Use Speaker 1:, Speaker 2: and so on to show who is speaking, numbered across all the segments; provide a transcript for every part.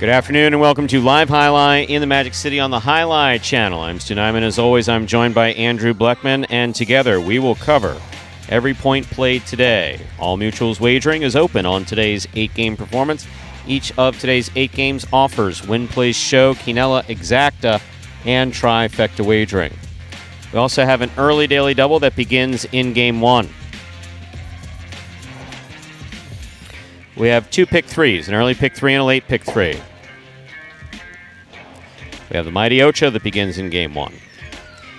Speaker 1: Good afternoon and welcome to Live Highlight in the Magic City on the Highlight channel. I'm Stu Nyman. As always, I'm joined by Andrew Bleckman, and together we will cover every point played today. All Mutuals wagering is open on today's 8-game performance. Each of today's 8 games offers Win Plays Show, Quinella Exacta, and Trifecta wagering. We also have an early daily double that begins in Game 1. We have 2 pick 3s, an early pick 3 and a late pick 3. We have the Mighty Ocho that begins in Game 1.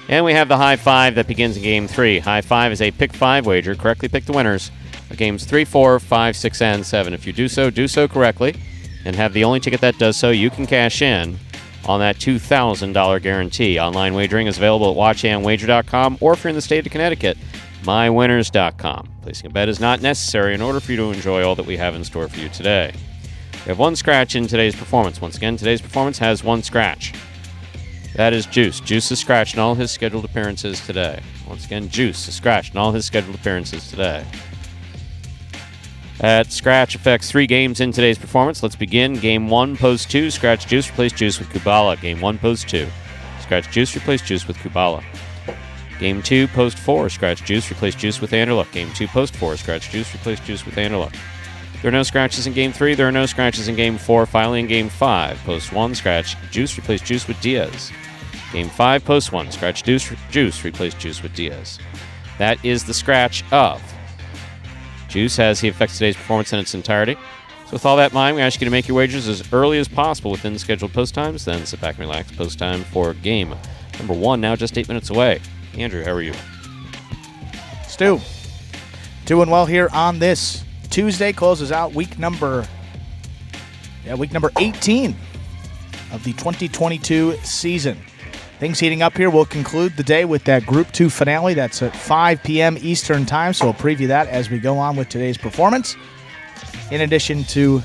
Speaker 1: And we have the High 5 that begins in Game 3. High 5 is a pick 5 wager. Correctly pick the winners of Games 3, 4, 5, 6, and 7. If you do so correctly, and have the only ticket that does so, you can cash in on that $2,000 guarantee. Online wagering is available at watchandwager.com, or if you're in the state of Connecticut, mywinners.com. Placing a bet is not necessary in order for you to enjoy all that we have in store for you today. We have 1 scratch in today's performance. Once again, today's performance has 1 scratch. That is Juice. Juice is scratched in all his scheduled appearances today. Once again, Juice is scratched in all his scheduled appearances today. That scratch affects 3 games in today's performance. Let's begin. Game 1, pose 2, scratch Juice, replace Juice with Kubala. Game 1, pose 2. Scratch Juice, replace Juice with Kubala. Game 2, post 4, scratch Juice, replace Juice with Anderluck. Game 2, post 4, scratch Juice, replace Juice with Anderluck. There are no scratches in Game 3. There are no scratches in Game 4. Finally, in Game 5, post 1, scratch Juice, replace Juice with Diaz. Game 5, post 1, scratch Juice, replace Juice with Diaz. That is the scratch of Juice as he affects today's performance in its entirety. So with all that in mind, we ask you to make your wagers as early as possible within the scheduled post times. Then sit back and relax. Post time for game number 1, now just 8 minutes away. Andrew, how are you?
Speaker 2: Stu, doing well here on this Tuesday. Closes out week number 18 of the 2022 season. Things heating up here. We'll conclude the day with that Group 2 finale. That's at 5 p.m. Eastern Time, so we'll preview that as we go on with today's performance. In addition to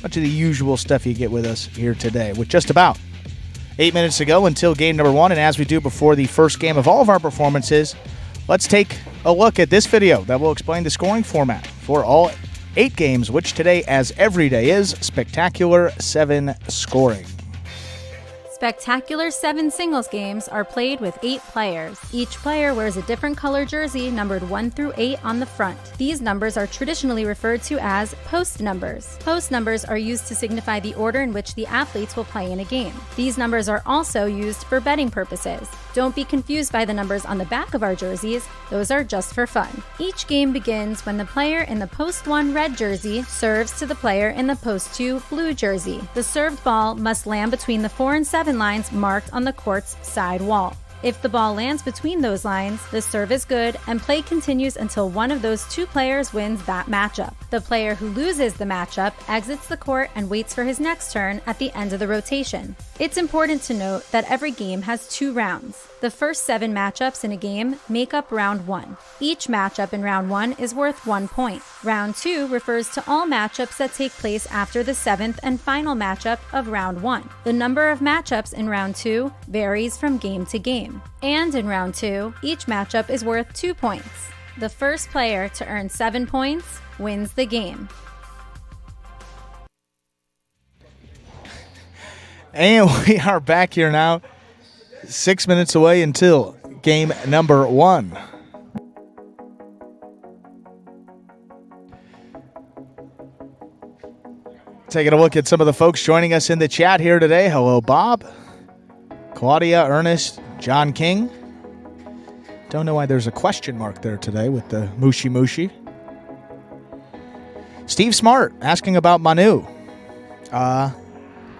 Speaker 2: much of the usual stuff you get with us here today, with just about 8 minutes to go until game number 1. And as we do before the first game of all of our performances, let's take a look at this video that will explain the scoring format for all 8 games, which today, as every day, is Spectacular 7 scoring.
Speaker 3: Spectacular 7 singles games are played with 8 players. Each player wears a different color jersey numbered 1 through 8 on the front. These numbers are traditionally referred to as post numbers. Post numbers are used to signify the order in which the athletes will play in a game. These numbers are also used for betting purposes. Don't be confused by the numbers on the back of our jerseys. Those are just for fun. Each game begins when the player in the post 1 red jersey serves to the player in the post 2 blue jersey. The served ball must land between the 4 and 7 lines marked on the court's side wall. If the ball lands between those lines, the serve is good and play continues until one of those 2 players wins that matchup. The player who loses the matchup exits the court and waits for his next turn at the end of the rotation. It's important to note that every game has 2 rounds. The first 7 matchups in a game make up round 1. Each matchup in round 1 is worth 1 point. Round 2 refers to all matchups that take place after the 7th and final matchup of round 1. The number of matchups in round 2 varies from game to game. And in round 2, each matchup is worth 2 points. The first player to earn 7 points wins the game.
Speaker 2: And we are back here now, 6 minutes away until game number 1. Taking a look at some of the folks joining us in the chat here today. Hello, Bob, Claudia, Ernest, John King. Don't know why there's a question mark there today with the Mushi Mushi. Steve Smart asking about Manu.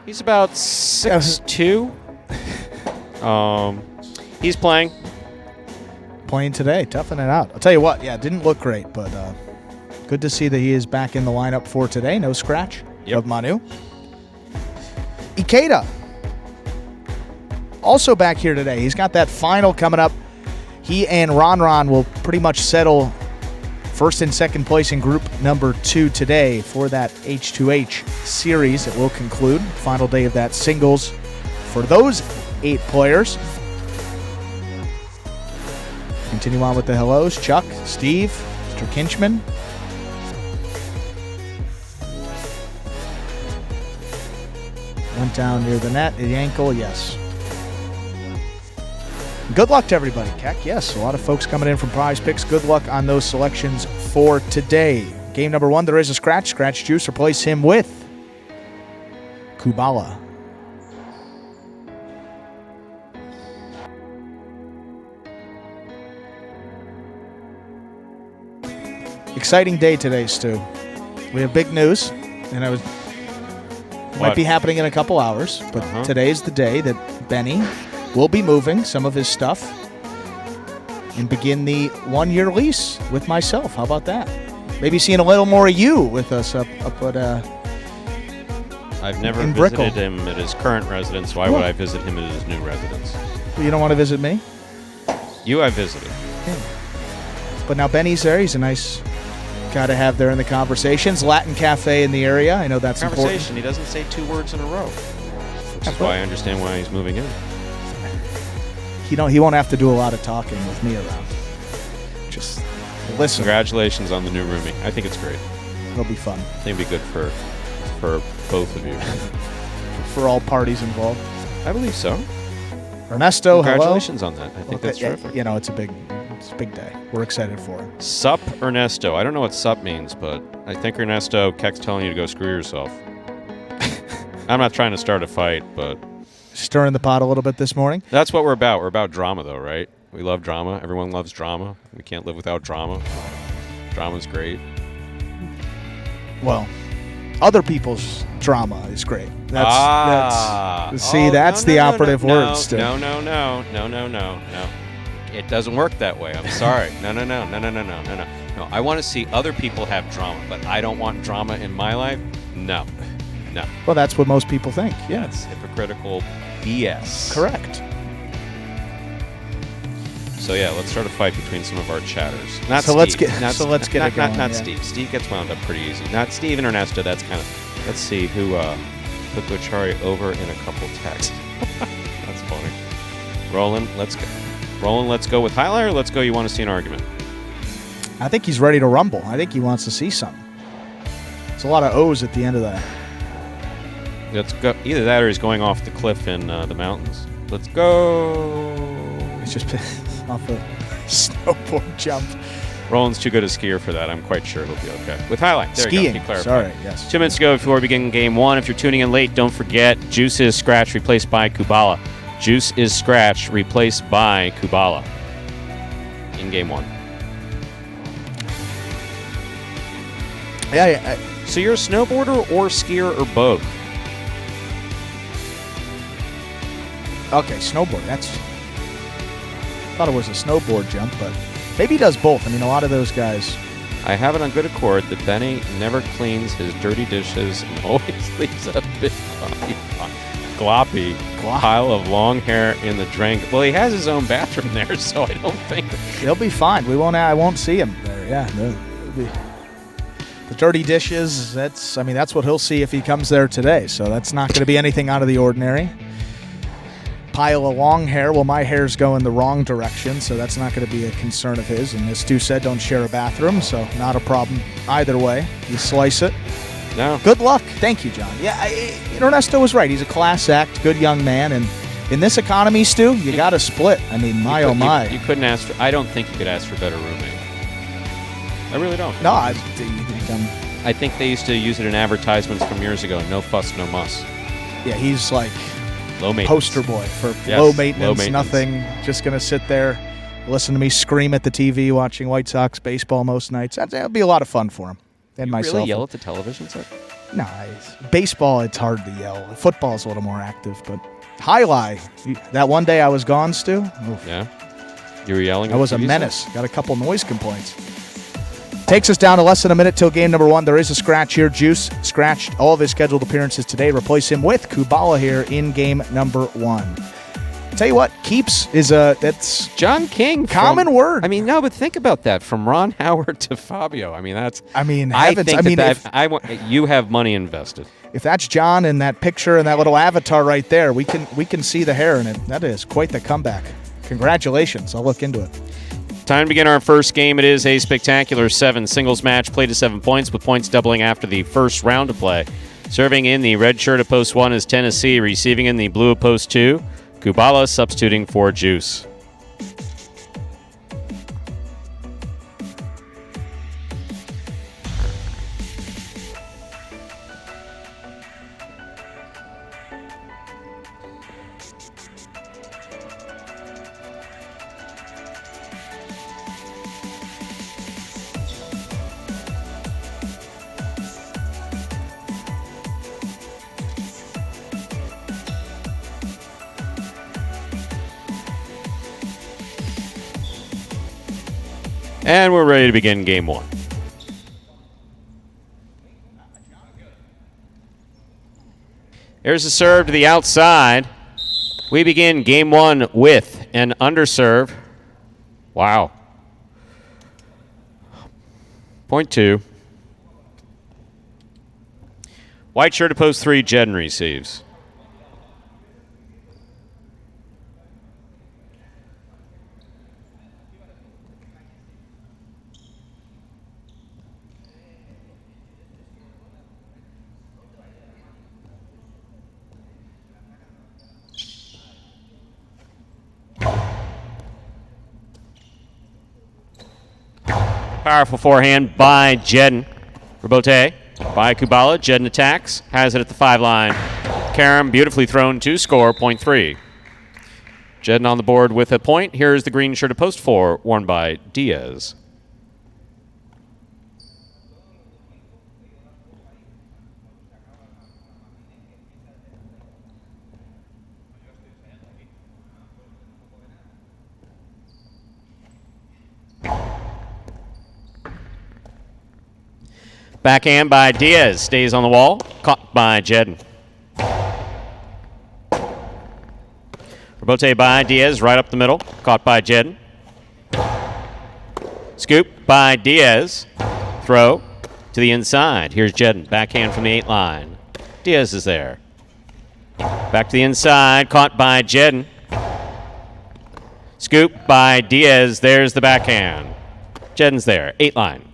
Speaker 1: He's about 6'2". He's playing.
Speaker 2: Playing today, toughing it out. I'll tell you what, yeah, didn't look great, but good to see that he is back in the lineup for today. No scratch of Manu. Ikeda, also back here today. He's got that final coming up. He and Ron will pretty much settle first and second place in group number 2 today for that H2H series that will conclude. Final day of that singles for those 8 players. Continue on with the hellos. Chuck, Steve, Mr. Kinchman. Went down near the net, the ankle, yes. Good luck to everybody, Keck. Yes, a lot of folks coming in from Prize Picks. Good luck on those selections for today. Game number 1, there is a scratch. Scratch Juice, replace him with Kubala. Exciting day today, Stu. We have big news, and might be happening in a couple hours, but today's the day that Benny will be moving some of his stuff and begin the 1-year lease with myself. How about that? Maybe seeing a little more of you with us up at
Speaker 1: I've never
Speaker 2: in
Speaker 1: visited
Speaker 2: Brickell.
Speaker 1: him at his current residence. Why would I visit him at his new residence?
Speaker 2: You don't want to visit me?
Speaker 1: You I visited.
Speaker 2: Yeah. But now Benny's there. He's a nice guy to have there in the conversations. Latin Cafe in the area. I know that's
Speaker 1: Conversation.
Speaker 2: important.
Speaker 1: He doesn't say 2 words in a row. Which is why I understand why he's moving in.
Speaker 2: He won't have to do a lot of talking with me around. Just listen.
Speaker 1: Congratulations on the new rooming. I think it's great.
Speaker 2: It'll be fun.
Speaker 1: I think it'd be good for both of you.
Speaker 2: For all parties involved.
Speaker 1: I believe so.
Speaker 2: Ernesto,
Speaker 1: Congratulations on that. I think that's terrific.
Speaker 2: You know, it's a big day. We're excited for it.
Speaker 1: Sup Ernesto. I don't know what sup means, but I think Ernesto, Keck's telling you to go screw yourself. I'm not trying to start a fight, but
Speaker 2: Stirring the pot a little bit this morning.
Speaker 1: that's what we're about. We're about drama, though, right? We love drama. Everyone loves drama. We can't live without drama. Drama's great.
Speaker 2: Well, other people's drama is great. That's the operative word, Stu.
Speaker 1: No. It doesn't work that way. I'm sorry. No. No, I want to see other people have drama, but I don't want drama in my life. No.
Speaker 2: Well, that's what most people think. Yeah,
Speaker 1: That's hypocritical BS.
Speaker 2: correct.
Speaker 1: So yeah, let's start a fight between some of our chatters. Not
Speaker 2: So
Speaker 1: Steve.
Speaker 2: let's get-
Speaker 1: not,
Speaker 2: so let's get
Speaker 1: not,
Speaker 2: it going,
Speaker 1: Not, not
Speaker 2: yeah.
Speaker 1: Steve. Steve gets wound up pretty easy. Not Steve and Ernesto. That's kind of. Let's see who put Gochari over in a couple texts. That's funny. Roland, let's go. Roland, let's go with highlight, or let's go. You want to see an argument?
Speaker 2: I think he's ready to rumble. I think he wants to see something. There's a lot of O's at the end of that.
Speaker 1: Let's go. Either that, or he's going off the cliff in the mountains. Let's go.
Speaker 2: It's just off a snowboard jump.
Speaker 1: Roland's too good a skier for that. I'm quite sure he'll be okay. With highlight, there you
Speaker 2: Skiing.
Speaker 1: go. He clarified.
Speaker 2: Sorry, yes.
Speaker 1: 2 minutes ago before we begin game 1. If you're tuning in late, don't forget Juice is scratch replaced by Kubala. Juice is scratch replaced by Kubala in game 1.
Speaker 2: Yeah.
Speaker 1: So you're a snowboarder or skier or both?
Speaker 2: Okay, snowboard. Thought it was a snowboard jump, but maybe he does both. I mean, a lot of those guys.
Speaker 1: I have it on good accord that Benny never cleans his dirty dishes and always leaves a big gloppy pile of long hair in the drain. Well, he has his own bathroom there, so I don't think
Speaker 2: He'll be fine. I won't see him there. Yeah. The dirty dishes, that's what he'll see if he comes there today. So that's not going to be anything out of the ordinary. Pile of long hair. Well, my hair's going the wrong direction, so that's not going to be a concern of his. And as Stu said, don't share a bathroom, so not a problem either way. You slice it.
Speaker 1: no.
Speaker 2: Good luck. Thank you, John. Yeah, Ernesto was right. He's a class act, good young man, and in this economy, Stu, you got to split. I mean, oh my.
Speaker 1: You couldn't ask for. I don't think you could ask for a better roommate. I really don't.
Speaker 2: No,
Speaker 1: I think they used to use it in advertisements from years ago. No fuss, no muss.
Speaker 2: yeah, he's like
Speaker 1: Low maintenance.
Speaker 2: poster boy for
Speaker 1: Yes,
Speaker 2: low maintenance,
Speaker 1: low maintenance.
Speaker 2: nothing. Just going to sit there, listen to me scream at the TV, watching White Sox baseball most nights. That'll be a lot of fun for him and
Speaker 1: You
Speaker 2: myself.
Speaker 1: really yell at the television set?
Speaker 2: No, baseball, it's hard to yell. Football's a little more active, but highlight. That one day I was gone, Stu. Oof.
Speaker 1: Yeah. You were yelling.
Speaker 2: I
Speaker 1: at
Speaker 2: was
Speaker 1: the
Speaker 2: a
Speaker 1: TV set?
Speaker 2: menace. Got a couple noise complaints. Takes us down to less than a minute till game number 1. There is a scratch here. Juice scratched all of his scheduled appearances today. Replace him with Kubala here in game number 1. Tell you what, keeps is that's
Speaker 1: John King.
Speaker 2: common word.
Speaker 1: I mean, no, but think about that. From Ron Howard to Fabio. I mean, that's.
Speaker 2: I mean,
Speaker 1: I
Speaker 2: heavens.
Speaker 1: think
Speaker 2: I mean,
Speaker 1: I want you have money invested.
Speaker 2: if that's John in that picture and that little avatar right there, we can see the hair in it. That is quite the comeback. Congratulations. I'll look into it.
Speaker 1: Time to begin our first game. It is a spectacular 7 singles match, played to 7 points, with points doubling after the first round of play. Serving in the red shirt of post 1 is Tennessee. Receiving in the blue of post 2, Kubala substituting for Juice. And we're ready to begin game 1. Here's a serve to the outside. We begin game 1 with an underserve. Wow. Point 2. White shirt to post 3, Jedden receives. Powerful forehand by Jedden. Rebote by Kubala. Jedden attacks. Has it at the 5 line. Karam beautifully thrown to score. Point 3. Jedden on the board with a point. Here's the green shirt of post 4, worn by Diaz. Backhand by Diaz. Stays on the wall. Caught by Jedden. Rebote by Diaz. Right up the middle. Caught by Jedden. Scoop by Diaz. Throw to the inside. Here's Jedden. Backhand from the 8 line. Diaz is there. Back to the inside. Caught by Jedden. Scoop by Diaz. There's the backhand. Jedden's there. 8 line.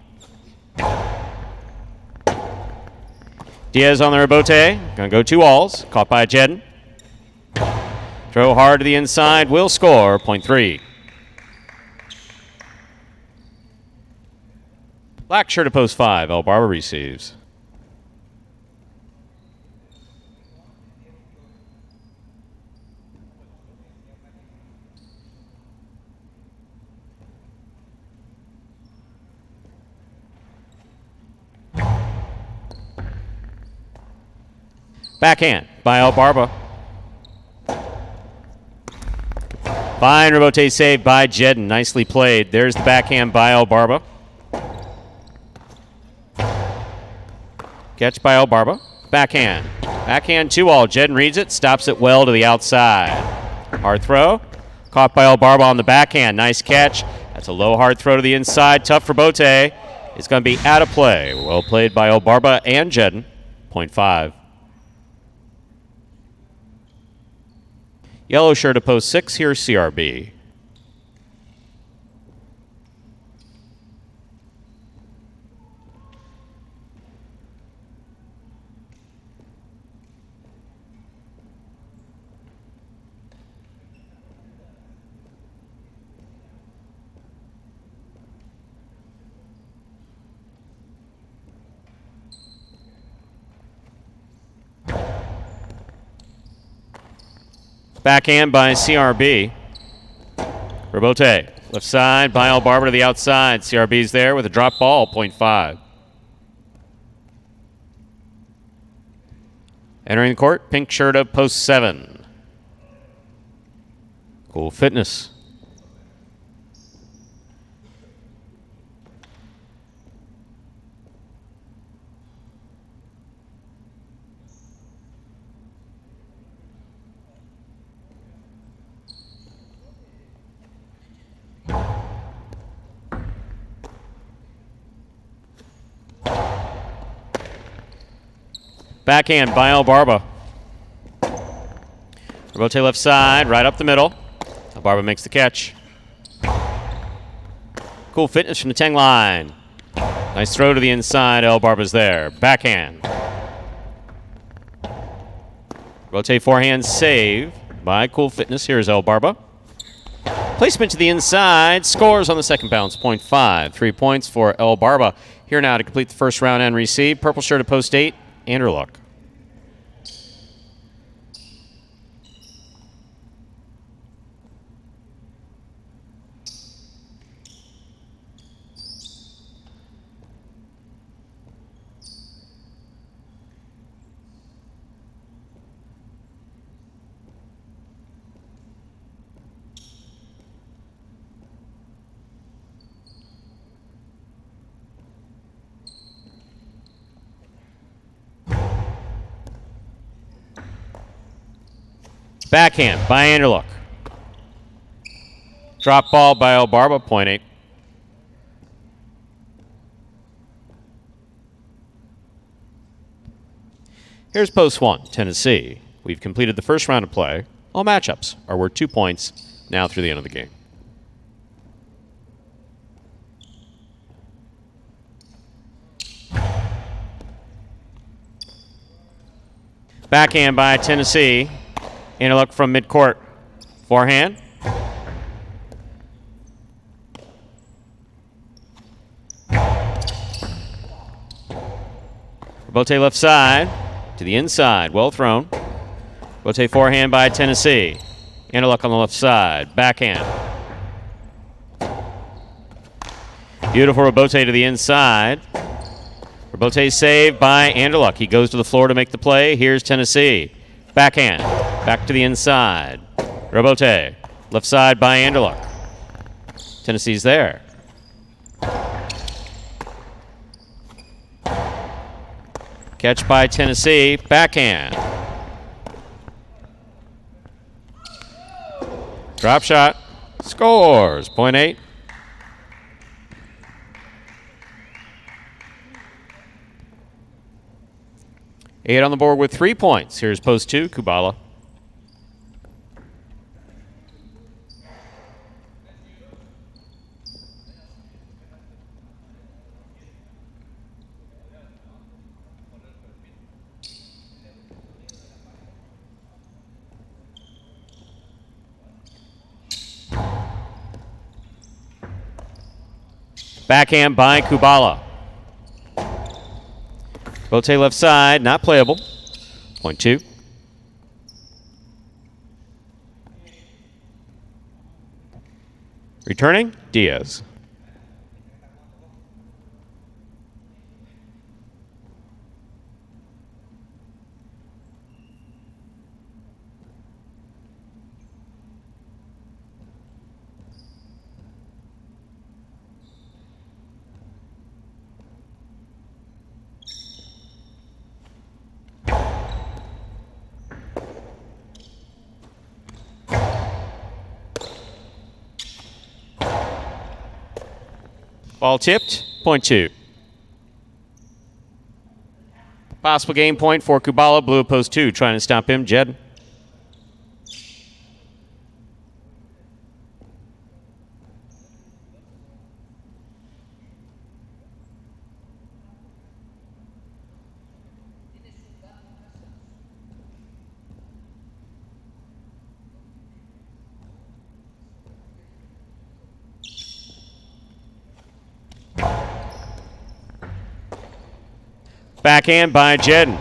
Speaker 1: Diaz on the rebote. Gonna go 2 alls. Caught by Jedden. Throw hard to the inside. Will score. Point 3. Black shirt of post 5. El Barber receives. Backhand by El Barba. Fine rebote save by Jedden. Nicely played. There's the backhand by El Barba. Catch by El Barba. Backhand. Backhand 2-all. Jedden reads it. Stops it well to the outside. Hard throw. Caught by El Barba on the backhand. Nice catch. That's a low hard throw to the inside. Tough for Bote. It's going to be out of play. Well played by El Barba and Jedden. Point 5. Yellow shirt of post 6, here's CRB. Backhand by CRB. Rebote. Left side by El Barber to the outside. CRB's there with a drop ball, point 5. Entering the court, pink shirt of post 7. Cool Fitness. Backhand by El Barba. Rebote left side, right up the middle. El Barba makes the catch. Cool Fitness from the 10 line. Nice throw to the inside. El Barba's there. Backhand. Rotate forehand save by Cool Fitness. Here's El Barba. Placement to the inside. Scores on the second bounce. 0.5. 3 points for El Barba. Here now to complete the first round and receive. Purple shirt at post 8. Anderluck. Backhand by Anderluck. Drop ball by El Barba, 0.8. Here's post 1, Tennessee. We've completed the first round of play. All matchups are worth 2 points now through the end of the game. Backhand by Tennessee. Anderluck from midcourt. Forehand. Bote left side to the inside. Well thrown. Bote forehand by Tennessee. Anderluck on the left side. Backhand. Beautiful Rabote to the inside. Rabote saved by Anderluck. He goes to the floor to make the play. Here's Tennessee. Backhand. Back to the inside. Rabote. Left side by Anderluck. Tennessee's there. Catch by Tennessee. Backhand. Drop shot. Scores. 0.8. Eight on the board with 3 points. Here's post 2, Kubala. Backhand by Kubala. Bote left side, not playable. 0.2. Returning, Diaz. Ball tipped, 0.2. Possible game point for Kubala, blue post 2, trying to stop him. Jed. Backhand by Jedden.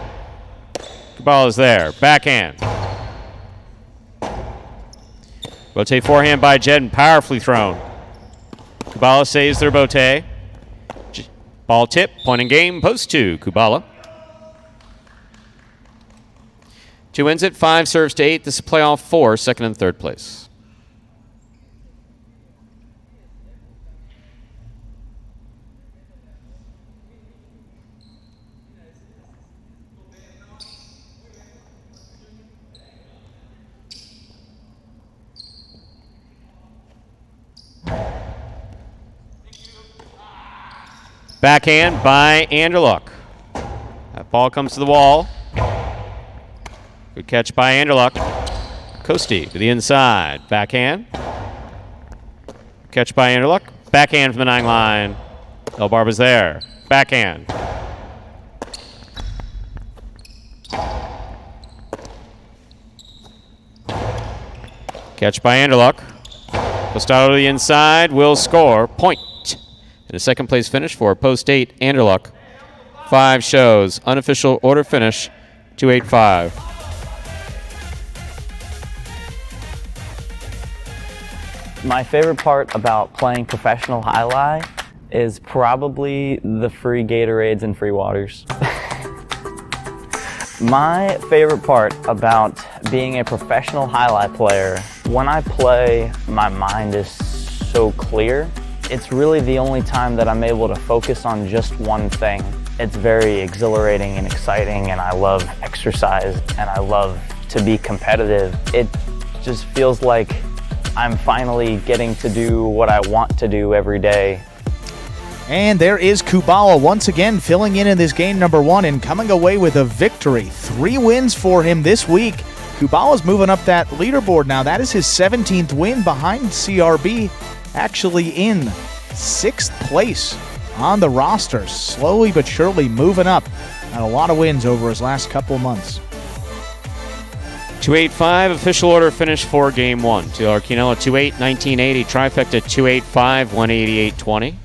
Speaker 1: Kubala's there. Backhand. Bote forehand by Jedden. Powerfully thrown. Kubala saves their Bote. Ball tip. Point in game. Post 2. Kubala. 2 wins it. 5 serves to 8. This is playoff 4. Second and third place. Backhand by Anderluck. That ball comes to the wall. Good catch by Anderluck. Costi to the inside. Backhand. Catch by Anderluck. Backhand from the 9 line. El Barba's there. Backhand. Catch by Anderluck. Postado to the inside will score. Point. And a second place finish for post 8, Anderluck. 5 shows. Unofficial order finish, 285.
Speaker 4: My favorite part about playing professional highlight is probably the free Gatorades and free waters. My favorite part about being a professional highlight player, when I play, my mind is so clear. It's really the only time that I'm able to focus on just one thing. It's very exhilarating and exciting, and I love exercise, and I love to be competitive. It just feels like I'm finally getting to do what I want to do every day.
Speaker 2: And there is Kubala once again filling in this game number 1 and coming away with a victory. 3 wins for him this week. Kubala's moving up that leaderboard now. That is his 17th win behind CRB, actually in 6th place on the roster. Slowly but surely moving up. And a lot of wins over his last couple of months.
Speaker 1: 285 official order finish for game 1. Quinella 2-8, 1980. Trifecta 285, 188.20.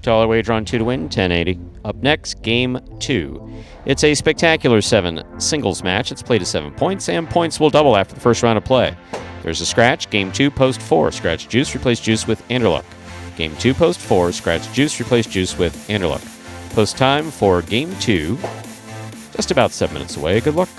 Speaker 1: $1 wager on 2 to win, 1080. Up next, game 2. It's a spectacular 7 singles match. It's played to 7 points, and points will double after the first round of play. There's a scratch. Game 2, post 4. Scratch Juice, replace Juice with Anderluck. Game 2, post 4. Scratch Juice, replace Juice with Anderluck. Post time for game 2. Just about 7 minutes away. Good luck.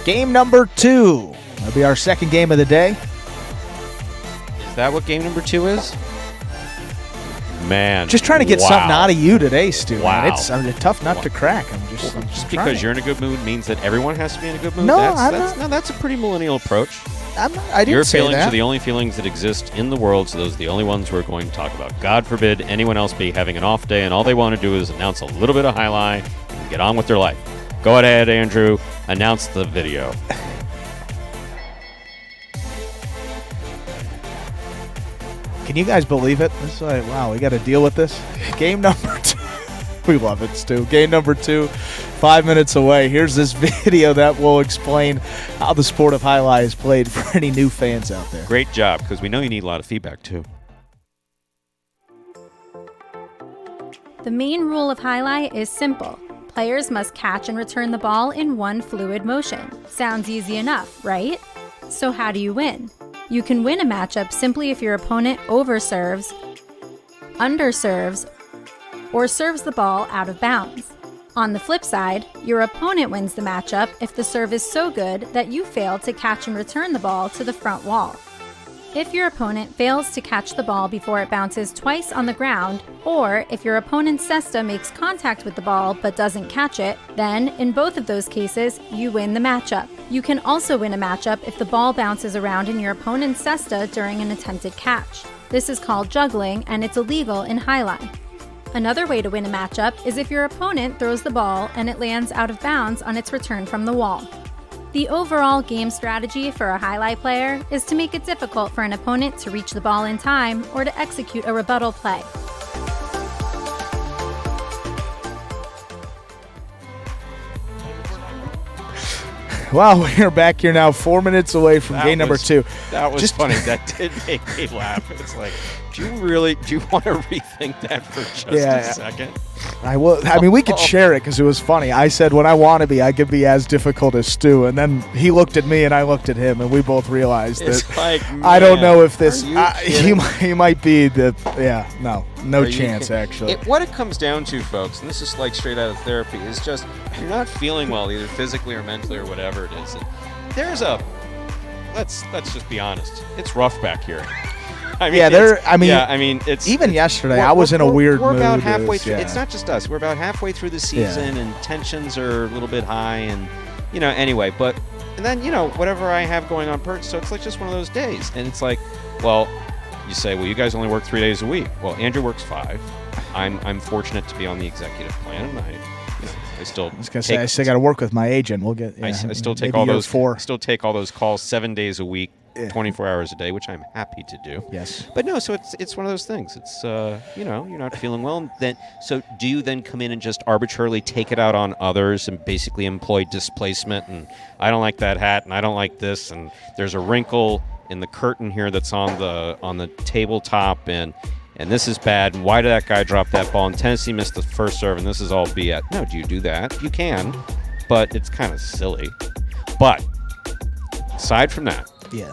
Speaker 2: Game number 2. That'll be our second game of the day.
Speaker 1: Is that what game number 2 is? Man.
Speaker 2: Just trying to get something out of you today, Stu.
Speaker 1: Wow.
Speaker 2: Man. It's a tough nut to crack. I'm
Speaker 1: Just
Speaker 2: trying.
Speaker 1: because you're in a good mood means that everyone has to be in a good mood?
Speaker 2: No,
Speaker 1: that's a pretty millennial approach.
Speaker 2: I didn't
Speaker 1: Your
Speaker 2: say
Speaker 1: feelings
Speaker 2: that.
Speaker 1: are the only feelings that exist in the world, so those are the only ones we're going to talk about. God forbid anyone else be having an off day, and all they want to do is announce a little bit of highlight and get on with their life. Go ahead, Andrew. Announce the video.
Speaker 2: Can you guys believe it? It's like, wow, we got to deal with this. Game number 2. We love it, Stu. Game number 2, 5 minutes away. Here's this video that will explain how the sport of highlight is played for any new fans out there.
Speaker 1: Great job, because we know you need a lot of feedback, too.
Speaker 3: The main rule of highlight is simple. Players must catch and return the ball in one fluid motion. Sounds easy enough, right? So how do you win? You can win a matchup simply if your opponent overserves, underserves, or serves the ball out of bounds. On the flip side, your opponent wins the matchup if the serve is so good that you fail to catch and return the ball to the front wall. If your opponent fails to catch the ball before it bounces twice on the ground, or if your opponent's cesta makes contact with the ball but doesn't catch it, then in both of those cases, you win the matchup. You can also win a matchup if the ball bounces around in your opponent's cesta during an attempted catch. This is called juggling, and it's illegal in highline. Another way to win a matchup is if your opponent throws the ball and it lands out of bounds on its return from the wall. The overall game strategy for a highlight player is to make it difficult for an opponent to reach the ball in time or to execute a rebuttal play.
Speaker 2: Wow, we're back here now 4 minutes away from game number 2.
Speaker 1: That was funny. That did make me laugh. It's like, do you want to rethink that for just a second?
Speaker 2: I will. I mean, we could share it because it was funny. I said, when I want to be, I could be as difficult as Stu. And then he looked at me and I looked at him, and we both realized that I don't know if this, he might be no chance, actually.
Speaker 1: What it comes down to, folks, and this is like straight out of therapy, is just you're not feeling well, either physically or mentally or whatever it is. And there's let's just be honest, it's rough back here. It's
Speaker 2: even yesterday. I was in a weird mood.
Speaker 1: We're about halfway through. It's not just us. We're about halfway through the season, and tensions are a little bit high, and anyway. But and then whatever I have going on, so it's like just one of those days, and it's like, well, you say, well, you guys only work 3 days a week. Well, Andrew works 5. I'm fortunate to be on the executive plan, and I still
Speaker 2: I was gonna say I still got to work with my agent. We'll get. Yeah,
Speaker 1: I still take
Speaker 2: maybe
Speaker 1: all
Speaker 2: year
Speaker 1: those.
Speaker 2: 4.
Speaker 1: Still take all those calls 7 days a week, 24 hours a day, which I'm happy to do.
Speaker 2: Yes.
Speaker 1: But no, so it's one of those things. It's you're not feeling well, and then so do you then come in and just arbitrarily take it out on others and basically employ displacement? And I don't like that hat, and I don't like this, and there's a wrinkle in the curtain here that's on the tabletop, and this is bad. And why did that guy drop that ball? And Tennessee missed the first serve, and this is all BS. No, do you do that? You can, but it's kind of silly. But aside from that,
Speaker 2: Yeah.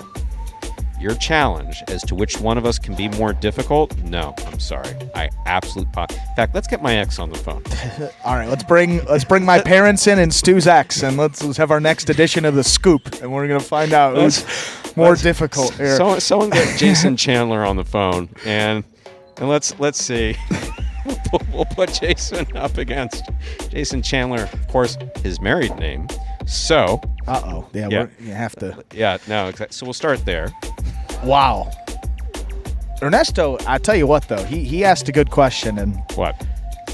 Speaker 1: your challenge as to which one of us can be more difficult, no, I'm sorry. I absolutely In fact, let's get my ex on the phone.
Speaker 2: All right, let's bring my parents in and Stu's ex, and let's have our next edition of the Scoop, and we're gonna find out who's more difficult here.
Speaker 1: Someone get Jason Chandler on the phone, and let's see. We'll put Jason up against Jason Chandler, of course, his married name. So.
Speaker 2: Yeah. You have to.
Speaker 1: Yeah. No. Exactly. So we'll start there.
Speaker 2: Wow. Ernesto, I tell you what though, he asked a good question, and
Speaker 1: What?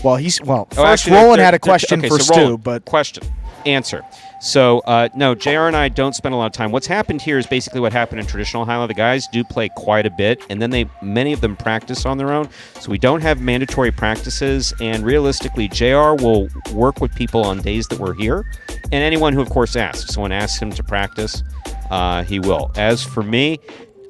Speaker 2: first
Speaker 1: actually,
Speaker 2: Roland had a question
Speaker 1: okay,
Speaker 2: for
Speaker 1: so
Speaker 2: Stu,
Speaker 1: Roland,
Speaker 2: but
Speaker 1: question, answer. So no, JR and I don't spend a lot of time. What's happened here is basically what happened in traditional highlight. The guys do play quite a bit, and then many of them practice on their own. So we don't have mandatory practices, and realistically, JR will work with people on days that we're here, and anyone who, of course, asks. If someone asks him to practice, he will. As for me,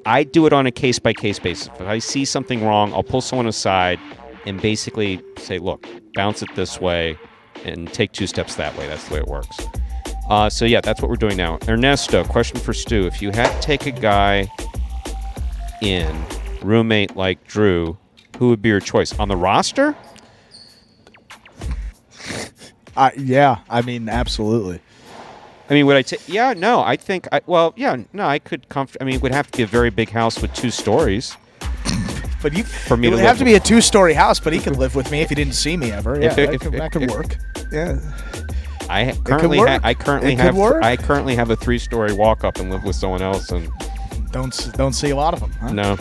Speaker 1: I do it on a case-by-case basis. If I see something wrong, I'll pull someone aside and basically say, look, bounce it this way and take 2 steps that way. That's the way it works. So, yeah, that's what we're doing now. Ernesto, question for Stu. If you had to take a guy in, roommate like Drew, who would be your choice? On the roster?
Speaker 2: yeah, I mean, absolutely.
Speaker 1: I mean, would I take? Yeah, no, I think. I could. I mean, it would have to be a very big house with 2 stories.
Speaker 2: But
Speaker 1: for me
Speaker 2: it
Speaker 1: to
Speaker 2: would have to be a 2-story house, but he could live with me if he didn't see me ever. Yeah, that could work. Yeah.
Speaker 1: I currently have a 3-story walk up and live with someone else, and
Speaker 2: don't see a lot of them. Huh?
Speaker 1: No.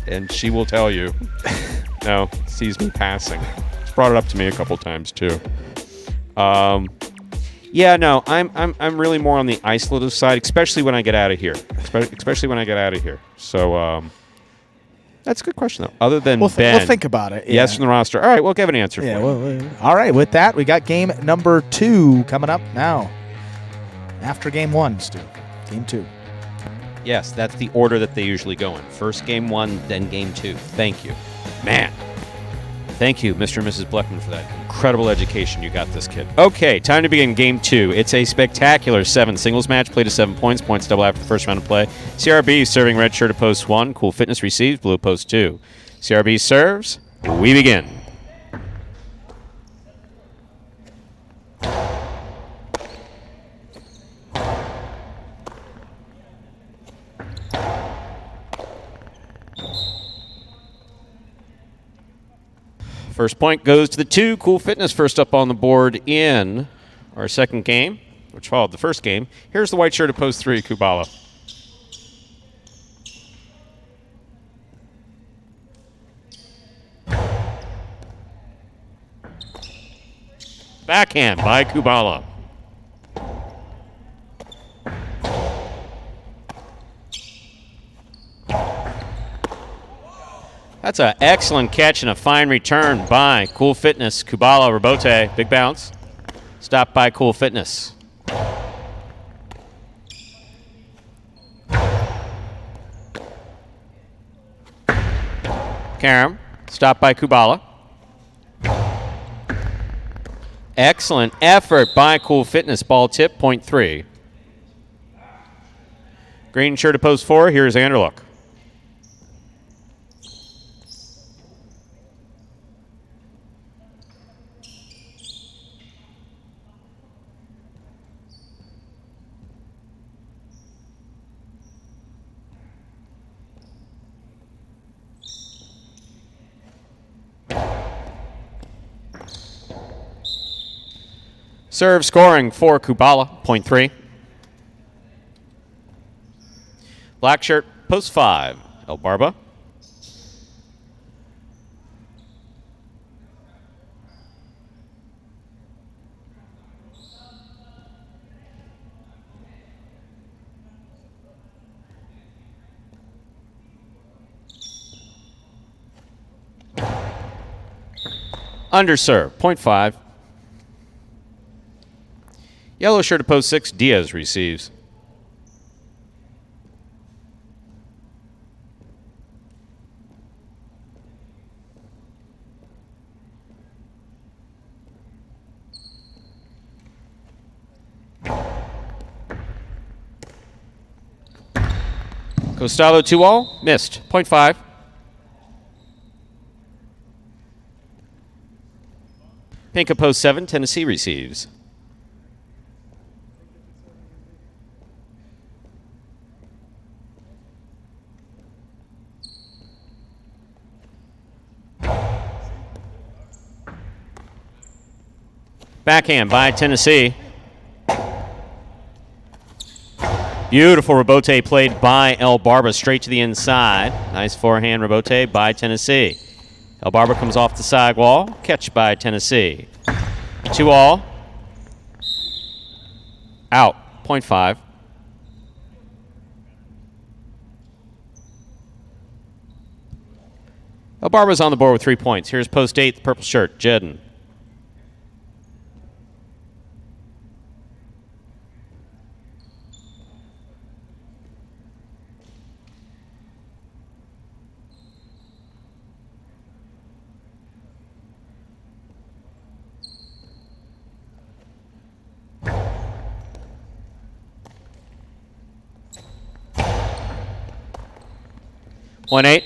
Speaker 1: And she will tell you. No, sees me passing. She's brought it up to me a couple times too. Yeah, no, I'm really more on the isolative side, especially when I get out of here. So that's a good question though. Other than
Speaker 2: we'll
Speaker 1: Ben,
Speaker 2: think about it. Yeah.
Speaker 1: Yes from the roster. All right, we'll give an answer for you.
Speaker 2: All right, with that, we got game number 2 coming up now. After game 1, Stu. Game 2.
Speaker 1: Yes, that's the order that they usually go in. First game 1, then game 2. Thank you. Man. Thank you, Mr. and Mrs. Bleckman, for that incredible education you got this kid. Okay, time to begin game 2. It's a spectacular 7 singles match, played to 7 points. Points double after the first round of play. CRB serving red shirt at post 1. Cool Fitness receives blue post 2. CRB serves. We begin. First point goes to the 2. Cool Fitness first up on the board in our second game, which followed the first game. Here's the white shirt at post 3, Kubala. Backhand by Kubala. That's an excellent catch and a fine return by Cool Fitness. Kubala, rebote, big bounce. Stopped by Cool Fitness. Karam, stopped by Kubala. Excellent effort by Cool Fitness. Ball tip, point 3. Green shirt to post 4. Here's Anderluck. Serve scoring for Kubala, point 3. Black shirt, post 5, El Barba. Underserve, 0.5. Yellow shirt at post 6, Diaz receives. Costello 2-all, missed, 0.5. Pink at post 7, Tennessee receives. Backhand by Tennessee. Beautiful rebote played by El Barba straight to the inside. Nice forehand rebote by Tennessee. El Barba comes off the sidewall. Catch by Tennessee. 2-all. Out. 0.5. El Barba's on the board with 3 points. Here's post 8, the purple shirt, Jedden. Point 8.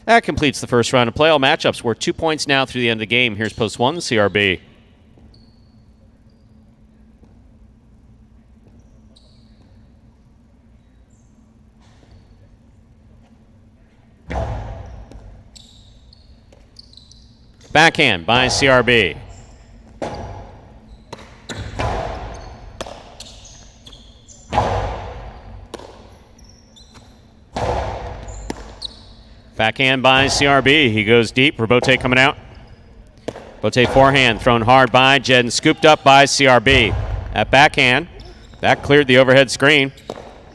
Speaker 1: That completes the first round of play. All matchups worth 2 points now through the end of the game. Here's post 1, CRB. Backhand by CRB. Backhand by CRB. He goes deep. Rebote coming out. Rebote forehand thrown hard by Jedden. Scooped up by CRB. At backhand. That cleared the overhead screen.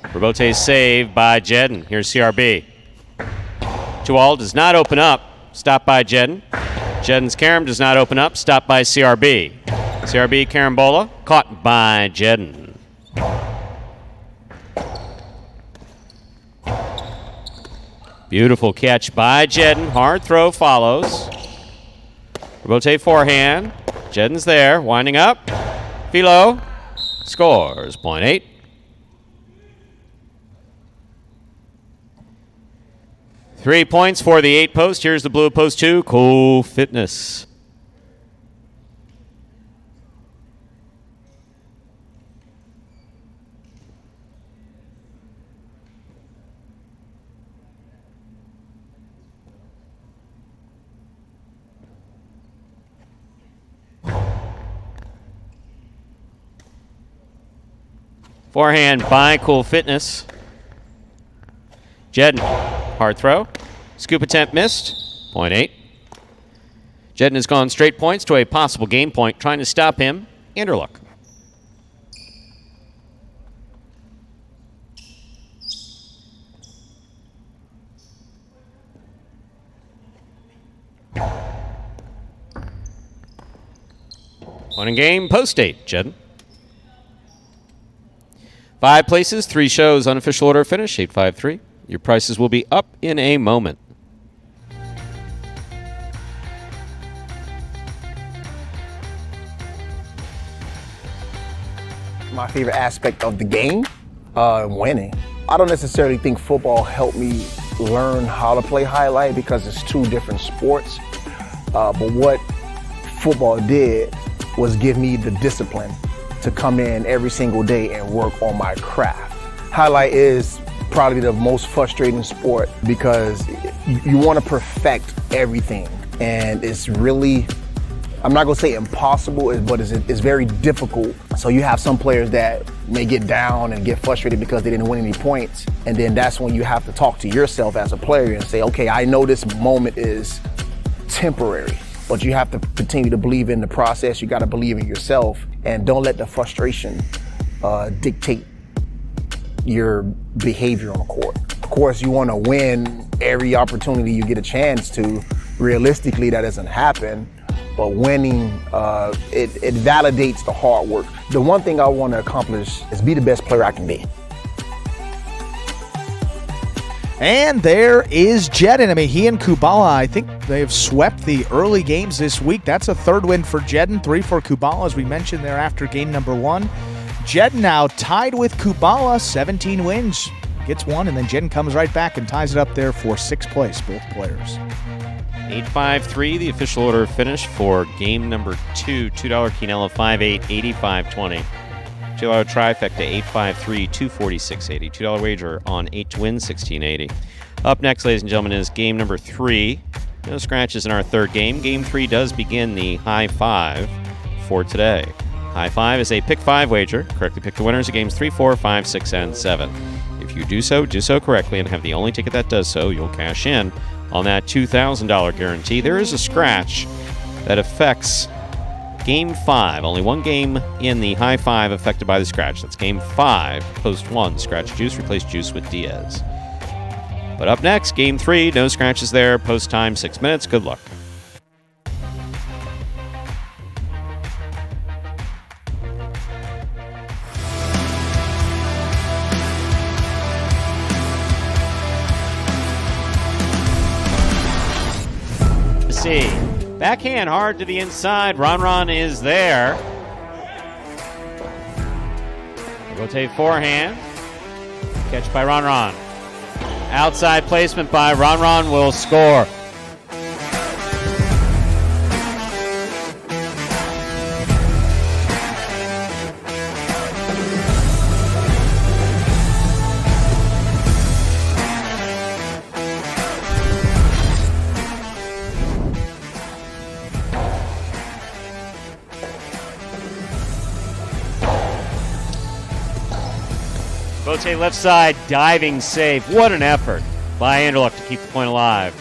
Speaker 1: Rebote saved by Jedden. Here's CRB. 2-all does not open up. Stopped by Jedden. Jedden's carom does not open up. Stopped by CRB. CRB carambola. Caught by Jedden. Beautiful catch by Jedden. Hard throw follows. Rebote forehand. Jedden's there. Winding up. Philo scores. Point 8. Three points for the 8 post. Here's the blue post 2. Cool Fitness. Forehand by Cool Fitness. Jedden, hard throw. Scoop attempt missed. Point 8. Jedden has gone straight points to a possible game point, trying to stop him. Anderluck. One in game, post 8, Jedden. 5 places, 3 shows, unofficial order of finish, 853. Your prices will be up in a moment.
Speaker 5: My favorite aspect of the game, winning. I don't necessarily think football helped me learn how to play highlight because it's 2 different sports. But what football did was give me the discipline to come in every single day and work on my craft. Highlight is probably the most frustrating sport because you want to perfect everything, and it's really, I'm not gonna say impossible, but it's very difficult. So you have some players that may get down and get frustrated because they didn't win any points, and then that's when you have to talk to yourself as a player and say, okay, I know this moment is temporary, but you have to continue to believe in the process. You got to believe in yourself, and don't let the frustration dictate your behavior on the court. Of course, you want to win every opportunity you get a chance to. Realistically, that doesn't happen. But winning, it validates the hard work. The one thing I want to accomplish is be the best player I can be.
Speaker 2: And there is Jedden. I mean, he and Kubala, I think they have swept the early games this week. That's a third win for Jedden, 3 for Kubala, as we mentioned there after game number 1. Jedden now tied with Kubala, 17 wins, gets 1, and then Jedden comes right back and ties it up there for 6th place, both players.
Speaker 1: 8-5-3, the official order of finish for game number 2. $2 Quinella, 5-8, 85-20. $2 trifecta, 8-5-3, 246.80. $2 wager on 8 to win, 16.80. Up next, ladies and gentlemen, is game number 3. No scratches in our third game. Game 3 does begin the high 5 for today. High 5 is a pick 5 wager. Correctly pick the winners of games 3, 4, 5, 6, and 7. If you do so correctly and have the only ticket that does so, you'll cash in on that $2,000 guarantee. There is a scratch that affects Game 5. Only one game in the high 5 affected by the scratch. That's Game 5, post 1. Scratch Juice, replace Juice with Diaz. But up next, Game 3, no scratches there. Post time, 6 minutes. Good luck. See. Backhand hard to the inside. Ron is there. Rotate forehand. Catch by Ron. Outside placement by Ron will score. Bote left side, diving save. What an effort by Anderluck to keep the point alive.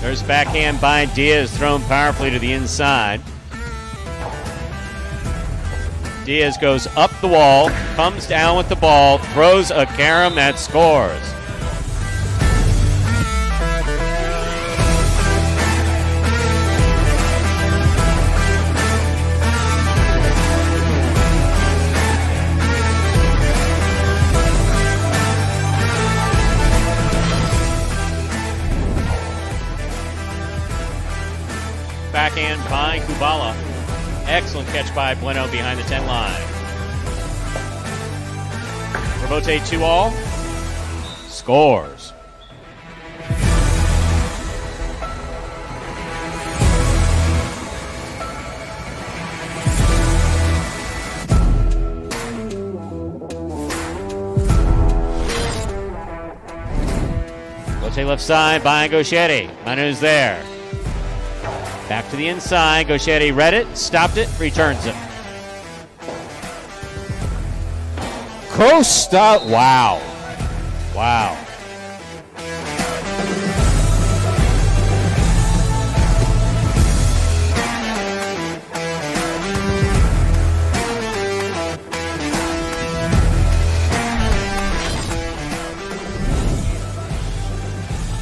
Speaker 1: There's backhand by Diaz, thrown powerfully to the inside. Diaz goes up the wall, comes down with the ball, throws a carom that scores. Backhand by Kubala. Excellent catch by Bueno behind the 10 line. Rabote 2-all. Scores. Rabote left side by Gauchetti. Manu's there. Back to the inside. Gauchetti read it, stopped it, returns it. Costa. Wow.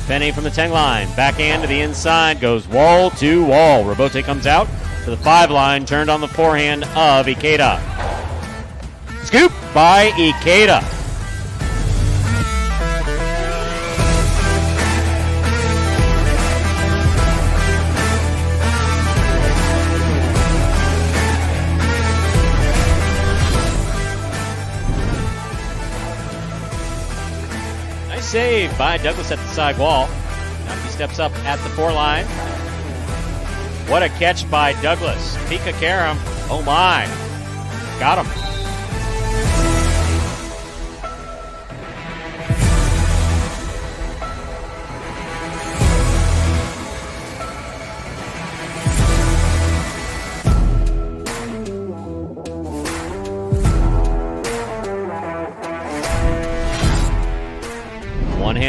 Speaker 1: Penny from the 10 line. Backhand to the inside. Goes wall to wall. Rabote comes out to the 5 line. Turned on the forehand of Ikeda. Scoop by Ikeda. Save by Douglas at the side wall. Now he steps up at the 4 line. What a catch by Douglas. Pika Karam. Oh my. Got him.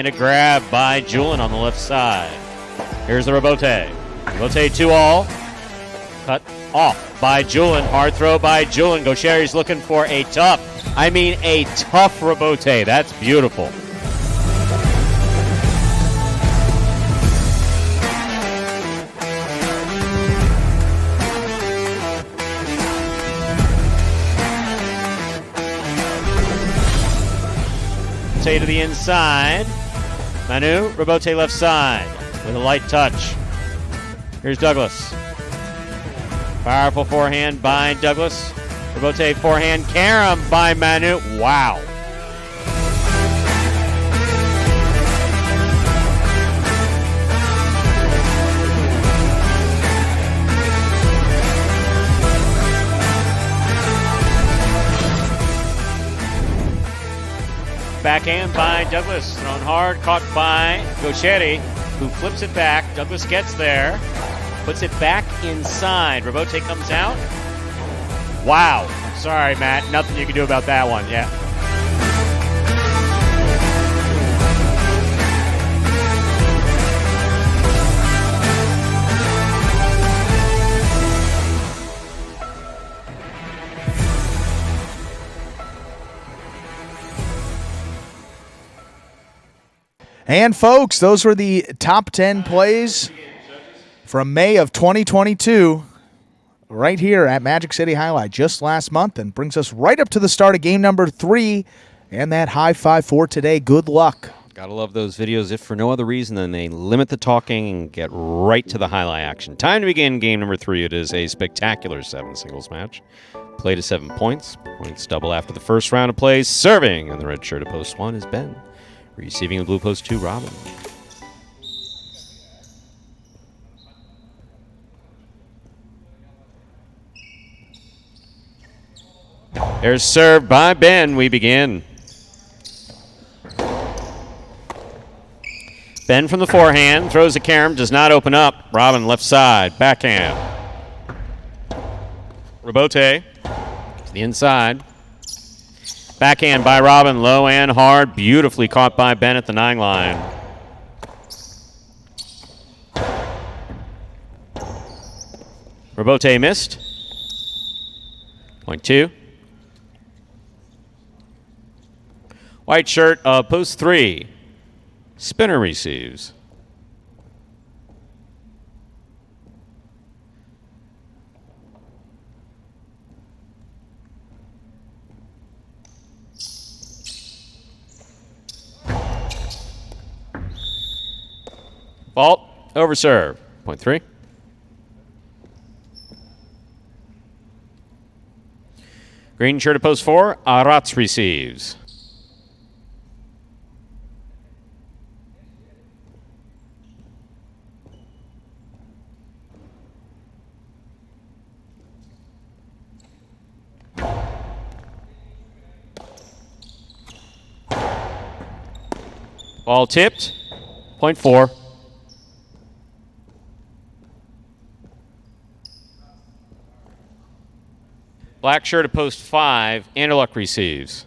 Speaker 1: And a grab by Julian on the left side. Here's the Rebote. Rebote 2-all. Cut off by Julian. Hard throw by Julian. Gaucheri's looking for a tough Rebote. That's beautiful. Rebote to the inside. Manu, Rebote left side with a light touch. Here's Douglas. Powerful forehand by Douglas. Rebote forehand carom by Manu. Wow. Backhand by Douglas. Thrown hard, caught by Gaucheri, who flips it back. Douglas gets there. Puts it back inside. Rebote comes out. Wow. Sorry, Matt. Nothing you can do about that one. Yeah.
Speaker 2: And folks, those were the top 10 plays from May of 2022 right here at Magic City Highlight just last month, and brings us right up to the start of game number 3 and that high five for today. Good luck.
Speaker 1: Gotta love those videos, if for no other reason than they limit the talking and get right to the highlight action. Time to begin game number 3. It is a spectacular 7-singles match. Play to 7 points. Points double after the first round of plays. Serving in the red shirt of post 1 is Ben. Receiving the blue post 2, Robin. There's served by Ben. We begin. Ben from the forehand. Throws a carom. Does not open up. Robin left side. Backhand. Rebote to the inside. Backhand by Robin, low and hard, beautifully caught by Ben at the 9 line. Rebote missed. Point 2. White shirt, post 3. Spinner receives. Fault, over serve. Point 3. Green shirt at post 4. Arats receives. Ball tipped. Point 4. Black shirt at post 5. Anderluck receives.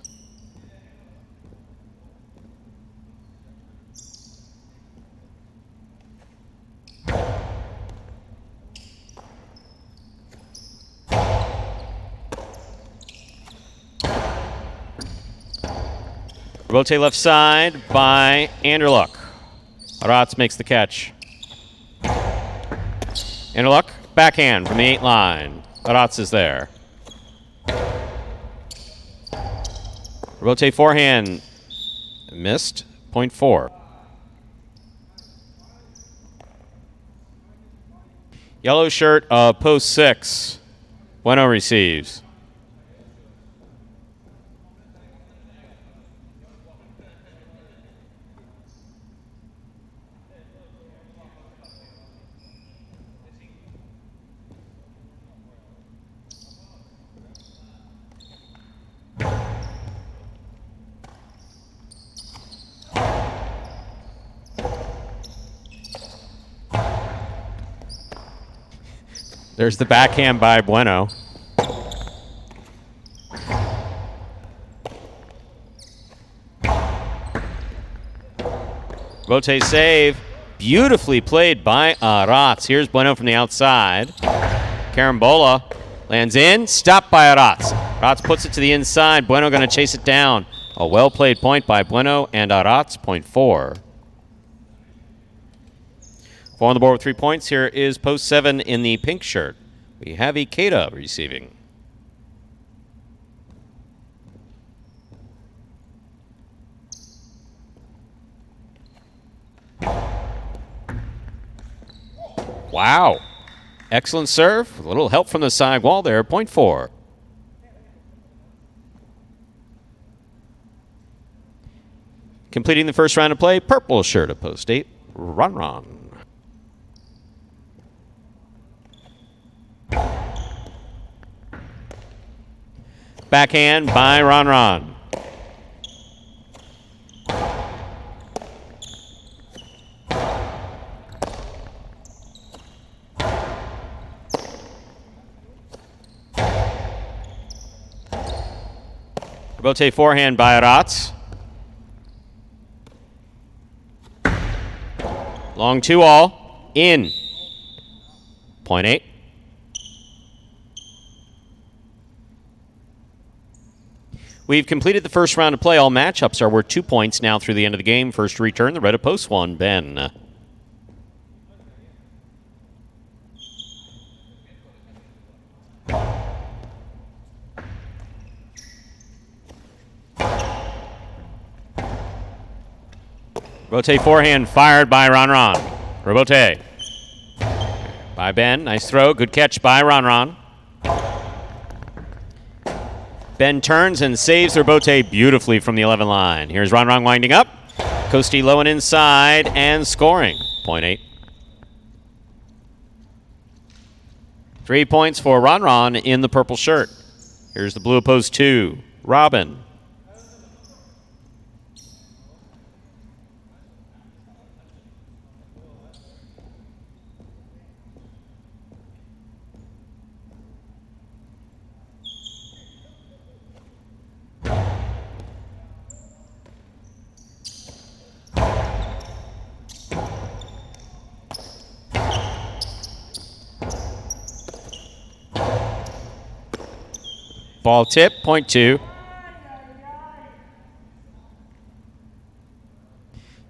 Speaker 1: Rebote left side by Anderluck. Arats makes the catch. Anderluck, backhand from the 8 line. Arats is there. Rebote forehand missed. Point 4. Yellow shirt, post 6. Bueno receives. There's the backhand by Bueno. Robote save. Beautifully played by Aratz. Here's Bueno from the outside. Carambola lands in. Stopped by Aratz. Aratz puts it to the inside. Bueno going to chase it down. A well-played point by Bueno and Aratz, point 4. 4 on the board with 3 points. Here is post 7 in the pink shirt. We have Ikeda receiving. Wow. Excellent serve. A little help from the side wall there. Point 4. Completing the first round of play, purple shirt of post 8, Ron. Backhand by Ron. Robote forehand by Aratz. Long 2-all. In. Point 8. We've completed the first round of play. All matchups are worth 2 points now through the end of the game. First to return, the red of post 1, Ben. Robote forehand fired by Ron. Robote. By Ben. Nice throw. Good catch by Ron. Ben turns and saves Robote beautifully from the 11 line. Here's Ron winding up. Costi low and inside and scoring. Point 8. 3 points for Ron in the purple shirt. Here's the blue opposed 2. Robin. Ball tip, point 2.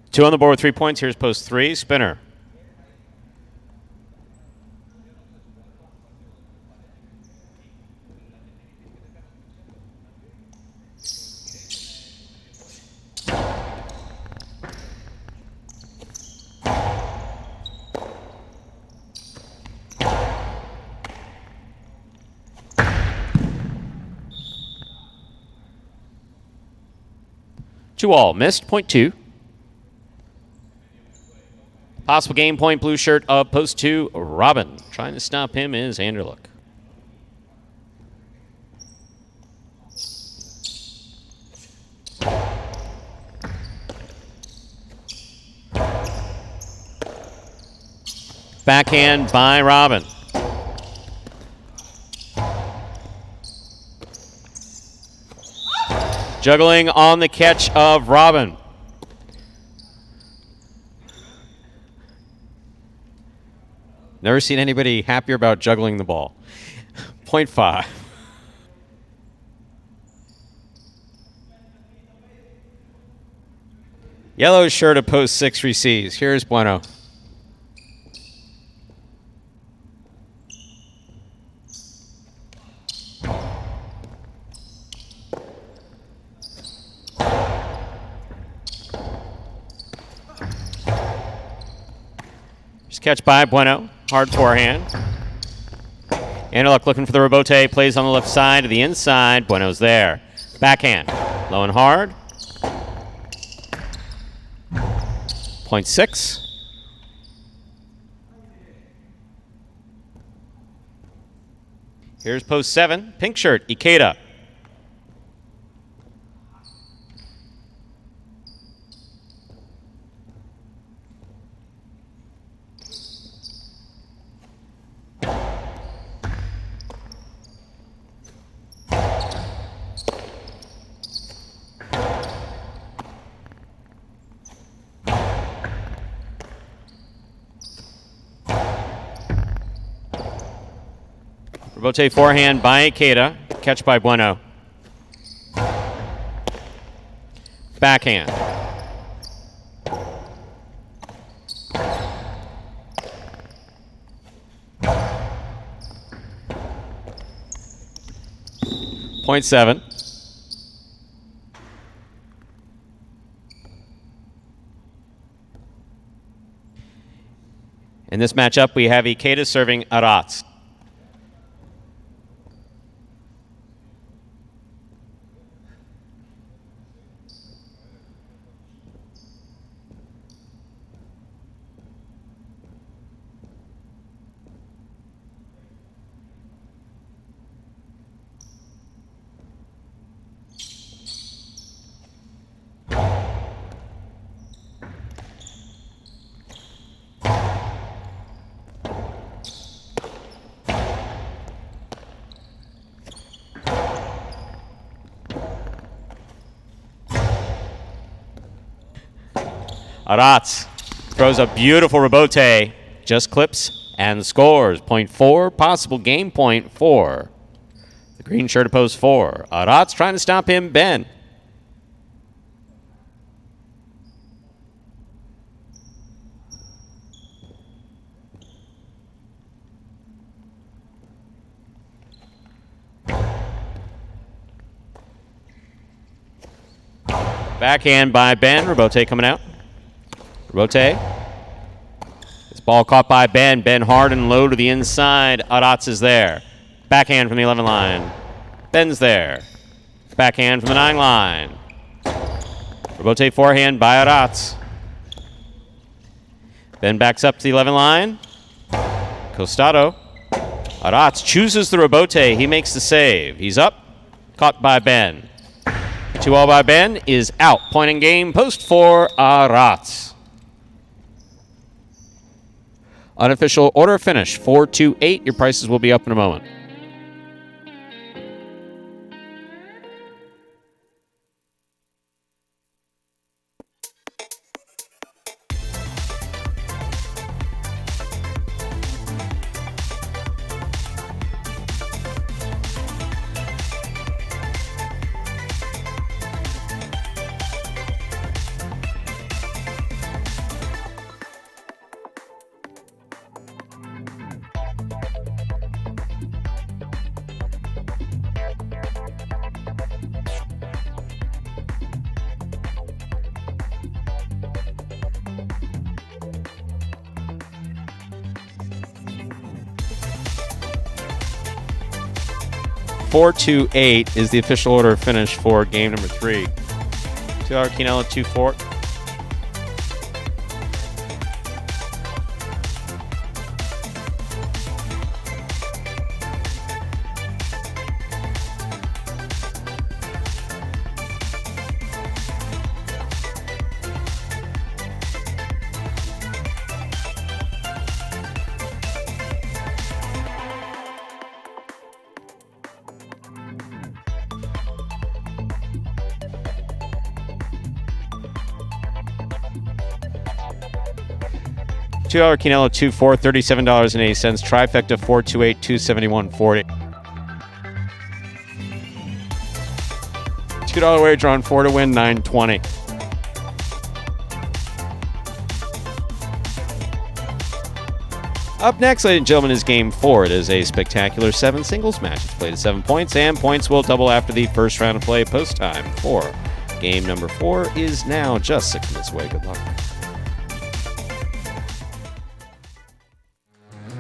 Speaker 1: 2 on the board with 3 points. Here's post 3, spinner. Two all missed, point 2. Possible game point, blue shirt of post 2, Robin. Trying to stop him is Anderluck. Backhand by Robin. Juggling on the catch of Robin. Never seen anybody happier about juggling the ball. Point 5. Yellow shirt of post 6 receives. Here's Bueno. Catch by Bueno. Hard forehand. Anderluck looking for the Robote. Plays on the left side to the inside. Bueno's there. Backhand. Low and hard. Point 6. Here's post 7. Pink shirt, Ikeda. Rebote forehand by Ikeda. Catch by Bueno. Backhand. Point 7. In this matchup, we have Ikeda serving Arats. Arats throws a beautiful rebote, just clips and scores. Point 4, possible game point 4. The green shirt to post 4. Arats trying to stop him, Ben. Backhand by Ben, rebote coming out. Rebote. This ball caught by Ben. Ben hard and low to the inside. Arats is there. Backhand from the 11 line. Ben's there. Backhand from the 9 line. Rebote forehand by Arats. Ben backs up to the 11 line. Costado. Arats chooses the rebote. He makes the save. He's up. Caught by Ben. 2-all by Ben is out. Point in game. Post for Arats. Unofficial order finish, 4-2-8. Your prices will be up in a moment. $4-2-8 is the official order of finish for game number 3. $2 Quinella, 2-4. $2 Quinella, 2-4, $37.80. Trifecta, 4-2-8, $271.40. $2 wager on 4 to win, $9.20. Up next, ladies and gentlemen, is Game 4. It is a spectacular 7 singles match. It's played at 7 points, and points will double after the first round of play post time. Game number 4 is now just 6 minutes away. Good luck.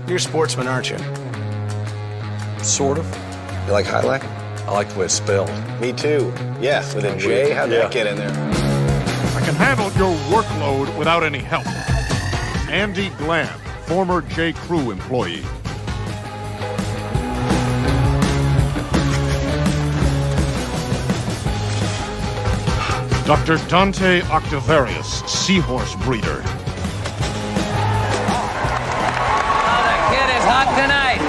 Speaker 6: You're a sportsman, aren't you?
Speaker 7: Sort of.
Speaker 6: You like highlight?
Speaker 7: I like the way it's spelled.
Speaker 6: Me too. Yeah, with a J. How'd that get in there?
Speaker 8: I can handle your workload without any help. Andy Glam, former J. Crew employee. Dr. Dante Octavarius, seahorse breeder.
Speaker 9: Hot tonight.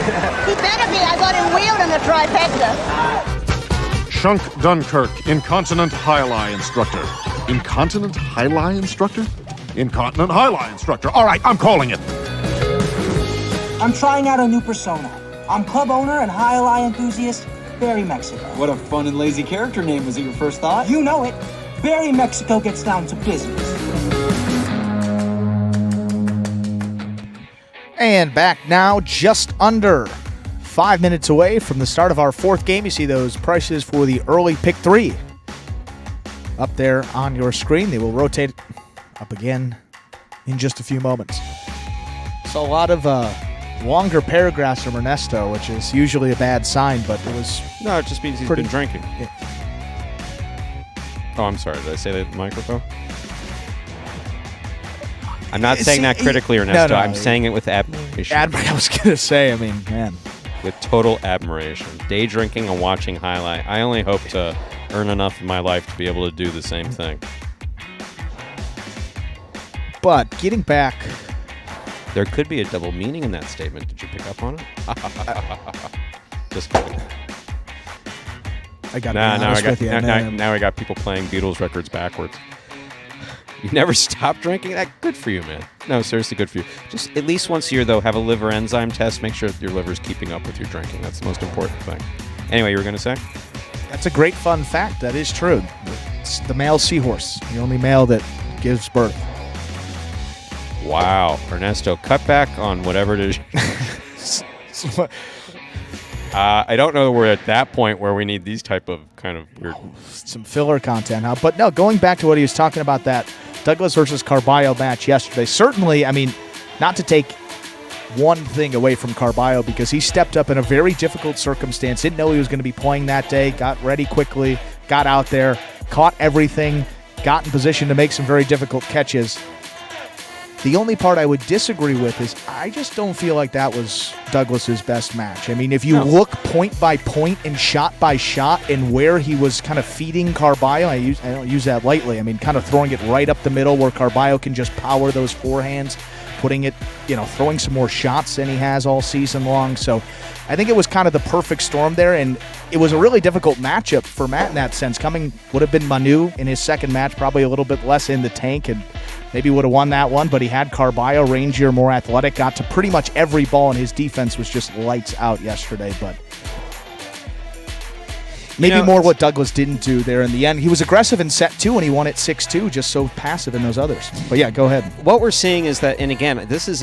Speaker 10: He better be. I got him wheeled in the trifecta.
Speaker 8: Shunk Dunkirk, incontinent high-lie instructor. Incontinent high-lie instructor? Incontinent high-lie instructor. All right, I'm calling it.
Speaker 11: I'm trying out a new persona.
Speaker 9: I'm club owner and highlight enthusiast, Barry Mexico.
Speaker 11: What a fun and lazy character name. Was it your first thought?
Speaker 9: You know it. Barry Mexico gets down to business.
Speaker 2: And back now, just under 5 minutes away from the start of our fourth game. You see those prices for the early pick 3 up there on your screen. They will rotate up again in just a few moments. So a lot of longer paragraphs from Ernesto, which is usually a bad sign, but it was...
Speaker 1: No, it just means he's been drinking.
Speaker 2: Yeah.
Speaker 1: Oh, I'm sorry. Did I say that in the microphone? I'm not saying that critically, Ernesto. I'm saying it with admiration.
Speaker 2: I was going to say, I mean, man.
Speaker 1: With total admiration. Day drinking and watching highlight. I only hope to earn enough in my life to be able to do the same thing.
Speaker 2: But getting back...
Speaker 1: There could be a double meaning in that statement. Did you pick up on it? Just kidding.
Speaker 2: I got
Speaker 1: now I got people playing Beatles records backwards. You never stop drinking? That good for you, man. No, seriously, good for you. Just at least once a year, though, have a liver enzyme test. Make sure that your liver's keeping up with your drinking. That's the most important thing. Anyway, you were going to say?
Speaker 2: That's a great fun fact. That is true. It's the male seahorse, the only male that gives birth.
Speaker 1: Wow. Ernesto, cut back on whatever it is. I don't know we're at that point where we need these type of kind of weird...
Speaker 2: Some filler content, huh? But no, going back to what he was talking about, that Douglas versus Carballo match yesterday, certainly, I mean, not to take one thing away from Carballo, because he stepped up in a very difficult circumstance, didn't know he was going to be playing that day, got ready quickly, got out there, caught everything, got in position to make some very difficult catches. The only part I would disagree with is I just don't feel like that was Douglas's best match. I mean, if you look point by point and shot by shot and where he was kind of feeding Carballo, I don't use that lightly. I mean, kind of throwing it right up the middle where Carballo can just power those forehands, putting it, throwing some more shots than he has all season long. So I think it was kind of the perfect storm there, and it was a really difficult matchup for Matt in that sense. Would have been Manu in his second match, probably a little bit less in the tank, and maybe would have won that one, but he had Carballo, rangier, more athletic, got to pretty much every ball, and his defense was just lights out yesterday. But maybe more what Douglas didn't do there in the end. He was aggressive in set 2, and he won it 6-2, just so passive in those others. But yeah, go ahead.
Speaker 1: What we're seeing is that, and again, this is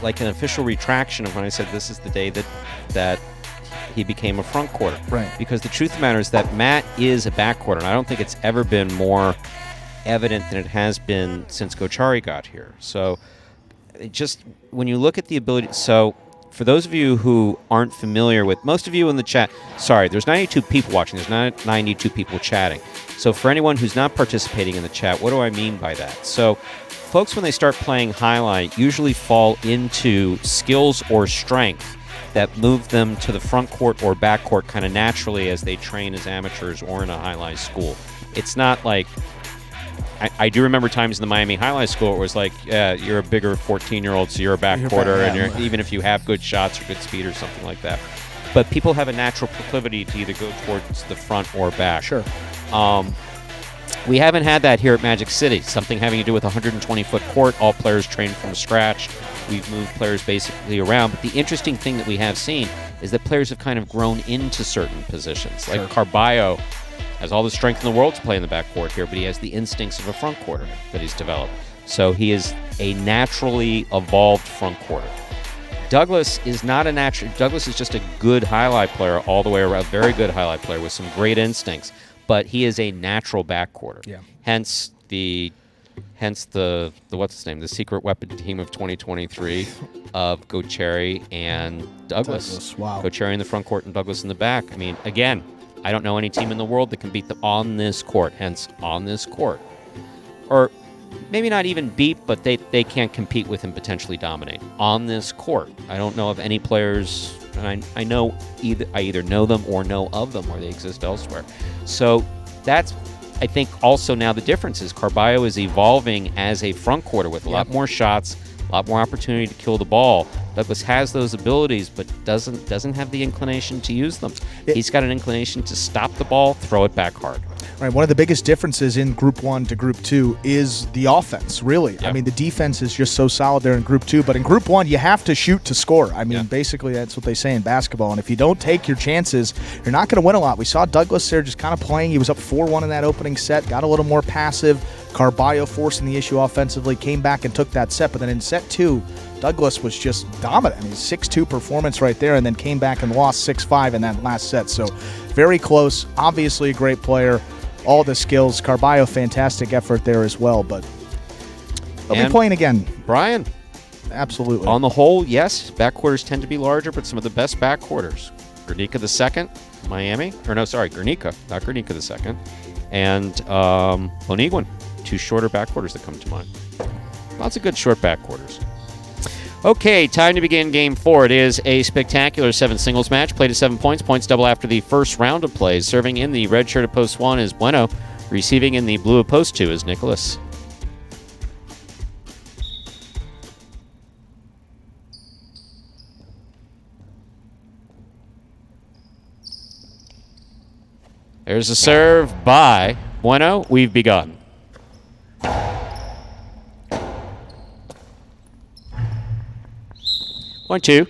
Speaker 1: like an official retraction of when I said this is the day that he became a front quarter.
Speaker 2: Right.
Speaker 1: Because the truth of the matter is that Matt is a back quarter, and I don't think it's ever been more evident than it has been since Gochari got here. So just when you look at the ability, so for those of you who aren't familiar with, most of you in the chat, sorry, there's 92 people watching, there's not 92 people chatting. So for anyone who's not participating in the chat, what do I mean by that? So folks, when they start playing highlight, usually fall into skills or strength that move them to the front court or back court kind of naturally as they train as amateurs or in a highlight school. It's not like, I do remember times in the Miami Highlight School where it was like, yeah, you're a bigger 14-year-old, so you're a back quarter, and even if you have good shots or good speed or something like that. But people have a natural proclivity to either go towards the front or back.
Speaker 2: Sure.
Speaker 1: We haven't had that here at Magic City, something having to do with a 120-foot court, all players trained from scratch. We've moved players basically around. But the interesting thing that we have seen is that players have kind of grown into certain positions. Like Carballo has all the strength in the world to play in the backcourt here, but he has the instincts of a front quarter that he's developed. So he is a naturally evolved front quarter. Douglas is not a natural. Douglas is just a good highlight player all the way around, very good highlight player with some great instincts, but he is a natural back quarter.
Speaker 2: Yeah.
Speaker 1: Hence the what's his name? The secret weapon team of 2023 of Gochari and Douglas.
Speaker 2: Wow.
Speaker 1: Gochari in the front court and Douglas in the back. I mean, again, I don't know any team in the world that can beat them on this court, hence on this court. Or maybe not even beat, but they can't compete with and potentially dominate on this court. I don't know of any players, and I either know them or know of them or they exist elsewhere. So that's, I think, also now the difference is Carballo is evolving as a front quarter with a lot more shots, a lot more opportunity to kill the ball. Douglas has those abilities, but doesn't have the inclination to use them. He's got an inclination to stop the ball, throw it back hard.
Speaker 2: Right, one of the biggest differences in Group 1 to Group 2 is the offense, really.
Speaker 1: Yep.
Speaker 2: I mean, the defense is just so solid there in Group 2, but in Group 1, you have to shoot to score. I mean, basically that's what they say in basketball, and if you don't take your chances, you're not going to win a lot. We saw Douglas there just kind of playing. He was up 4-1 in that opening set, got a little more passive. Carballo forcing the issue offensively, came back and took that set, but then in set 2, Douglas was just dominant. I mean, 6-2 performance right there, and then came back and lost 6-5 in that last set. So very close. Obviously a great player. All the skills. Carballo, fantastic effort there as well, but they'll be playing again.
Speaker 1: Brian.
Speaker 2: Absolutely.
Speaker 1: On the whole, yes, backquarters tend to be larger, but some of the best backquarters. Guernica the second, Miami. Or no, sorry, Guernica, not Guernica the second. And Oniguin. 2 shorter backquarters that come to mind. Lots of good short backquarters. Okay, time to begin Game 4. It is a spectacular 7 singles match, played at 7 points. Points double after the first round of plays. Serving in the red shirt of post 1 is Bueno. Receiving in the blue of post 2 is Nicholas. There's a serve by Bueno. We've begun. Point 2.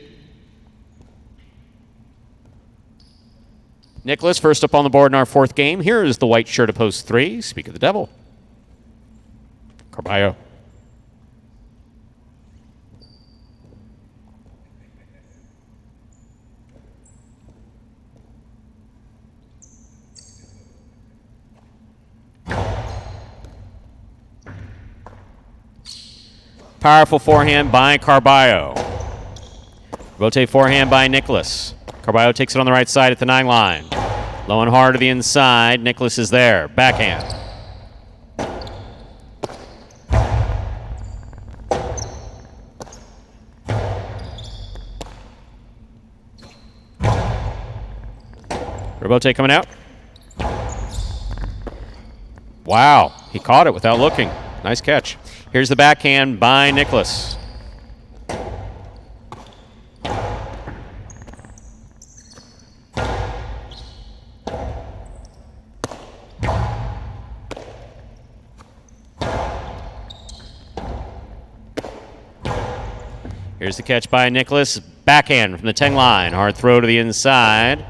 Speaker 1: Nicholas first up on the board in our 4th game. Here is the white shirt of post 3. Speak of the devil. Carballo. Powerful forehand by Carballo. Rotate forehand by Nicholas. Carballo takes it on the right side at the 9 line. Low and hard to the inside. Nicholas is there. Backhand. Rotate coming out. Wow, he caught it without looking. Nice catch. Here's the backhand by Nicholas. Here's the catch by Nicholas. Backhand from the 10 line. Hard throw to the inside.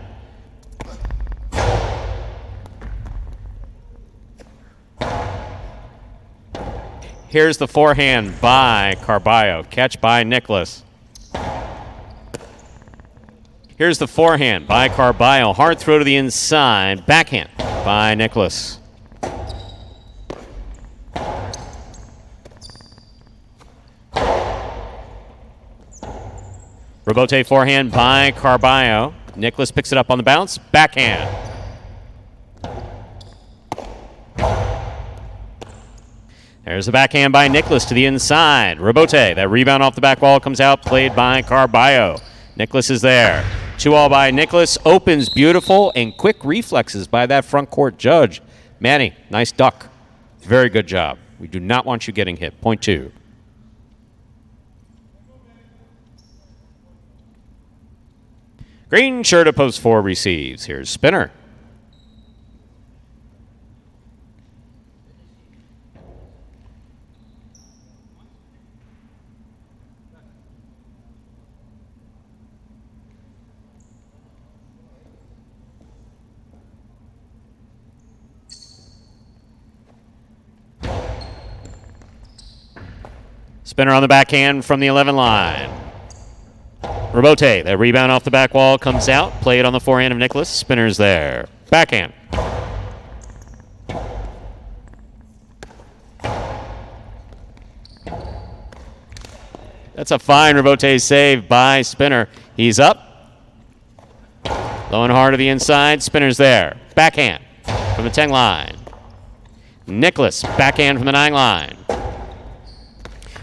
Speaker 1: Here's the forehand by Carballo. Catch by Nicholas. Here's the forehand by Carballo. Hard throw to the inside. Backhand by Nicholas. Robote forehand by Carballo. Nicholas picks it up on the bounce. Backhand. There's the backhand by Nicholas to the inside. Robote, that rebound off the back wall comes out, played by Carballo. Nicholas is there. 2-all by Nicholas. Opens beautiful and quick reflexes by that front court judge. Manny, nice duck. Very good job. We do not want you getting hit. Point 2. Green shirt of post 4 receives. Here's Spinner. Spinner on the backhand from the 11 line. Robote, that rebound off the back wall comes out. Played on the forehand of Nicholas. Spinner's there. Backhand. That's a fine Robote save by Spinner. He's up. Low and hard to the inside. Spinner's there. Backhand from the 10 line. Nicholas, backhand from the 9 line.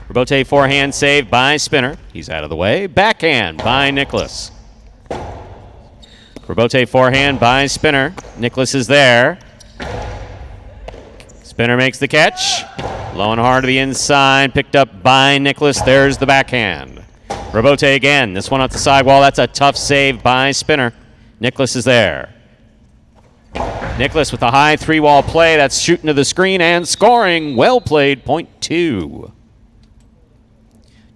Speaker 1: Robote forehand save by Spinner. He's out of the way. Backhand by Nicholas. Robote forehand by Spinner. Nicholas is there. Spinner makes the catch. Low and hard to the inside. Picked up by Nicholas. There's the backhand. Robote again. This one off the sidewall. That's a tough save by Spinner. Nicholas is there. Nicholas with a high 3-wall play. That's shooting to the screen and scoring. Well played, point 2.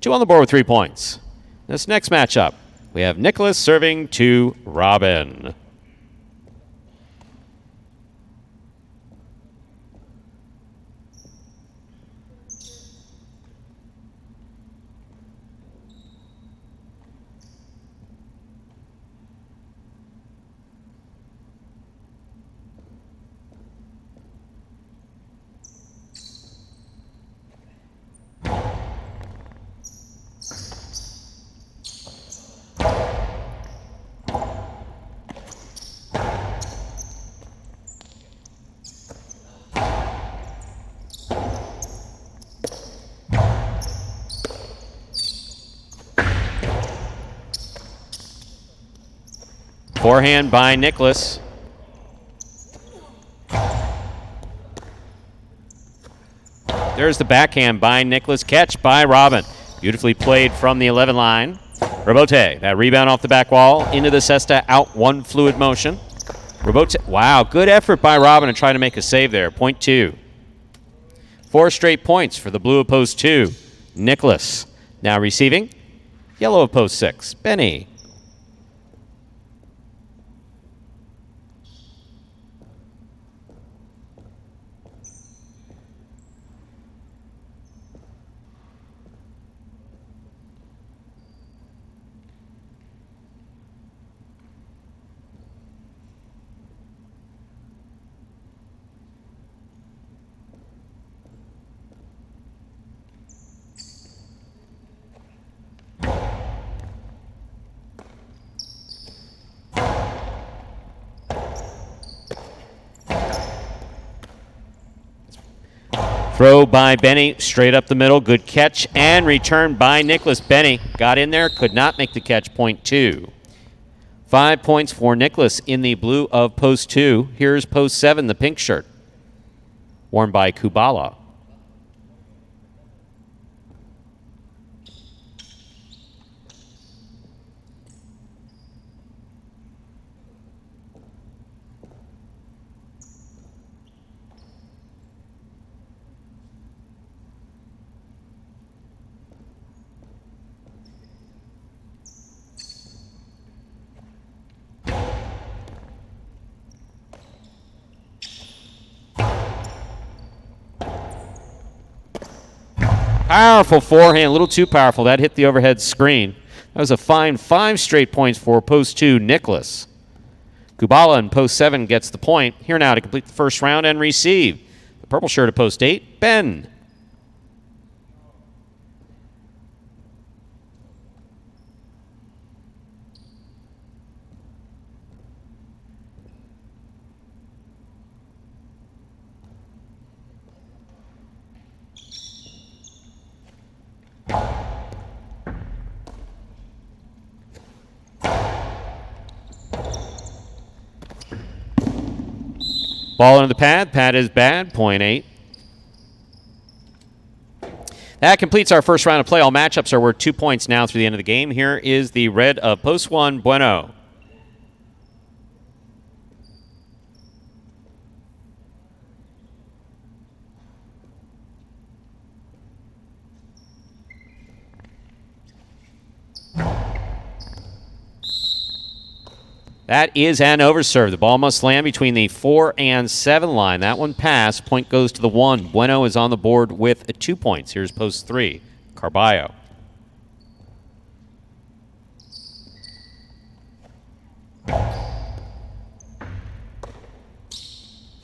Speaker 1: 2 on the board with 3 points. This next matchup, we have Nicholas serving to Robin. Forehand by Nicholas. There's the backhand by Nicholas. Catch by Robin. Beautifully played from the 11 line. Robote, that rebound off the back wall into the cesta, out one fluid motion. Robote, wow, good effort by Robin to try to make a save there. Point 2. 4 straight points for the blue of post 2. Nicholas now receiving. Yellow of post 6. Benny. Throw by Benny, straight up the middle. Good catch and return by Nicholas. Benny got in there, could not make the catch. Point 2. 5 points for Nicholas in the blue of post 2. Here's post 7, the pink shirt, worn by Kubala. Powerful forehand, a little too powerful. That hit the overhead screen. That was a fine 5 straight points for post 2, Nicholas. Kubala in post 7 gets the point. Here now to complete the first round and receive. The purple shirt of post 8, Ben. Ball into the pad. Pad is bad. Point 8. That completes our first round of play. All matchups are worth 2 points now through the end of the game. Here is the red of post 1, Bueno. That is an overserve. The ball must land between the 4 and 7 line. That one passed. Point goes to the 1. Bueno is on the board with 2 points. Here's post 3, Carballo.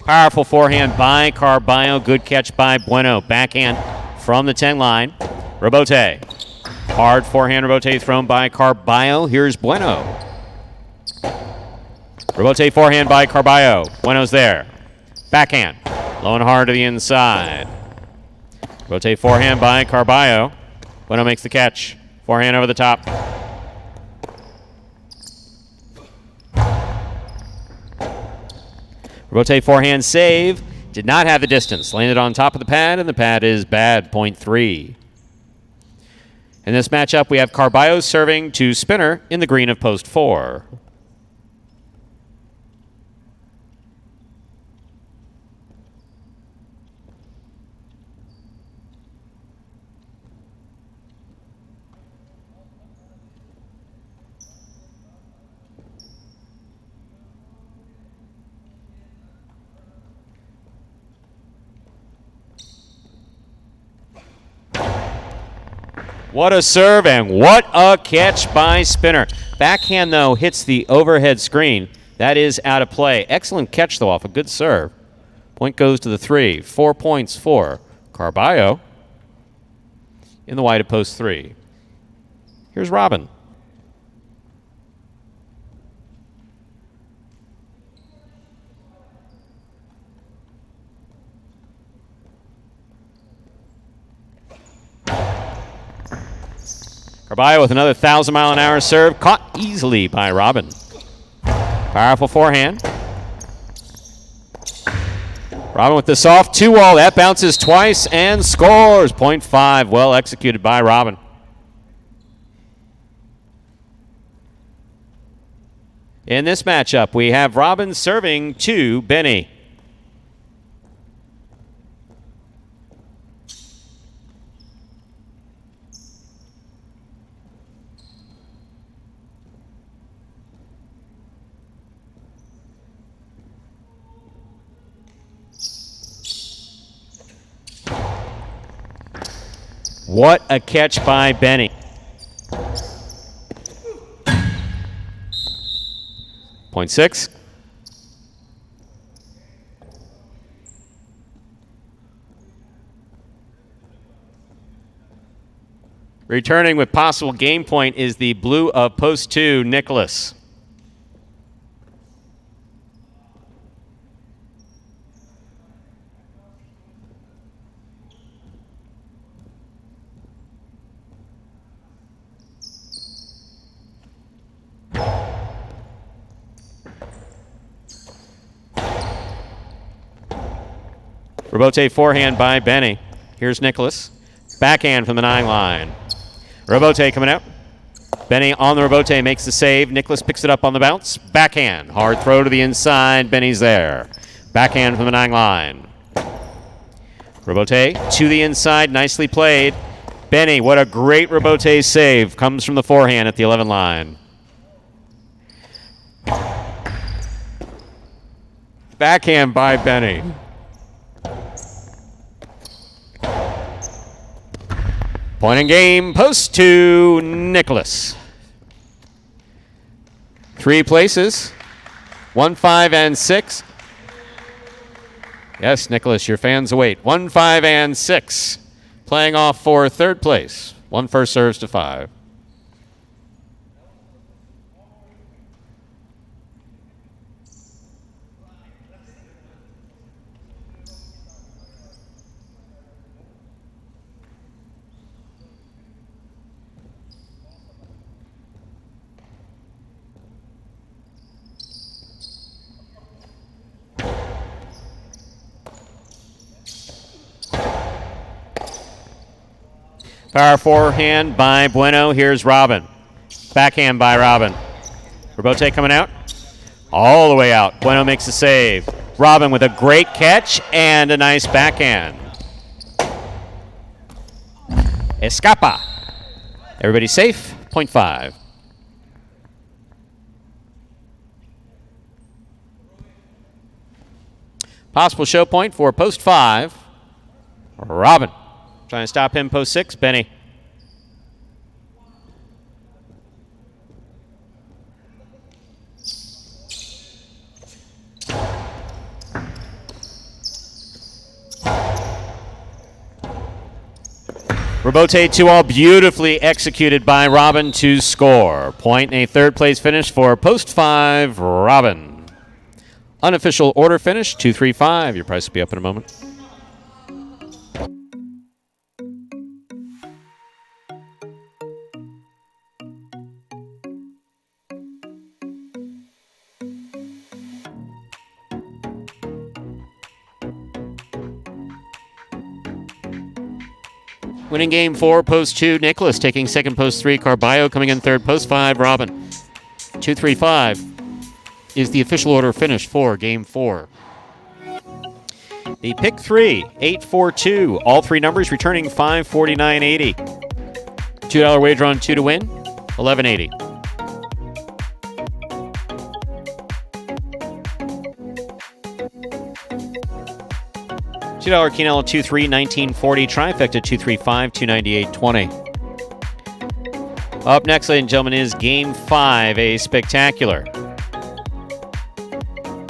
Speaker 1: Powerful forehand by Carballo. Good catch by Bueno. Backhand from the 10 line. Robote. Hard forehand Robote thrown by Carballo. Here's Bueno. Robote forehand by Carballo. Bueno's there. Backhand. Low and hard to the inside. Robote forehand by Carballo. Bueno makes the catch. Forehand over the top. Robote forehand save. Did not have the distance. Landed on top of the pad, and the pad is bad. Point 3. In this matchup, we have Carballo serving to Spinner in the green of post 4. What a serve and what a catch by Spinner. Backhand, though, hits the overhead screen. That is out of play. Excellent catch, though, off a good serve. Point goes to the 3. 4 points for Carballo in the wide of post 3. Here's Robin. Carballo with another 1,000-mile-an-hour serve, caught easily by Robin. Powerful forehand. Robin with the soft 2-wall. That bounces twice and scores. Point 5. Well executed by Robin. In this matchup, we have Robin serving to Benny. What a catch by Benny. Point 6. Returning with possible game point is the blue of post 2, Nicholas. Robote forehand by Benny. Here's Nicholas. Backhand from the 9 line. Robote coming out. Benny on the Robote makes the save. Nicholas picks it up on the bounce. Backhand. Hard throw to the inside. Benny's there. Backhand from the 9 line. Robote to the inside. Nicely played. Benny, what a great Robote save. Comes from the forehand at the 11 line. Backhand by Benny. Point in game, post 2, Nicholas. 3 places, 1, 5, and 6. Yes, Nicholas, your fans await. 1, 5, and 6. Playing off for 3rd place. 1 first serves to 5. Power forehand by Bueno. Here's Robin. Backhand by Robin. Robote coming out. All the way out. Bueno makes the save. Robin with a great catch and a nice backhand. Escapa. Everybody safe. Point 5. Possible show point for post 5. Robin. Trying to stop him post 6, Benny. Robote 2-all beautifully executed by Robin to score. Point and a 3rd place finish for post 5, Robin. Unofficial order finish, 2-3-5. Your price will be up in a moment. Winning game 4, post 2, Nicholas taking 2nd, post 3, Carballo coming in 3rd, post 5, Robin. 2-3-5 is the official order finish for game 4. The pick 3, 8-4-2, all 3 numbers returning $549.80. $2 wager on 2 to win, $11.80. $2 Quinella 2-3, 1940, trifecta 235, $298.20. Up next, ladies and gentlemen, is Game 5, a spectacular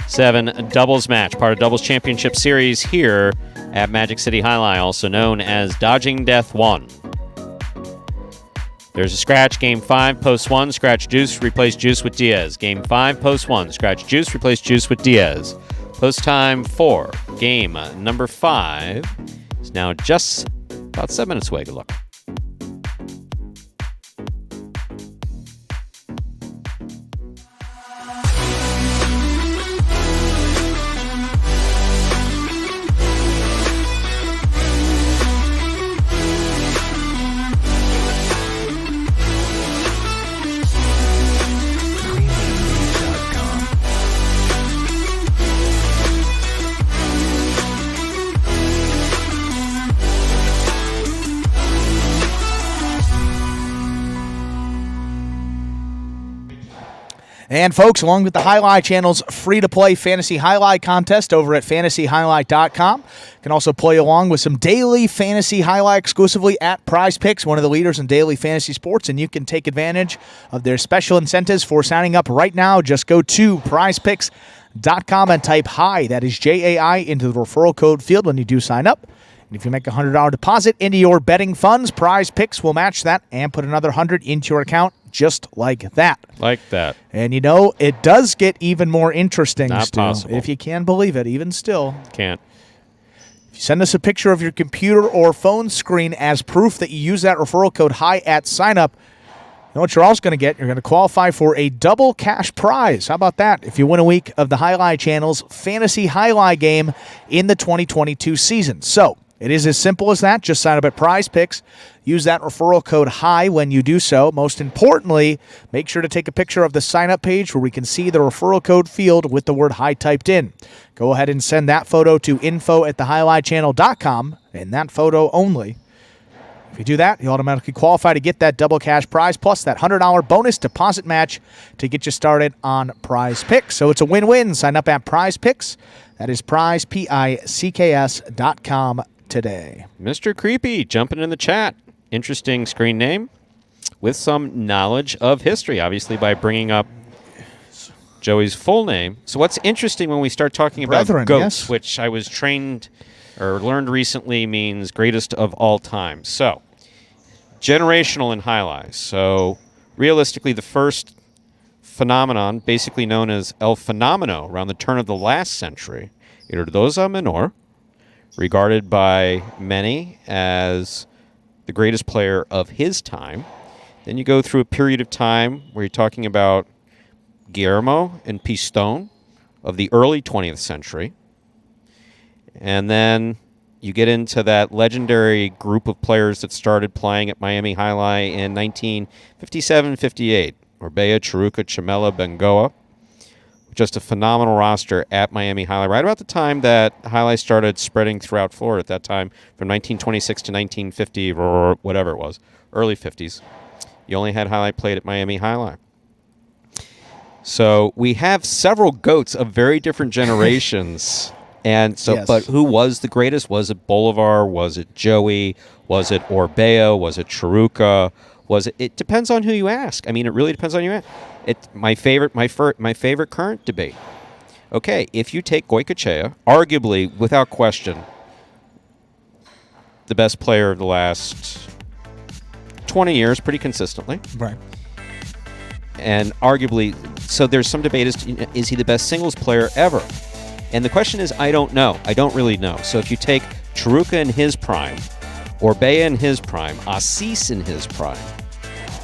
Speaker 1: 7 doubles match, part of Doubles Championship Series here at Magic City Highlight, also known as Dodging Death 1. There's a scratch, Game 5, post 1, scratch Juice, replace Juice with Diaz. Game 5, post 1, scratch Juice, replace Juice with Diaz. Post time 4, game number 5 is now just about 7 minutes away. Good luck.
Speaker 2: And folks, along with the Highlight Channel's free-to-play Fantasy Highlight contest over at fantasyhighlight.com, you can also play along with some daily Fantasy Highlight exclusively at Prize Picks, one of the leaders in daily fantasy sports, and you can take advantage of their special incentives for signing up right now. Just go to prizepicks.com and type HI, that is J-A-I, into the referral code field when you do sign up. And if you make a $100 deposit into your betting funds, Prize Picks will match that and put another $100 into your account just like that.
Speaker 1: Like that.
Speaker 2: And you know, it does get even more interesting,
Speaker 1: Not
Speaker 2: still,
Speaker 1: possible.
Speaker 2: if you can believe it, even still.
Speaker 1: Can't.
Speaker 2: If you send us a picture of your computer or phone screen as proof that you use that referral code HI at sign up, you know what you're also going to get? You're going to qualify for a double cash prize. How about that? If you win a week of the Highlight Channel's Fantasy Highlight game in the 2022 season. So, it is as simple as that. Just sign up at Prize Picks. Use that referral code HI when you do so. Most importantly, make sure to take a picture of the sign-up page where we can see the referral code field with the word HI typed in. Go ahead and send that photo to info@thehighlightchannel.com, and that photo only. If you do that, you automatically qualify to get that double cash prize plus that $100 bonus deposit match to get you started on Prize Picks. So it's a win-win. Sign up at Prize Picks. That is prizepicks.com today.
Speaker 1: Mr. Creepy jumping in the chat. Interesting screen name with some knowledge of history, obviously, by bringing up Joey's full name. So what's interesting when we start talking about GOATs,
Speaker 2: yes.
Speaker 1: which I was trained or learned recently means greatest of all time. So generational in highlights. So realistically, the first phenomenon, basically known as El Fenomeno, around the turn of the last century, Irdoza Menor, regarded by many as the greatest player of his time. Then you go through a period of time where you're talking about Guillermo and Pistone of the early 20th century. And then you get into that legendary group of players that started playing at Miami Highlight in 1957-58. Orbea, Chiruca, Chamela, Bengoa. Just a phenomenal roster at Miami Highlight, right about the time that Highlight started spreading throughout Florida at that time, from 1926 to 1950, or whatever it was, early 50s. You only had Highlight played at Miami Highlight. So we have several GOATs of very different generations. And so,
Speaker 2: Yes.
Speaker 1: But who was the greatest? Was it Bolivar? Was it Joey? Was it Orbea? Was it Chiruca? Was it? It depends on who you ask. I mean, it really depends on who you ask. My favorite current debate. Okay, if you take Goycochea, arguably, without question, the best player of the last 20 years, pretty consistently.
Speaker 2: Right.
Speaker 1: And arguably, so there's some debate is he the best singles player ever? And the question is, I don't know. I don't really know. So if you take Chiruca in his prime, Orbea in his prime, Assis in his prime,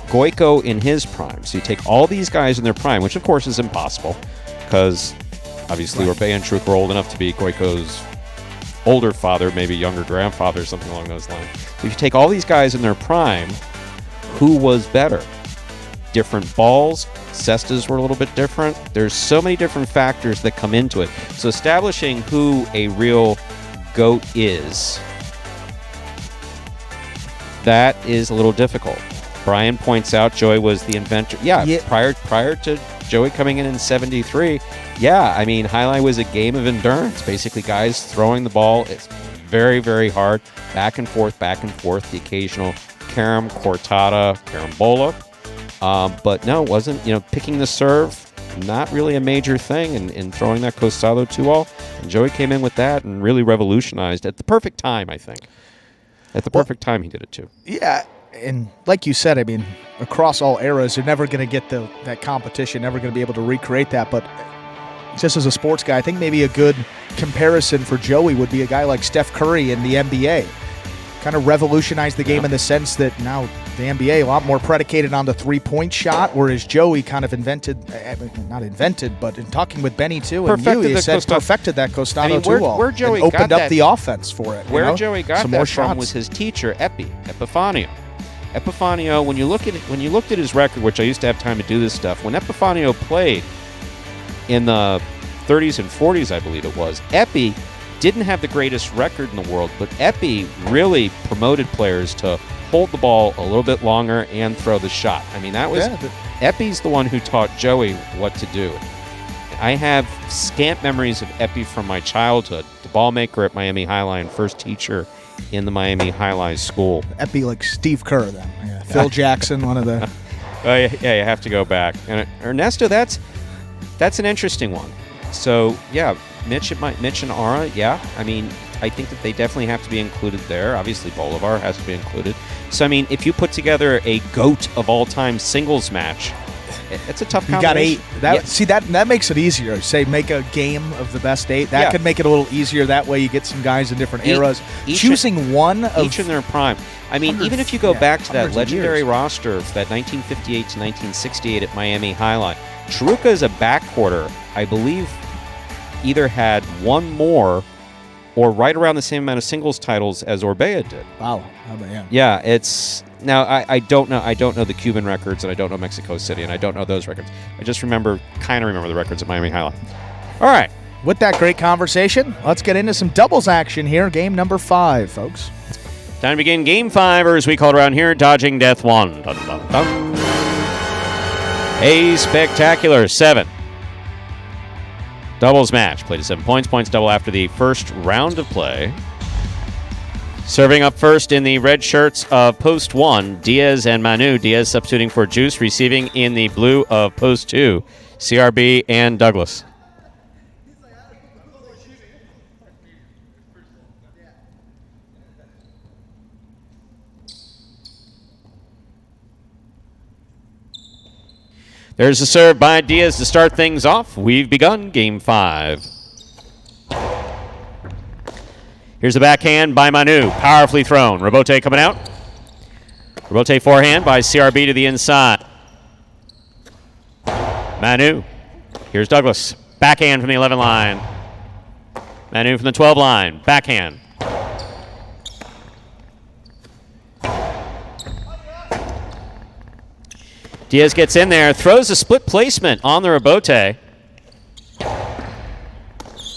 Speaker 1: Goico in his prime. So you take all these guys in their prime, which of course is impossible because obviously Orbea and Chiruca are old enough to be Goico's older father, maybe younger grandfather, something along those lines. So if you take all these guys in their prime, who was better? Different balls. Cestas were a little bit different. There's so many different factors that come into it. So establishing who a real GOAT is, that is a little difficult. Brian points out Joey was the inventor. Yeah. Prior to Joey coming in 73, yeah, I mean, Highlight was a game of endurance. Basically, guys throwing the ball. It's very, very hard. Back and forth, the occasional carom, cortada, carambola. But no, it wasn't. Picking the serve, not really a major thing, and throwing that costado 2-all. And Joey came in with that and really revolutionized at the perfect time, I think. At the perfect time, he did it too.
Speaker 2: Yeah, and like you said, I mean, across all eras, you're never going to get that competition, never going to be able to recreate that. But just as a sports guy, I think maybe a good comparison for Joey would be a guy like Steph Curry in the NBA. Kind of revolutionized the game in the sense that now the NBA a lot more predicated on the three-point shot, whereas Joey kind of not invented, but in talking with Benny too,
Speaker 1: perfected
Speaker 2: that Costado 2-all.
Speaker 1: Where Joey
Speaker 2: and opened
Speaker 1: got
Speaker 2: up the offense for it.
Speaker 1: Where Joey got
Speaker 2: some
Speaker 1: that
Speaker 2: more
Speaker 1: from
Speaker 2: shots.
Speaker 1: was his teacher, Epifanio. Epifanio, when you looked at his record, which I used to have time to do this stuff, when Epifanio played in the 30s and 40s, I believe it was, Epi didn't have the greatest record in the world, but Epi really promoted players to hold the ball a little bit longer and throw the shot. I mean, that was Epi's the one who taught Joey what to do. I have scant memories of Epi from my childhood. The ball maker at Miami Highline, first teacher in the Miami Highline school.
Speaker 2: Epi like Steve Kerr then. Yeah. Phil Jackson, one of the...
Speaker 1: Oh, yeah, you have to go back. And Ernesto, that's an interesting one. So, yeah, Mitch and Ara, yeah. I mean, I think that they definitely have to be included there. Obviously, Bolivar has to be included. So, I mean, if you put together a GOAT of all-time singles match, it's a tough combination.
Speaker 2: You got 8. See, that makes it easier. Say, make a game of the best 8. That could make it a little easier. That way you get some guys in different eras. Choosing one of...
Speaker 1: Each in their prime. I mean, even if you go back to that legendary roster of that 1958 to 1968 at Miami Highline, Chiruka as a backcourter, I believe, either had one more or right around the same amount of singles titles as Orbea did.
Speaker 2: Wow. How about, yeah.
Speaker 1: Yeah, it's... Now, I don't know the Cuban records, and I don't know Mexico City, and I don't know those records. I just remember the records at Miami Highline. All right.
Speaker 2: With that great conversation, let's get into some doubles action here. Game number 5, folks.
Speaker 1: Time to begin Game 5, or as we call it around here, Dodging Death 1. Dun, dun, dun. A spectacular 7. Doubles match. Played at 7 points. Points double after the first round of play. Serving up first in the red shirts of Post 1, Diaz and Manu. Diaz substituting for Juice. Receiving in the blue of Post 2, CRB and Douglas. There's a serve by Diaz to start things off. We've begun Game 5. Here's a backhand by Manu. Powerfully thrown. Robote coming out. Robote forehand by CRB to the inside. Manu. Here's Douglas. Backhand from the 11 line. Manu from the 12 line. Backhand. Diaz gets in there. Throws a split placement on the Robote.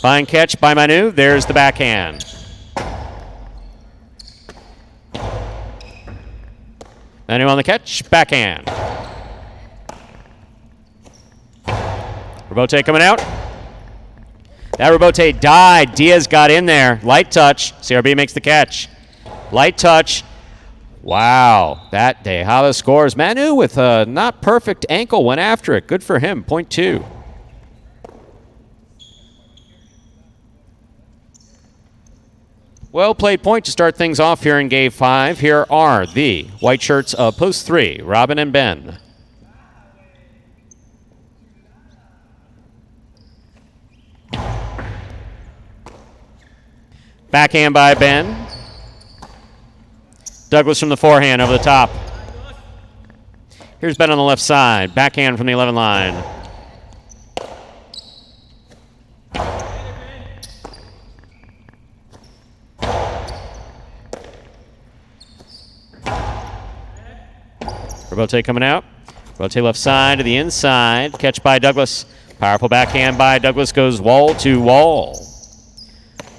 Speaker 1: Fine catch by Manu. There's the backhand. Manu on the catch, backhand. Robote coming out. That Robote died. Diaz got in there. Light touch. CRB makes the catch. Light touch. Wow. That day, how the scores. Manu with a not perfect ankle went after it. Good for him. Point 2. Well played point to start things off here in Game 5. Here are the white shirts of Post 3, Robin and Ben. Backhand by Ben. Douglas from the forehand over the top. Here's Ben on the left side. Backhand from the 11 line. Robote coming out. Robote left side to the inside. Catch by Douglas. Powerful backhand by Douglas goes wall to wall.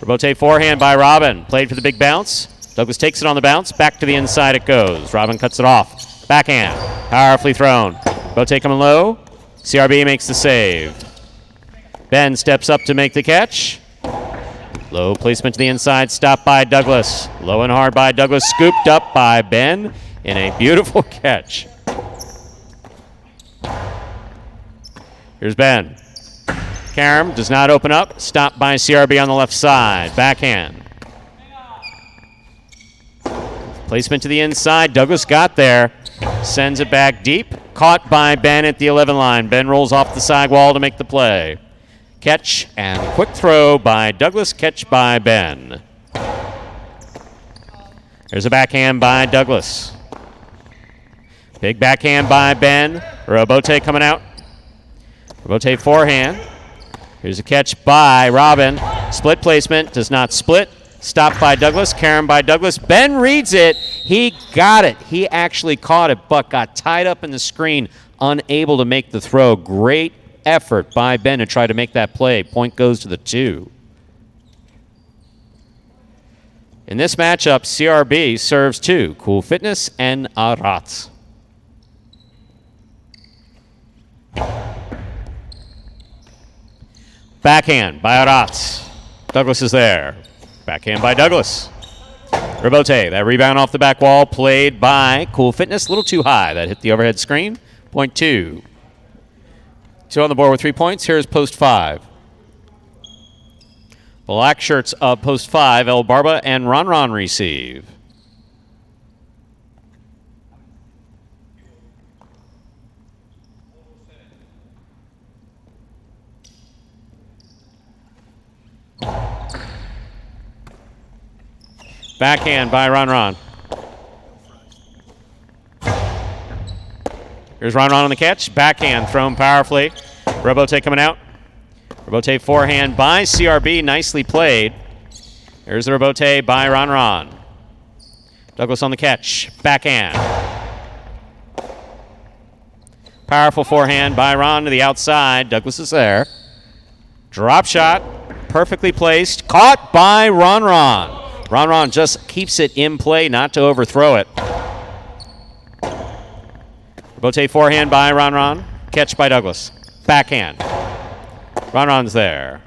Speaker 1: Robote forehand by Robin. Played for the big bounce. Douglas takes it on the bounce. Back to the inside it goes. Robin cuts it off. Backhand. Powerfully thrown. Robote coming low. CRB makes the save. Ben steps up to make the catch. Low placement to the inside. Stopped by Douglas. Low and hard by Douglas. Scooped up by Ben in a beautiful catch. Here's Ben. Karam does not open up. Stopped by CRB on the left side. Backhand. Placement to the inside. Douglas got there. Sends it back deep. Caught by Ben at the 11 line. Ben rolls off the sidewall to make the play. Catch and quick throw by Douglas. Catch by Ben. There's a backhand by Douglas. Big backhand by Ben. Robote coming out. Robote forehand. Here's a catch by Robin. Split placement. Does not split. Stopped by Douglas. Karam by Douglas. Ben reads it. He got it. He actually caught it, but got tied up in the screen, unable to make the throw. Great effort by Ben to try to make that play. Point goes to the 2. In this matchup, CRB serves 2. Cool Fitness and Arats. Backhand by Arats. Douglas is there. Backhand by Douglas. Robote, that rebound off the back wall, played by Cool Fitness. A little too high. That hit the overhead screen. Point 2. 2 on the board with 3 points. Here's post 5. Black shirts of post 5. El Barba and Ron receive. Backhand by Ron. Here's Ron on the catch. Backhand thrown powerfully. Robote coming out. Robote forehand by CRB. Nicely played. Here's the Robote by Ron. Douglas on the catch. Backhand. Powerful forehand by Ron to the outside. Douglas is there. Drop shot. Perfectly placed. Caught by Ron. Ron just keeps it in play, not to overthrow it. Robote forehand by Ron. Catch by Douglas. Backhand. Ron's there.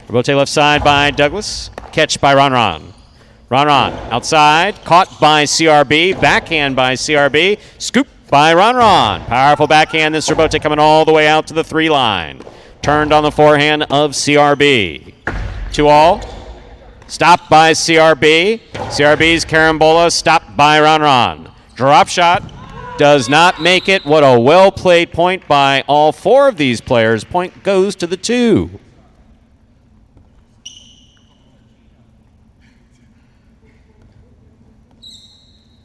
Speaker 1: Robote left side by Douglas. Catch by Ron. Ron outside. Caught by CRB. Backhand by CRB. Scoop by Ron. Powerful backhand. This Robote coming all the way out to the 3 line. Turned on the forehand of CRB. 2 all. Stopped by CRB. CRB's carambola stopped by Ron. Drop shot. Does not make it. What a well-played point by all 4 of these players. Point goes to the 2.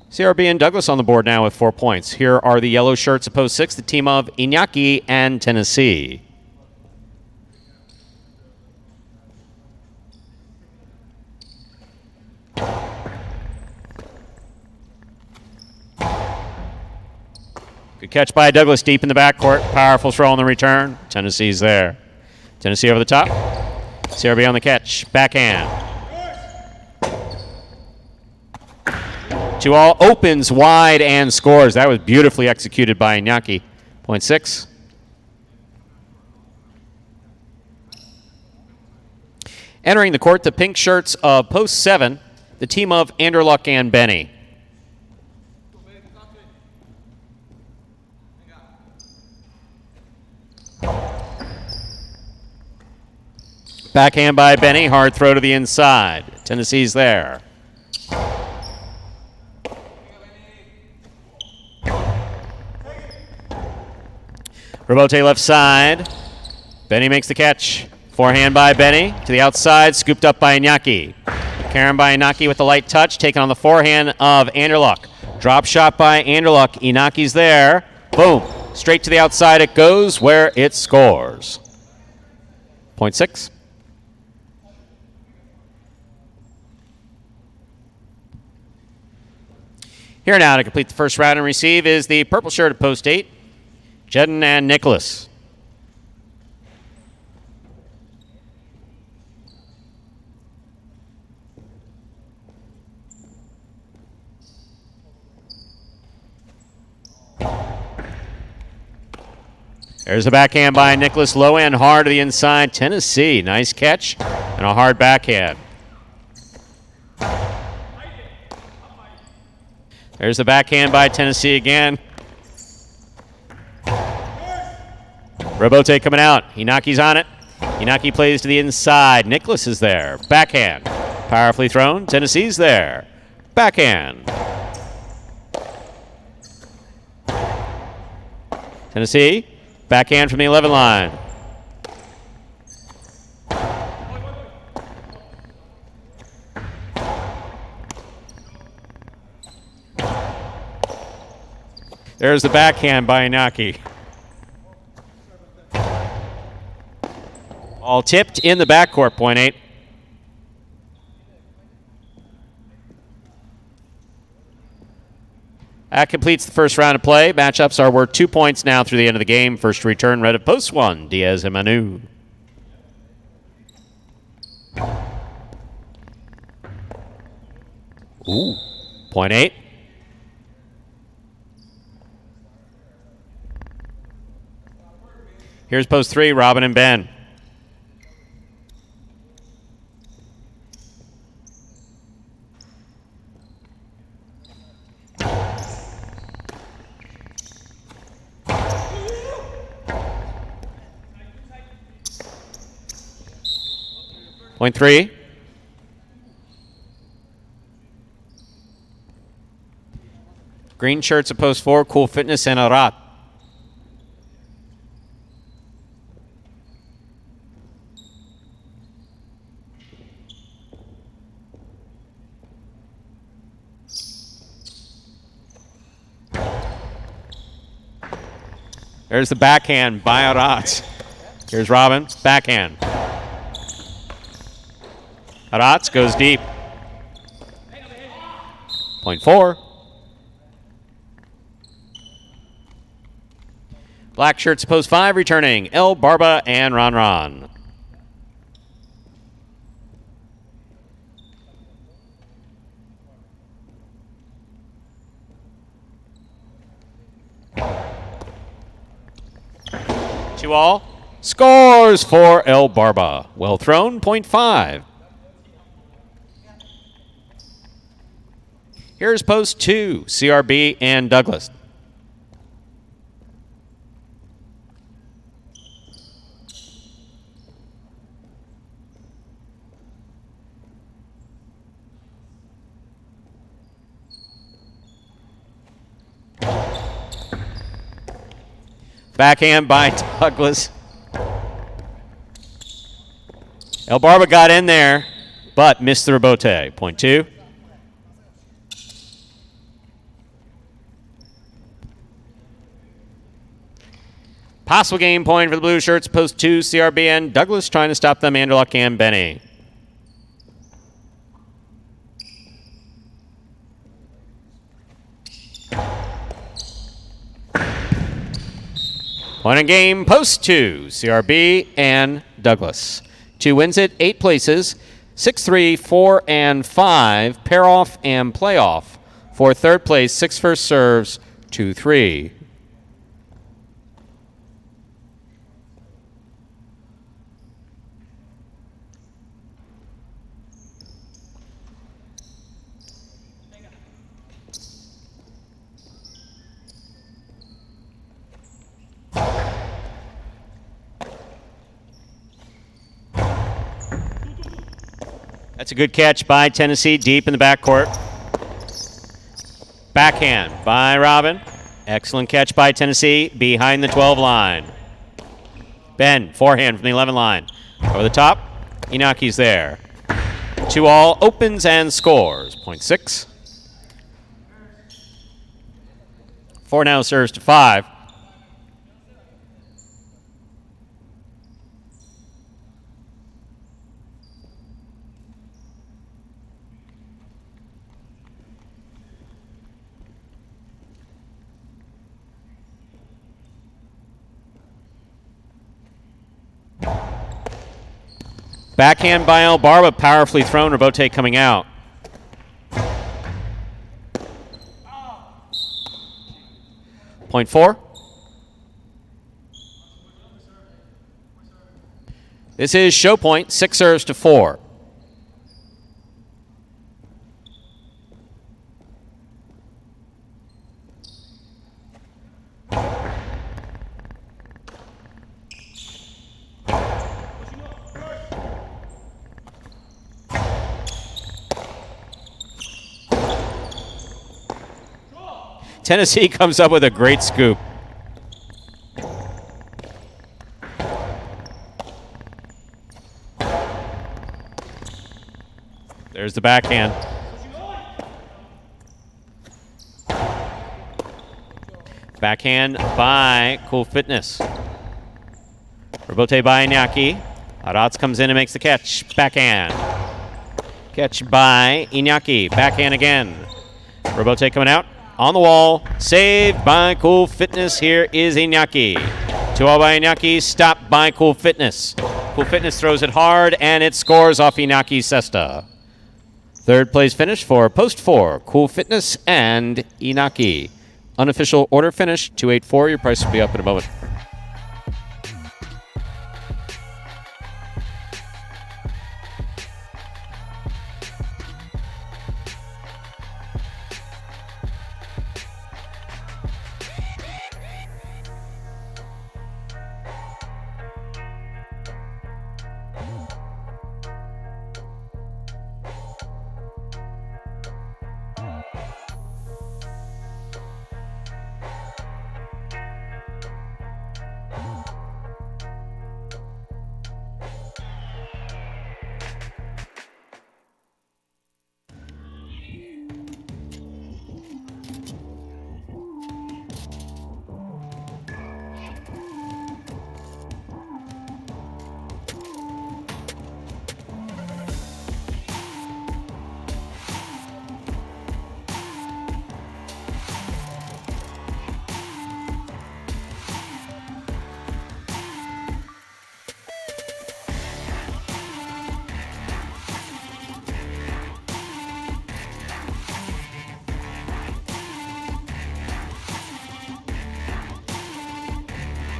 Speaker 1: CRB and Douglas on the board now with 4 points. Here are the yellow shirts of post 6, the team of Iñaki and Tennessee. Good catch by Douglas deep in the backcourt. Powerful throw on the return. Tennessee's there. Tennessee over the top. CRB on the catch. Backhand. 2 all. Opens wide and scores. That was beautifully executed by Iñaki. Point 6. Entering the court, the pink shirts of post 7, the team of Anderluck and Benny. Backhand by Benny. Hard throw to the inside. Tennessee's there. Robote left side. Benny makes the catch. Forehand by Benny to the outside. Scooped up by Iñaki. Karam by Iñaki with the light touch. Taken on the forehand of Anderluck. Drop shot by Anderluck. Inaki's there. Boom. Straight to the outside it goes where it scores. Point 6. Here now to complete the first round and receive is the purple shirt at post 8, Jedden and Nicholas. There's a backhand by Nicholas. Low and hard to the inside. Tennessee. Nice catch and a hard backhand. There's the backhand by Tennessee again. Robote coming out. Inaki's on it. Inaki plays to the inside. Nicholas is there. Backhand. Powerfully thrown. Tennessee's there. Backhand. Tennessee. Backhand from the 11 line. There's the backhand by Inaki. All tipped in the backcourt, point 8. That completes the first round of play. Matchups are worth 2 points now through the end of the game. First to return, red at post 1, Diaz and Manu. Ooh, point 8. Here's post 3, Robin and Ben. Point 3. Green shirts at post 4, Cool Fitness and Arat. There's the backhand by Arat. Here's Robin, backhand. Arat goes deep. Point 4. Black shirts post 5 returning. El Barba and Ron. Two all. Scores for El Barba. Well thrown, point 5. Here's post 2, CRB and Douglas. Backhand by Douglas. El Barba got in there, but missed the rebote. Point 2. Possible game point for the blue shirts, post 2, CRBN. Douglas trying to stop them, Anderluck and Benny. Point in game, post 2, CRB and Douglas. 2 wins it, 8 places, 6-3, 4 and 5, pair off and playoff. For third place, 6 first serves, 2-3. That's a good catch by Tennessee, deep in the backcourt. Backhand by Robin. Excellent catch by Tennessee, behind the 12 line. Ben, forehand from the 11 line. Over the top, Inaki's there. 2 all, opens and scores. Point 6. 4 now serves to 5. Backhand by El Barba, powerfully thrown. Rebote coming out. Point 4. This is show point, 6 serves to 4. Tennessee comes up with a great scoop. There's the backhand. Backhand by Cool Fitness. Rebote by Iñaki. Arats comes in and makes the catch. Backhand. Catch by Iñaki. Backhand again. Rebote coming out. On the wall. Saved by Cool Fitness. Here is Iñaki. 2-0 by Iñaki. Stopped by Cool Fitness. Cool Fitness throws it hard, and it scores off Iñaki's cesta. Third place finish for Post 4, Cool Fitness and Iñaki. Unofficial order finish, 284. Your price will be up in a moment.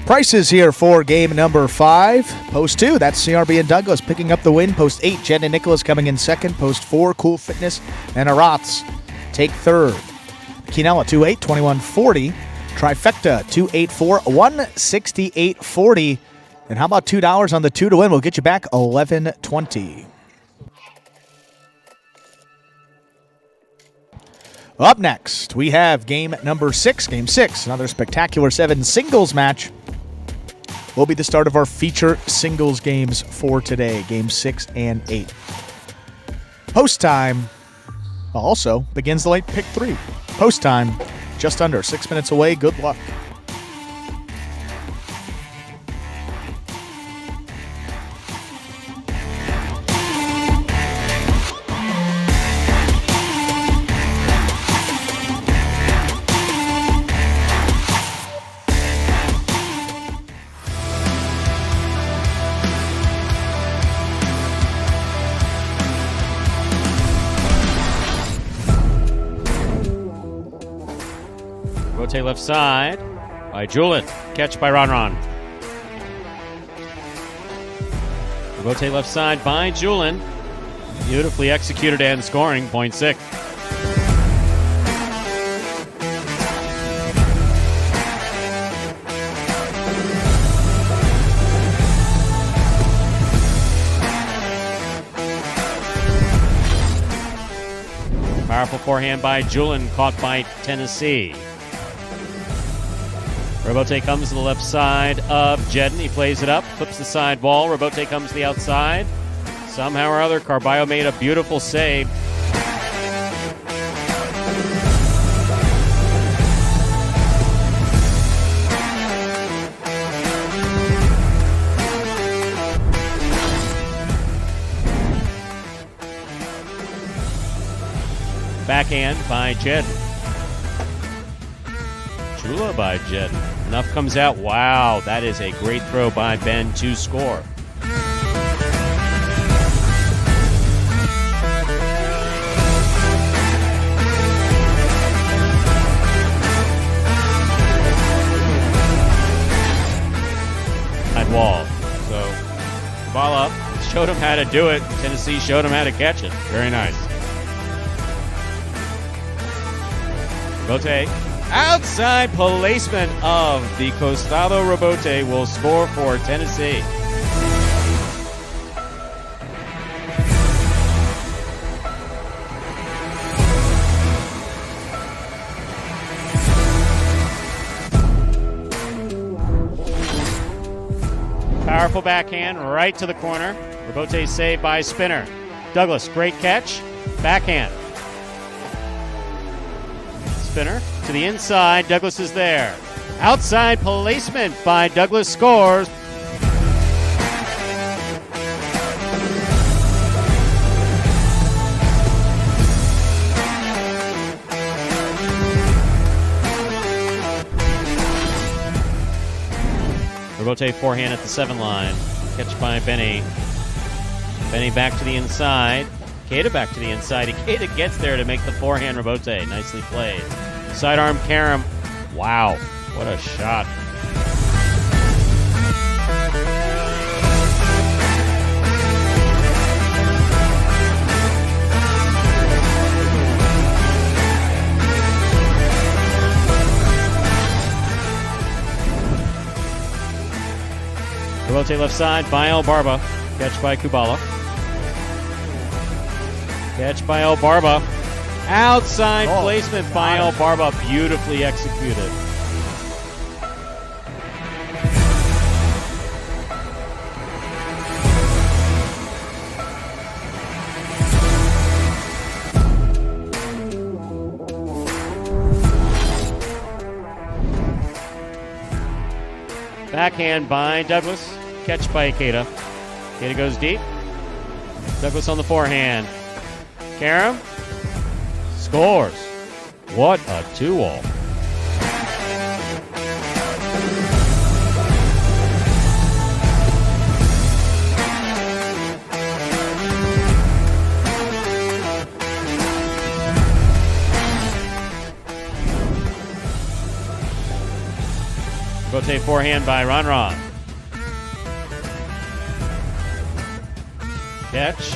Speaker 2: Prices here for game number 5. Post 2, that's CRB and Douglas picking up the win. Post 8, Jen and Nicholas coming in second. Post 4, Cool Fitness and Arats take third. Quinella 2-8, 21-40. Trifecta 2-8-4, 168.40. And how about $2 on the 2 to win? We'll get you back $11.20. Up next, we have game number 6. Game 6, another spectacular 7 singles match. Will be the start of our feature singles games for today, games 6 and 8. Post time also begins the late pick 3. Post time just under 6 minutes away. Good luck.
Speaker 1: Rotate left side by Julin. Catch by Ron. Rotate left side by Julin. Beautifully executed and scoring, point 6. Powerful forehand by Julin, caught by Tennessee. Robote comes to the left side of Jedden. He plays it up, flips the side wall. Robote comes to the outside. Somehow or other, Carballo made a beautiful save. Backhand by Jedden. Chula by Jedden. Enough comes out. Wow, that is a great throw by Ben to score. Side wall. So, ball up. Showed him how to do it. Tennessee showed him how to catch it. Very nice. Robote. Outside placement of the Costado Robote will score for Tennessee. Powerful backhand right to the corner. Rebote saved by Spinner. Douglas, great catch. Backhand. Spinner to the inside. Douglas is there. Outside placement by Douglas, scores. Rebote forehand at the 7 line. Catch by Benny. Benny back to the inside. Ikeda back to the inside. Ikeda gets there to make the forehand Rebote. Nicely played. Sidearm Karam. Wow, what a shot. Rebote left side by El Barba. Catch by Kubala. Catch by El Barba. Outside placement by El Barba. Beautifully executed. Backhand by Douglas. Catch by Ikeda. Ikeda goes deep. Douglas on the forehand. Karam scores. What a 2-all. Rebote forehand by Ron. Catch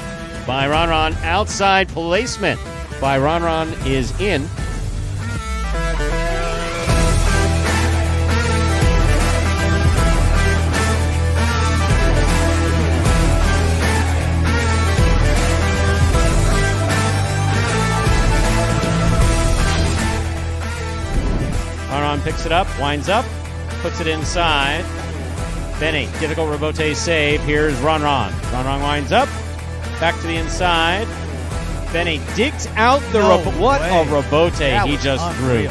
Speaker 1: by Ron. Outside placement by Ron is in. Ron picks it up, winds up, puts it inside. Benny, difficult Rebote save. Here's Ron. Ron winds up. Back to the inside. Benny digs out the what a Rebote he just threw.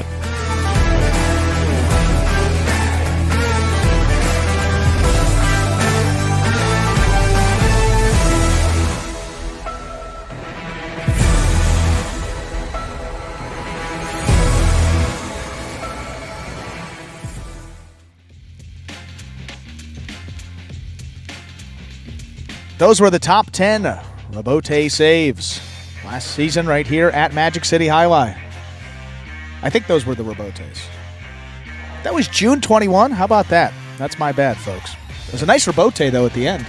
Speaker 2: Those were the top 10 Rebote saves last season right here at Magic City Highlight. I think those were the Rebotes. That was June 21. How about that? That's my bad, folks. It was a nice Rebote, though, at the end.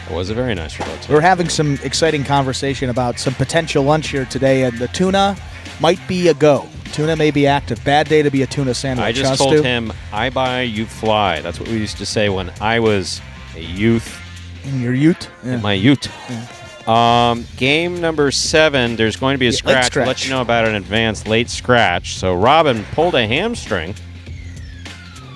Speaker 1: It was a very nice Rebote.
Speaker 2: We're having some exciting conversation about some potential lunch here today, and the tuna might be a go. Tuna may be active. Bad day to be a tuna sandwich.
Speaker 1: I just told him, I buy, you fly. That's what we used to say when I was a youth.
Speaker 2: In your ute? Yeah.
Speaker 1: In my ute.
Speaker 2: Yeah.
Speaker 1: Game number 7, there's going to be a scratch. I'll let you know about it in advance. Late scratch. So Robin pulled a hamstring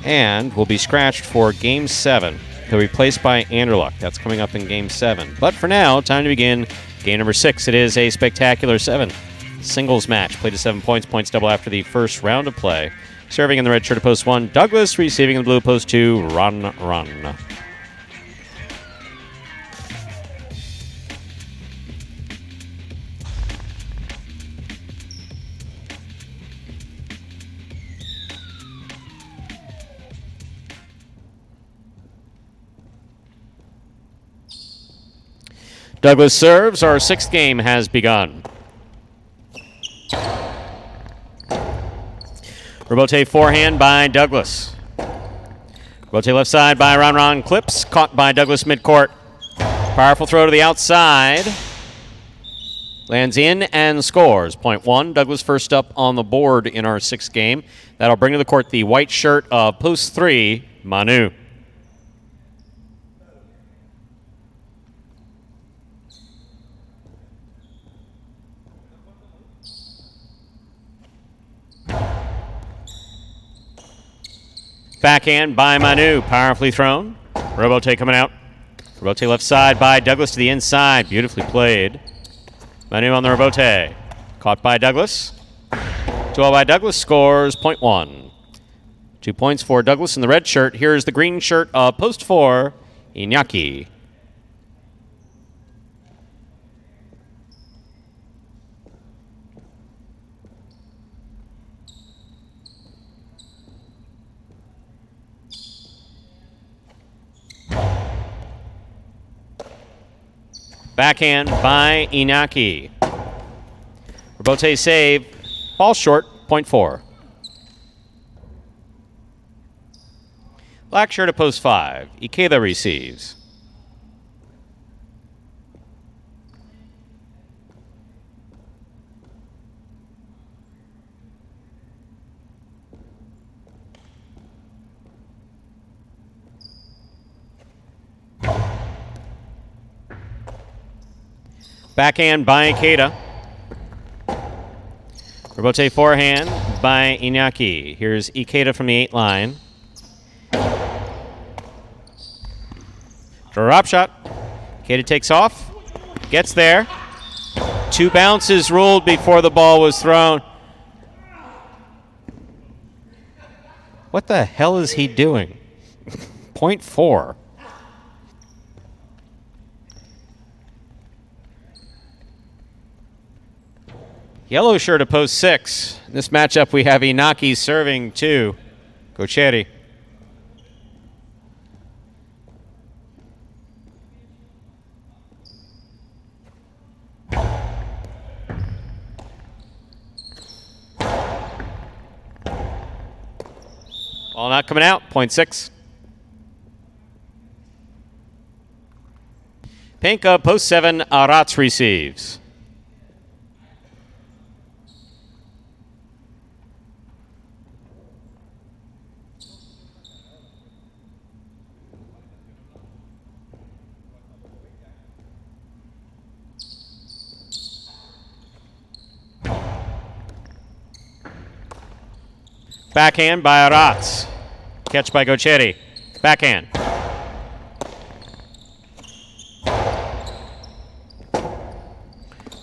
Speaker 1: and will be scratched for Game 7. He'll be replaced by Anderluck. That's coming up in Game 7. But for now, time to begin game number 6. It is a spectacular 7 singles match. Played to 7 points. Points double after the first round of play. Serving in the red shirt at post 1, Douglas. Receiving in the blue post 2, Ron. Douglas serves. Our 6th game has begun. Rebote forehand by Douglas. Rebote left side by Ron. Clips. Caught by Douglas midcourt. Powerful throw to the outside. Lands in and scores. Point 1. Douglas first up on the board in our 6th game. That'll bring to the court the white shirt of post 3, Manu. Backhand by Manu, powerfully thrown. Robote coming out. Robote left side by Douglas to the inside. Beautifully played. Manu on the Robote. Caught by Douglas. 2-0 by Douglas, scores .1. 2 points for Douglas in the red shirt. Here's the green shirt of post 4, Iñaki. Backhand by Iñaki. Robote save. Ball short, .4. Black shirt at post 5. Ikeda receives. Backhand by Ikeda. Robote forehand by Iñaki. Here's Ikeda from the 8 line. Drop shot. Ikeda takes off. Gets there. 2 bounces ruled before the ball was thrown. What the hell is he doing? .4. Yellow shirt at post 6. In this matchup, we have Inaki serving to Gocheri. Ball not coming out, .6. Panka, post 7, Arats receives. Backhand by Arats. Catch by Gocheri. Backhand.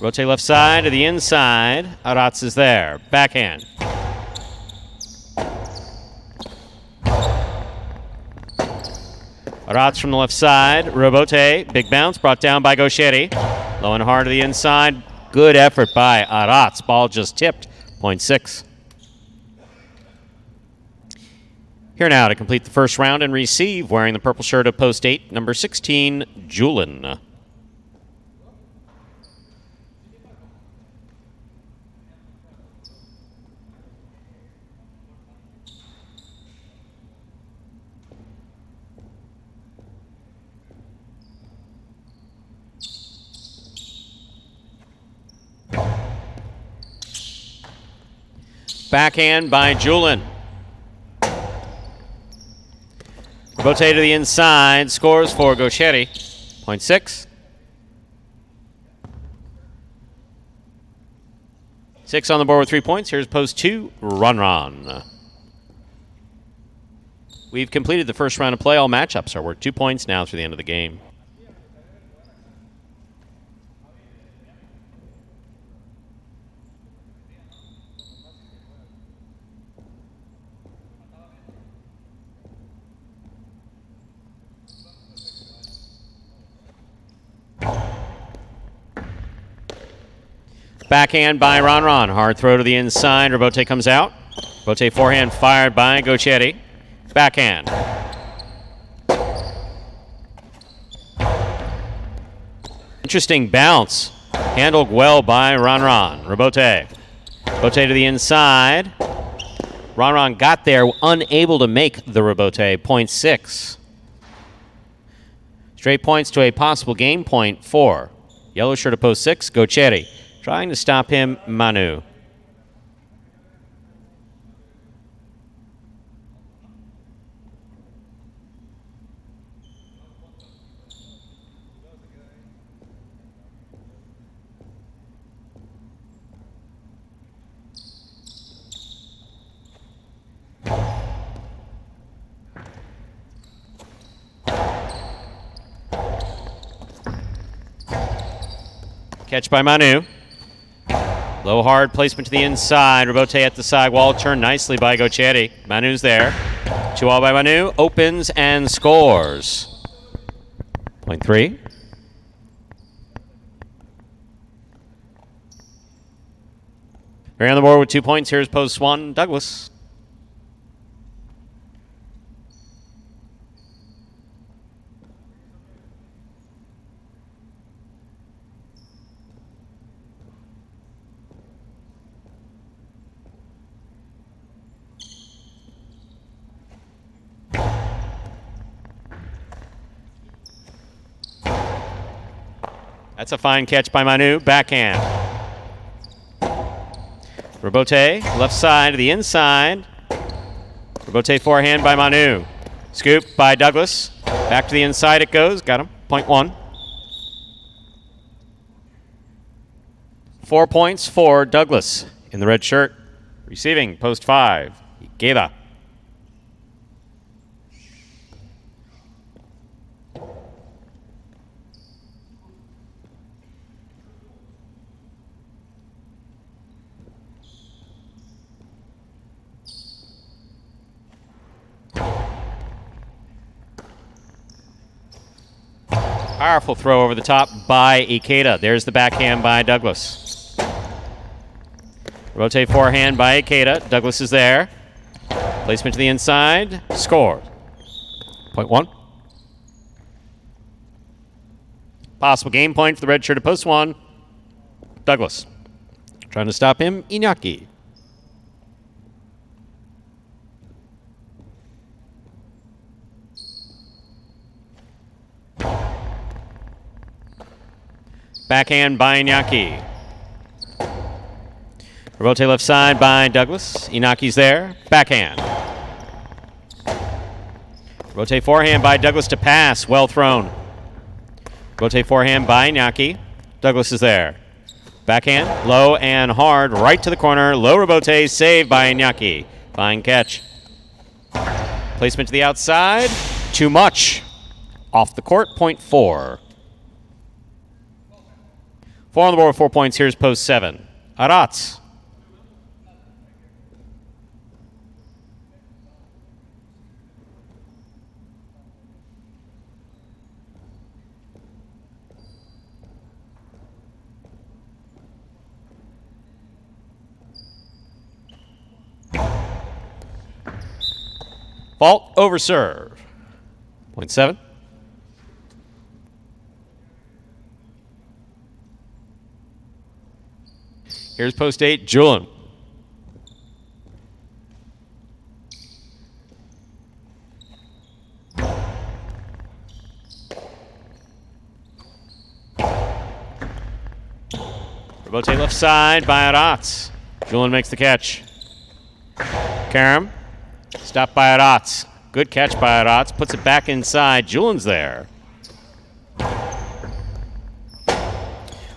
Speaker 1: Rotate left side to the inside. Arats is there. Backhand. Arats from the left side. Robote. Big bounce brought down by Gocheri. Low and hard to the inside. Good effort by Arats. Ball just tipped. .6. Here now to complete the first round and receive, wearing the purple shirt of post 8, number 16, Julin. Backhand by Julin. Rotate to the inside, scores for Gocheri, .6. 6 on the board with 3 points. Here's post 2, Ron. We've completed the first round of play. All matchups are worth 2 points now through the end of the game. Backhand by Ron. Hard throw to the inside. Robote comes out. Robote forehand fired by Gocheri. Backhand. Interesting bounce. Handled well by Ron. Robote. Robote to the inside. Ron got there, unable to make the Robote. .6. Straight points to a possible game. .4. Yellow shirt at post 6, Gocheri. Trying to stop him, Manu. Catch by Manu. Low hard placement to the inside. Robote at the sidewall. Turned nicely by Gochetti. Manu's there. 2-all by Manu. Opens and scores. Point 3. Right on the board with 2 points. Here's post 1, Douglas. That's a fine catch by Manu. Backhand. Robote, left side to the inside. Robote forehand by Manu. Scoop by Douglas. Back to the inside it goes. Got him. Point 1. 4 points for Douglas in the red shirt. Receiving, post 5. Ikeda. Powerful throw over the top by Ikeda. There's the backhand by Douglas. Rotate forehand by Ikeda. Douglas is there. Placement to the inside. Scored. Point 1. Possible game point for the red shirt at post 1. Douglas. Trying to stop him, Iñaki. Backhand by Iñaki. Rotate left side by Douglas. Inaki's there. Backhand. Rotate forehand by Douglas to pass. Well thrown. Rotate forehand by Iñaki. Douglas is there. Backhand. Low and hard. Right to the corner. Low Robote. Saved by Iñaki. Fine catch. Placement to the outside. Too much. Off the court. Point 4. 4 on the board with 4 points. Here's post 7. Arats. Fault over serve. Point 7. Here's post 8, Julian. Robote left side by Arats. Julian makes the catch. Karam. Stopped by Arats. Good catch by Arats. Puts it back inside. Julian's there.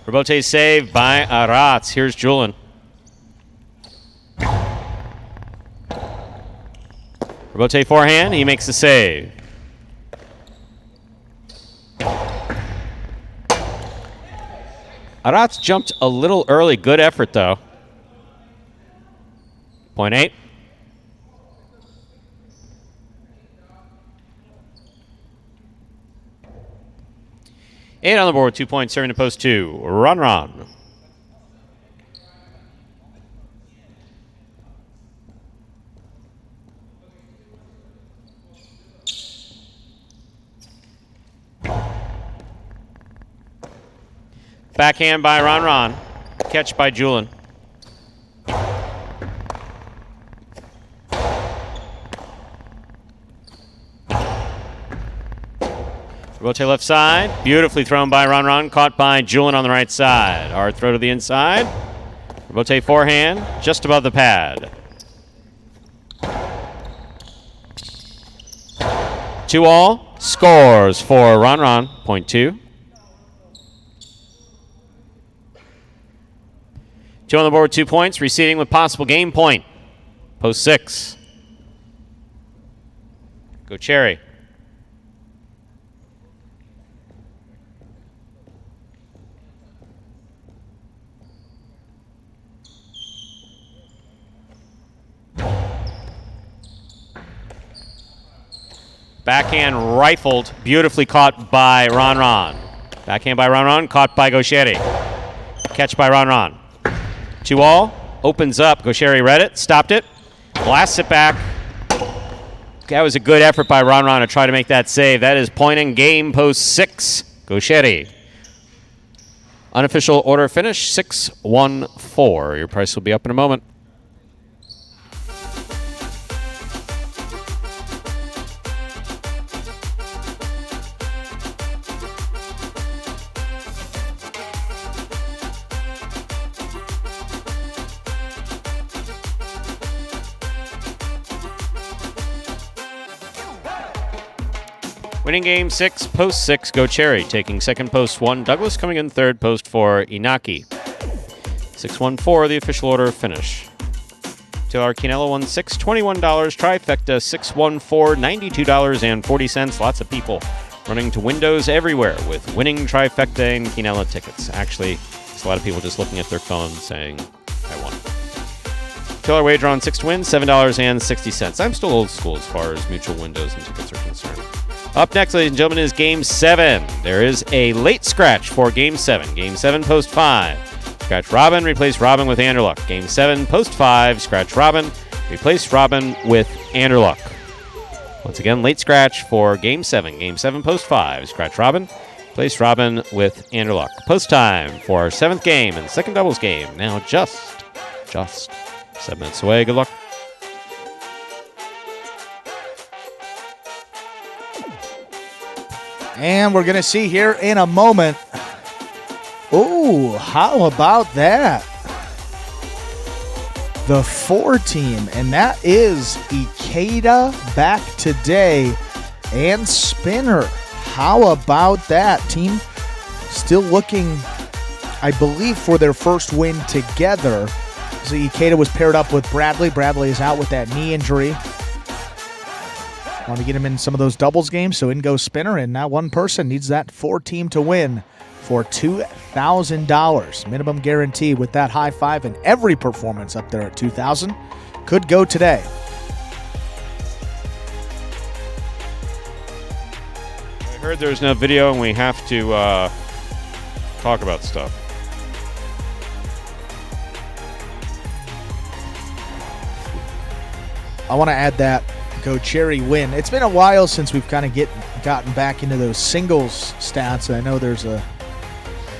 Speaker 1: Robote saved by Arats. Here's Julian. Robote forehand. He makes the save. Arats jumped a little early. Good effort, though. Point 8. Eight on the board, 2 points, serving to post 2. Run. Backhand by Ron. Catch by Julian. Rotate left side. Beautifully thrown by Ron. Caught by Julian on the right side. Hard throw to the inside. Rotate forehand. Just above the pad. 2-all. Scores for Ron. Point 2. 2 on the board, 2 points. Receiving with possible game point. Post 6. Go Cherry. Backhand rifled, beautifully caught by Ron. Backhand by Ron, caught by Gaucheri. Catch by Ron. 2-all, opens up. Gaucheri read it, stopped it, blasts it back. That was a good effort by Ron to try to make that save. That is point in game, post 6. Gaucheri. Unofficial order finish, 6-1-4. Your price will be up in a moment. Winning game 6, post 6, Gaucheri. Taking second, post 1. Douglas coming in third, post 4, Inaki. 6-1-4, the official order finish. Taylor Quinella won $21. Trifecta 6-1-4, $92.40. Lots of people running to windows everywhere with winning Trifecta and Quinella tickets. Actually, there's a lot of people just looking at their phone saying, I won. Taylor wager on 6 to win, $7.60. I'm still old school as far as mutual windows and tickets are concerned. Up next, ladies and gentlemen, is Game 7. There is a late scratch for Game 7. Game 7, post 5. Scratch Robin, replace Robin with Anderluck. Game 7, post 5. Scratch Robin, replace Robin with Anderluck. Once again, late scratch for Game 7. Game 7, post 5. Scratch Robin, replace Robin with Anderluck. Post time for our 7th game and second doubles game. Now just 7 minutes away. Good luck.
Speaker 2: And we're going to see here in a moment. Ooh, how about that? The 4 team, and that is Ikeda back today and Spinner. How about that? Team still looking, I believe, for their first win together. So Ikeda was paired up with Bradley. Bradley is out with that knee injury. Want to get him in some of those doubles games, so in goes Spinner, and now one person needs that 4 team to win for $2,000. Minimum guarantee with that high five, and every performance up there at $2,000 could go today.
Speaker 1: I heard there's no video and we have to talk about stuff.
Speaker 2: I want to add that Gaucheri win. It's been a while since we've kind of gotten back into those singles stats. I know there's a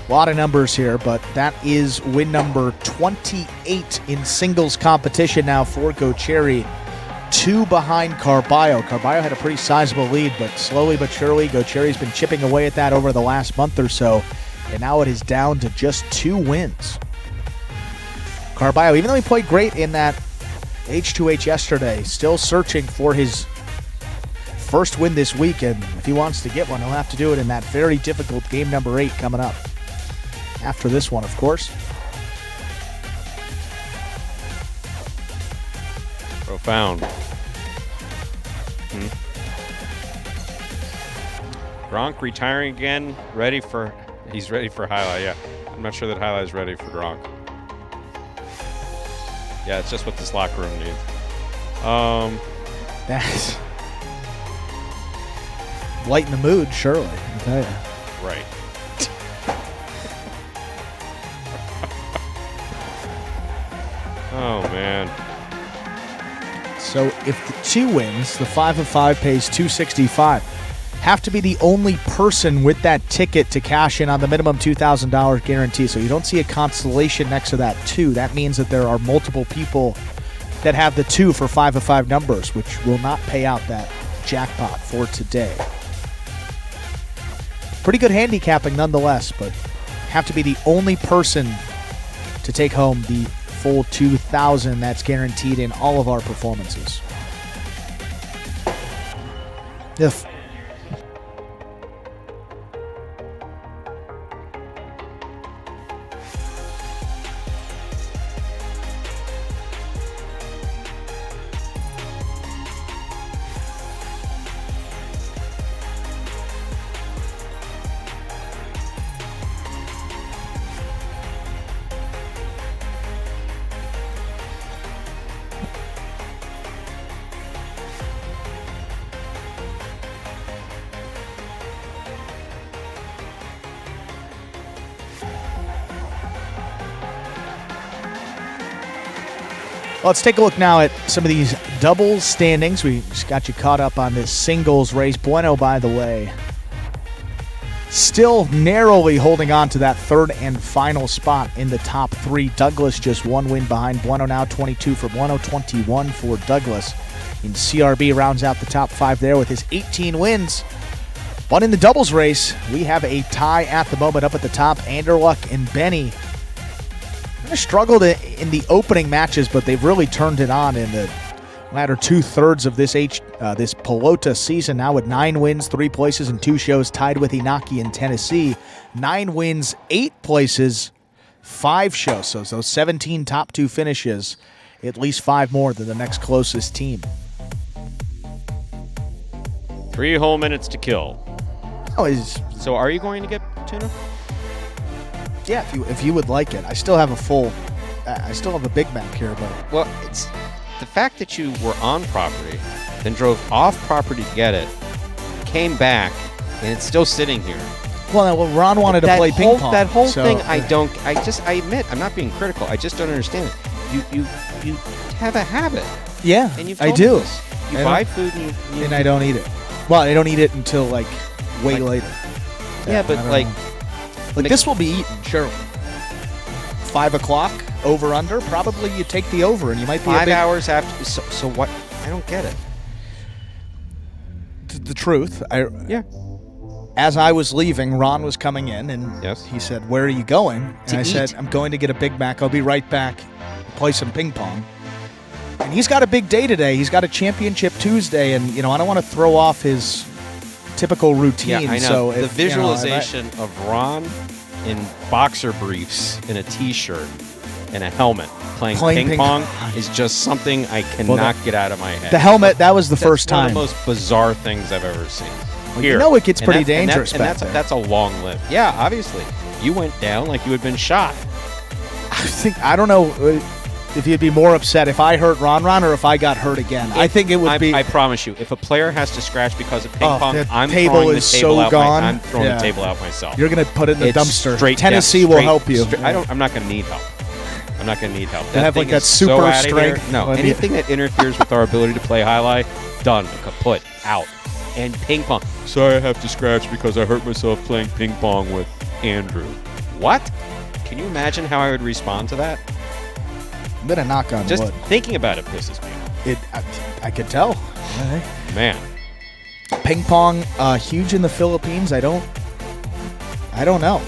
Speaker 2: lot of numbers here, but that is win number 28 in singles competition now for Gaucheri. 2 behind Carballo. Carballo had a pretty sizable lead, but slowly but surely, Gaucheri's been chipping away at that over the last month or so, and now it is down to just 2 wins. Carballo, even though he played great in that H2H yesterday, still searching for his first win this week, and if he wants to get one, he'll have to do it in that very difficult game number 8 coming up. After this one, of course.
Speaker 1: Profound. Gronk retiring again, he's ready for highlight, yeah. I'm not sure that highlight is ready for Gronk. Yeah, it's just what this locker room needs.
Speaker 2: That's lighten the mood, surely, I'll tell you.
Speaker 1: Right. Oh, man.
Speaker 2: So if the 2 wins, the 5 of 5 pays $265. Have to be the only person with that ticket to cash in on the minimum $2,000 guarantee. So you don't see a constellation next to that 2. That means that there are multiple people that have the 2 for 5 of 5 numbers, which will not pay out that jackpot for today. Pretty good handicapping nonetheless, but have to be the only person to take home the full $2,000 that's guaranteed in all of our performances. If Let's take a look now at some of these doubles standings. We just got you caught up on this singles race. Bueno, by the way, still narrowly holding on to that third and final spot in the top 3. Douglas just 1 win behind Bueno now, 22 for Bueno, 21 for Douglas. And CRB rounds out the top 5 there with his 18 wins. But in the doubles race, we have a tie at the moment up at the top. Anderluck and Benny kind of struggled in the opening matches, but they've really turned it on in the latter 2/3 of this Pelota season, now with 9 wins, 3 places, and 2 shows, tied with Inaki in Tennessee. 9 wins, 8 places, 5 shows. So 17 top 2 finishes, at least 5 more than the next closest team.
Speaker 1: 3 whole minutes to kill.
Speaker 2: So
Speaker 1: are you going to get tuna?
Speaker 2: Yeah, if you would like it. I still have a Big Mac here, but
Speaker 1: Well, it's the fact that you were on property, then drove off property to get it, came back, and it's still sitting here.
Speaker 2: Well, Ron wanted to play ping pong.
Speaker 1: That whole thing, I admit, I'm not being critical. I just don't understand it. You have a habit.
Speaker 2: Yeah,
Speaker 1: and you've
Speaker 2: I
Speaker 1: told
Speaker 2: do.
Speaker 1: me this. You buy food and
Speaker 2: I don't eat it. Well, I don't eat it until way later.
Speaker 1: Yeah, but
Speaker 2: this will be eaten, surely. 5 o'clock, over under. Probably you take the over, and you might be
Speaker 1: 5 hours after. So what? I don't get it.
Speaker 2: The truth. As I was leaving, Ron was coming in, and he said, "Where are you going?" And I said, "I'm going to get a Big Mac. I'll be right back. Play some ping pong." And he's got a big day today. He's got a championship Tuesday, and I don't want to throw off his typical routine.
Speaker 1: Yeah, I know.
Speaker 2: So
Speaker 1: the visualization of Ron in boxer briefs, in a T-shirt, and a helmet playing ping pong is just something I cannot get out of my head.
Speaker 2: The helmet, that was the first time.
Speaker 1: One of the most bizarre things I've ever seen.
Speaker 2: Well, it gets pretty dangerous back there.
Speaker 1: That's a long live. Yeah, obviously. You went down like you had been shot.
Speaker 2: I don't know if you'd be more upset if I hurt Ron or if I got hurt again. I think it would be.
Speaker 1: I promise you, if a player has to scratch because of ping pong, I'm
Speaker 2: throwing
Speaker 1: the table out. I'm throwing the table out myself.
Speaker 2: You're going to put it in the dumpster.
Speaker 1: Tennessee
Speaker 2: will help you.
Speaker 1: I'm not going to need help. I'm not going to need help.
Speaker 2: They have that super strength.
Speaker 1: No, anything that interferes with our ability to play highlight, done, kaput, out. And ping pong. Sorry, I have to scratch because I hurt myself playing ping pong with Andrew. What? Can you imagine how I would respond to that?
Speaker 2: I'm going to knock on wood.
Speaker 1: Just thinking about it pisses me off.
Speaker 2: I could tell.
Speaker 1: Man.
Speaker 2: Ping pong, huge in the Philippines. I don't know.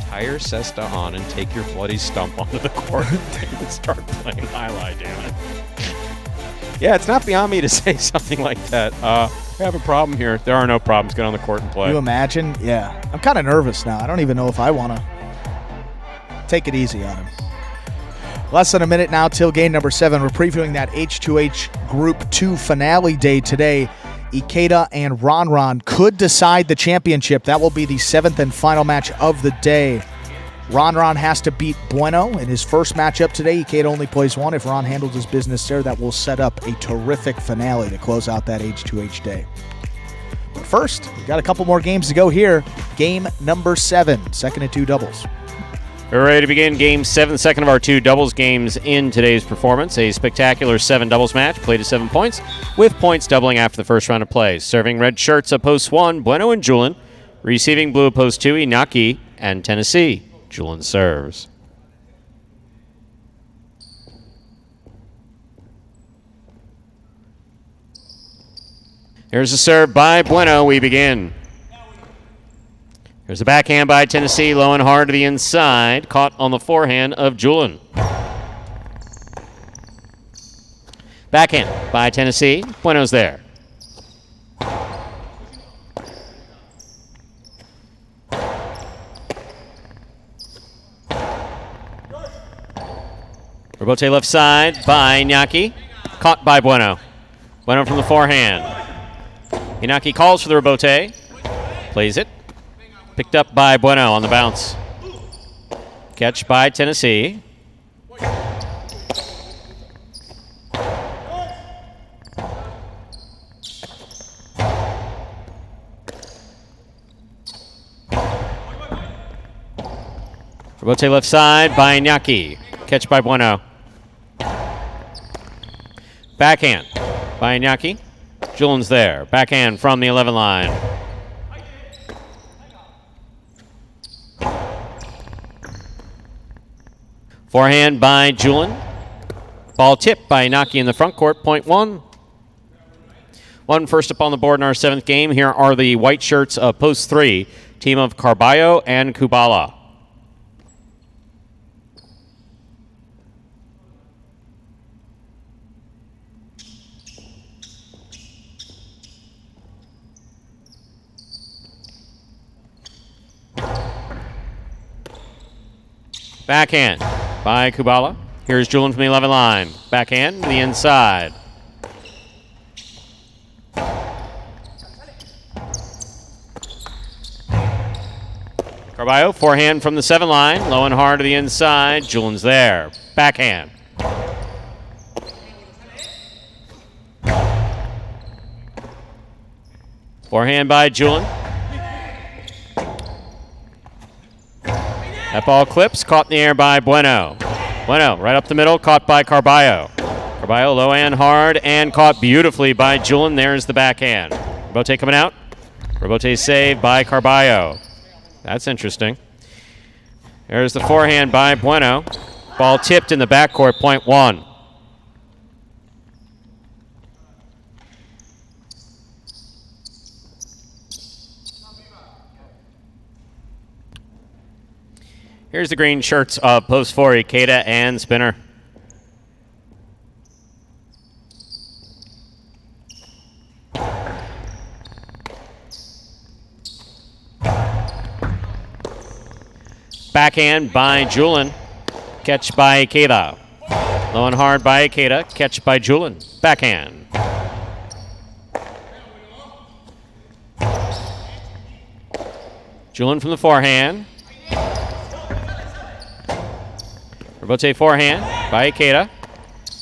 Speaker 1: Tie your cesta on and take your bloody stump onto the court and start playing highlight, damn it. Yeah, it's not beyond me to say something like that. We have a problem here. There are no problems. Get on the court and play.
Speaker 2: You imagine? Yeah. I'm kind of nervous now. I don't even know if I want to take it easy on him. Less than a minute now till game number 7. We're previewing that H2H Group 2 finale day today. Ikeda and Ron could decide the championship. That will be the 7th and final match of the day. Ron has to beat Bueno in his first matchup today. Ikeda only plays 1. If Ron handles his business there, that will set up a terrific finale to close out that H2H day. But first, we've got a couple more games to go here. Game number 7, second and 2 doubles.
Speaker 1: We're ready to begin Game 7, second of our 2 doubles games in today's performance. A spectacular 7 doubles match, played to 7 points, with points doubling after the first round of play. Serving red shirts at post 1, Bueno and Julian. Receiving blue at post 2, Inaki and Tennessee. Julian serves. Here's a serve by Bueno. We begin. There's a backhand by Tennessee, low and hard to the inside. Caught on the forehand of Julian. Backhand by Tennessee. Bueno's there. Rebote left side by Inaki. Caught by Bueno. Bueno from the forehand. Inaki calls for the rebote. Plays it. Picked up by Bueno on the bounce. Catch by Tennessee. Rebote left side by Inaki. Catch by Bueno. Backhand by Iñaki. Julian's there. Backhand from the 11 line. Forehand by Julian. Ball tipped by Iñaki in the front court. Point one. One first up on the board in our 7th game. Here are the white shirts of post 3. Team of Carballo and Kubala. Backhand by Kubala. Here's Julian from the 11 line. Backhand to the inside. Carballo, forehand from the 7 line. Low and hard to the inside. Julian's there. Backhand. Forehand by Julian. That ball clips, caught in the air by Bueno. Bueno, right up the middle, caught by Carballo. Carballo low and hard, and caught beautifully by Julian. There's the backhand. Rebote coming out. Rebote saved by Carballo. That's interesting. There's the forehand by Bueno. Ball tipped in the backcourt, point one. Here's the green shirts of post 4, Ikeda and Spinner. Backhand by Julian. Catch by Ikeda. Low and hard by Ikeda. Catch by Julian. Backhand. Julian from the forehand. Rebote forehand by Ikeda.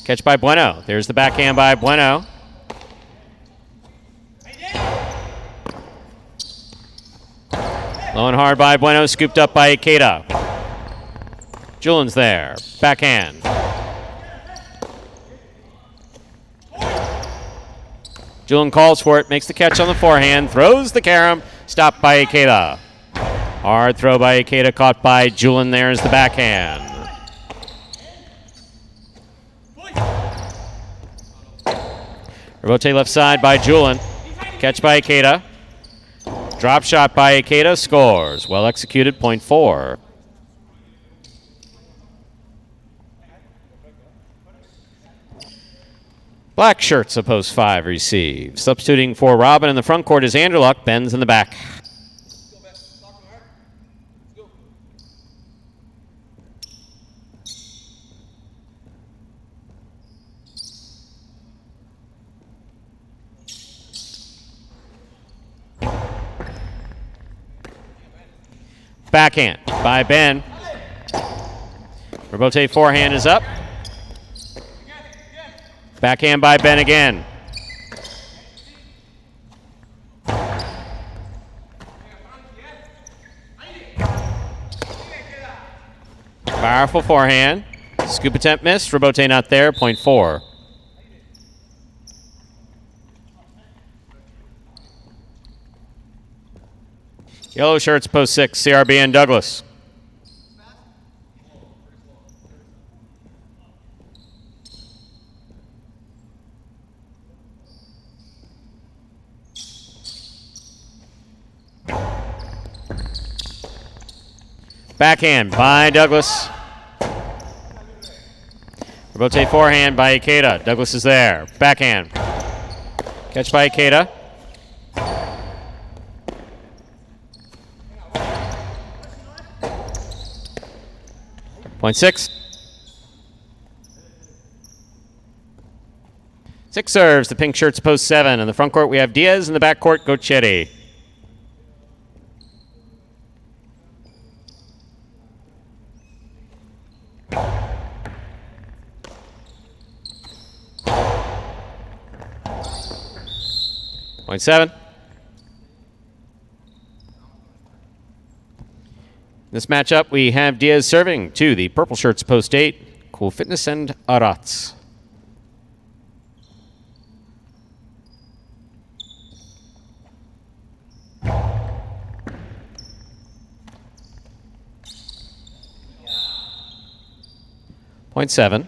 Speaker 1: Catch by Bueno. There's the backhand by Bueno. Low and hard by Bueno. Scooped up by Ikeda. Julian's there. Backhand. Julian calls for it. Makes the catch on the forehand. Throws the carom. Stopped by Ikeda. Hard throw by Ikeda. Caught by Julian. There's the backhand. Rebote left side by Julian. Catch by Ikeda. Drop shot by Ikeda. Scores. Well executed. Point 4. Black shirts of post 5 receive. Substituting for Robin in the front court is Anderluck. Ben's in the back. Backhand by Ben. Rebote forehand is up. Backhand by Ben again. Powerful forehand. Scoop attempt missed. Rebote not there. Point 4. Yellow shirts, post 6, CRB and Douglas. Backhand by Douglas. Rebote forehand by Ikeda. Douglas is there. Backhand. Catch by Ikeda. Point 6. 6 serves. The pink shirts post 7. In the front court, we have Diaz. In the back court, Gochetti. Point 7. This matchup, we have Diaz serving to the purple shirts post 8, Cool Fitness and Arats. 0.7.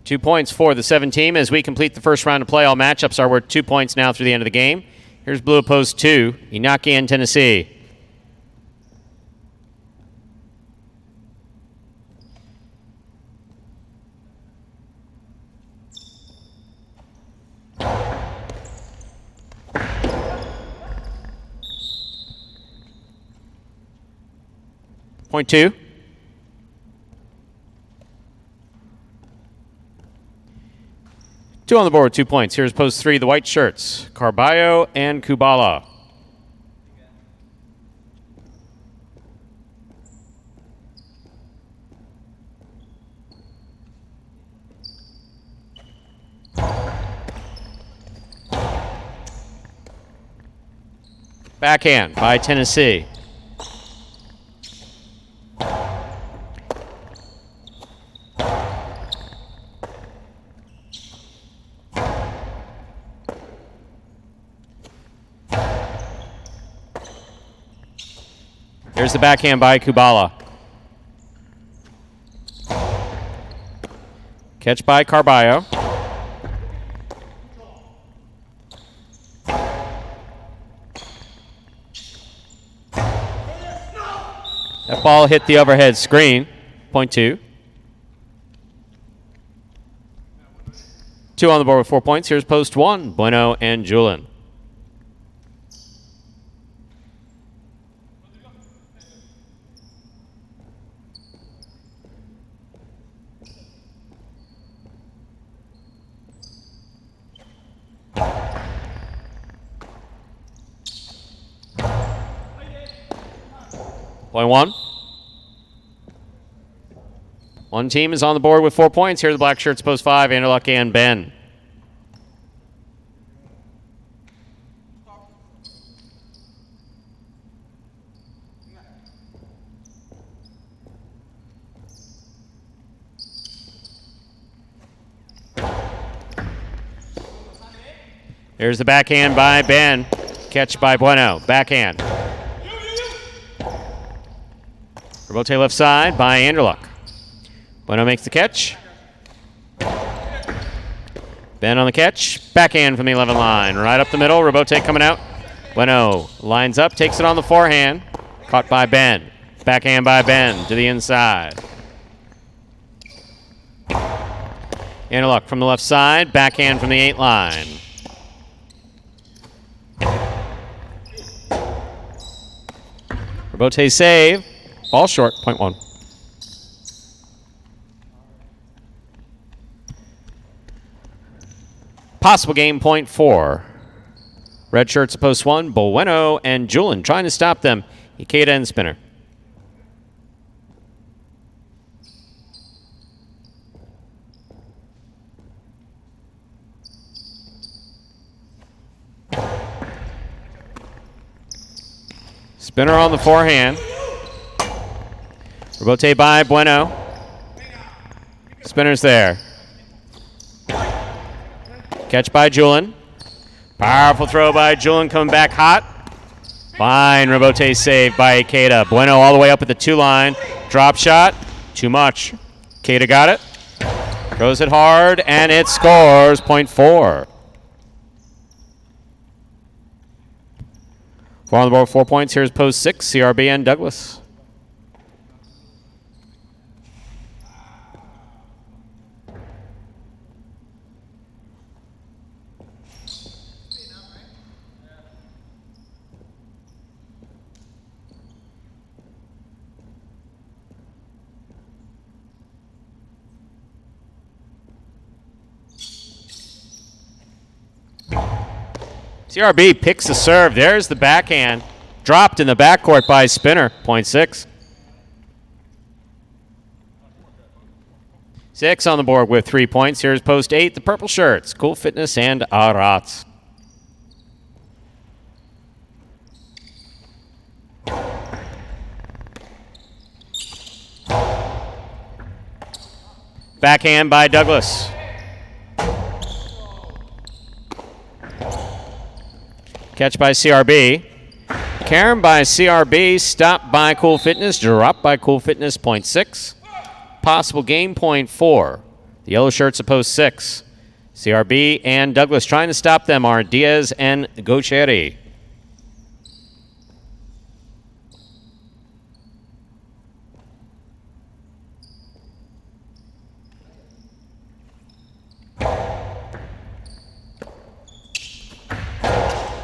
Speaker 1: 2 points for the 7 team as we complete the first round of play. All matchups are worth 2 points now through the end of the game. Here's blue opposed 2, Inaki and Tennessee. Point 2. Two on the board, 2 points. Here's post 3, the white shirts, Carballo and Kubala. Backhand by Tennessee. Here's the backhand by Kubala. Catch by Carballo. That ball hit the overhead screen. Point 2. 2 on the board with 4 points. Here's post 1, Bueno and Julin. Point 1. One team is on the board with 4 points. Here are the black shirts, post 5, Anderluck and Ben. Here's the backhand by Ben. Catch by Bueno. Backhand. Rebote left side by Anderluck. Bueno makes the catch. Ben on the catch. Backhand from the 11 line. Right up the middle. Rebote coming out. Bueno lines up, takes it on the forehand. Caught by Ben. Backhand by Ben to the inside. Anderluck from the left side. Backhand from the 8 line. Rebote save. Ball short, point 1. Possible game, point 4. Red shirts post 1, Bueno and Julin trying to stop them. Ikeda and Spinner. Spinner on the forehand. Rebote by Bueno. Spinner's there. Catch by Julin. Powerful throw by Julin, coming back hot. Fine Rebote save by Ikeda. Bueno all the way up at the 2 line. Drop shot. Too much. Ikeda got it. Throws it hard, and it scores. Point 4. 4 on the board, 4 points. Here's post 6, CRB and Douglas. CRB picks the serve. There's the backhand. Dropped in the backcourt by Spinner. Point 6. 6 on the board with 3 points. Here's post 8, the purple shirts. Cool Fitness and Arats. Backhand by Douglas. Catch by CRB. Karen by CRB, stop by Cool Fitness, drop by Cool Fitness, point 6. Possible game, point 4. The yellow shirts at post 6. CRB and Douglas trying to stop them are Diaz and Gaucheri.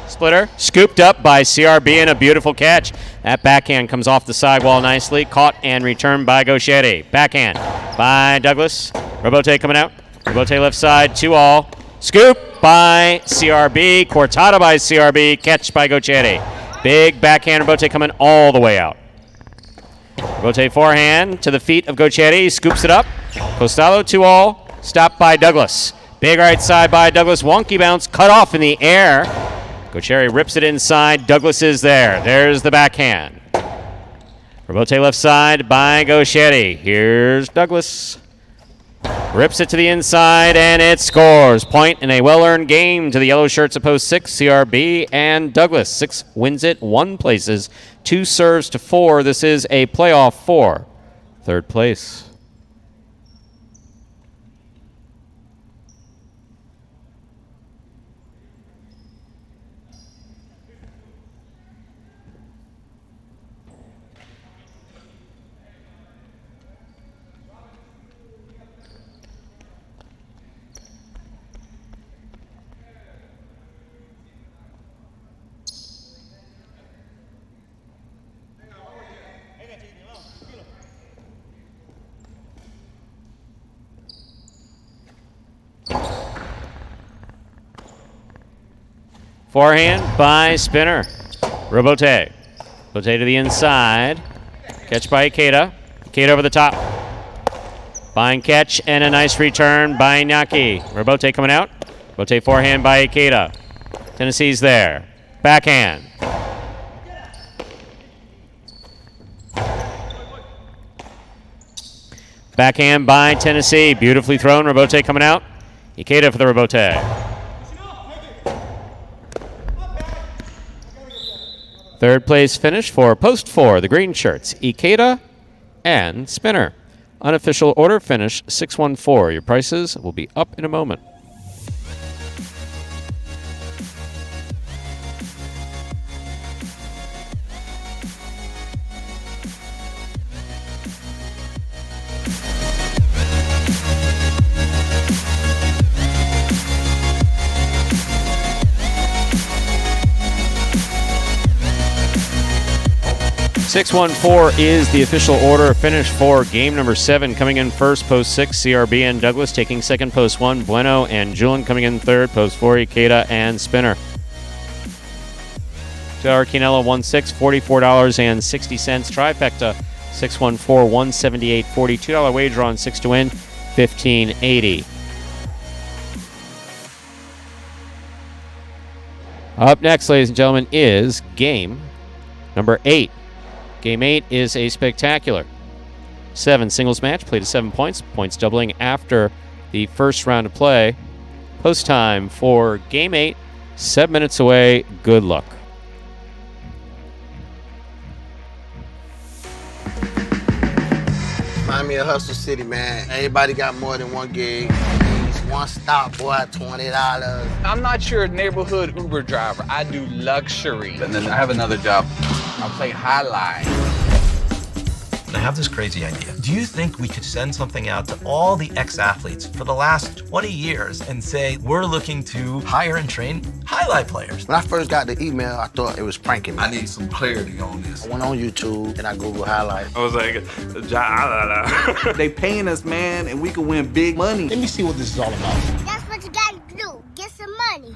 Speaker 1: Splitter, scooped up by CRB and a beautiful catch. That backhand comes off the sidewall nicely. Caught and returned by Gaucheri. Backhand by Douglas. Robote coming out. Robote left side, 2-all. Scoop by CRB. Cortada by CRB. Catch by Gaucheri. Big backhand. Robote coming all the way out. Robote forehand to the feet of Gaucheri. Scoops it up. Costello, 2-all. Stopped by Douglas. Big right side by Douglas. Wonky bounce. Cut off in the air. Gaucheri rips it inside. Douglas is there. There's the backhand. Robote left side by Gaucheri. Here's Douglas. Rips it to the inside, and it scores. Point in a well-earned game to the yellow shirts at post 6, CRB and Douglas. 6 wins it, 1 places, 2 serves to 4. This is a playoff 4. Third place. Forehand by Spinner. Robote. Robote to the inside. Catch by Ikeda. Ikeda over the top. Fine catch and a nice return by Naki. Robote coming out. Robote forehand by Ikeda. Tennessee's there. Backhand. Backhand by Tennessee. Beautifully thrown. Robote coming out. Ikeda for the Robote. Third place finish for post 4, the green shirts, Ikeda and Spinner. Unofficial order finish 614. Your prices will be up in a moment. .614 is the official order finish for game number 7. Coming in first, post 6, CRB and Douglas. Taking second, post 1, Bueno and Julian. Coming in third, post 4, Ikeda and Spinner. $2 Quinella 1.6, $44.60. Trifecta 614 178.40. $2 wager on 6 to win, $15.80. Up next, ladies and gentlemen, is game number 8. Game 8 is a spectacular 7 singles match, played at 7 points. Points doubling after the first round of play. Post time for Game 8, 7 minutes away. Good luck.
Speaker 12: Remind me of Hustle City, man. Everybody got more than one gig. One stop, boy, $20.
Speaker 13: I'm not your neighborhood Uber driver. I do luxury. And then I have another job. I play highlight.
Speaker 14: I have this crazy idea. Do you think we could send something out to all the ex-athletes for the last 20 years and say, we're looking to hire and train highlight players?
Speaker 12: When I first got the email, I thought it was pranking me.
Speaker 7: I need some clarity on this.
Speaker 12: I went on YouTube and I Googled highlight.
Speaker 15: I was like, they paying us, man, and we can win big money.
Speaker 5: Let me see what this is all about.
Speaker 10: That's what you gotta do. Get some money.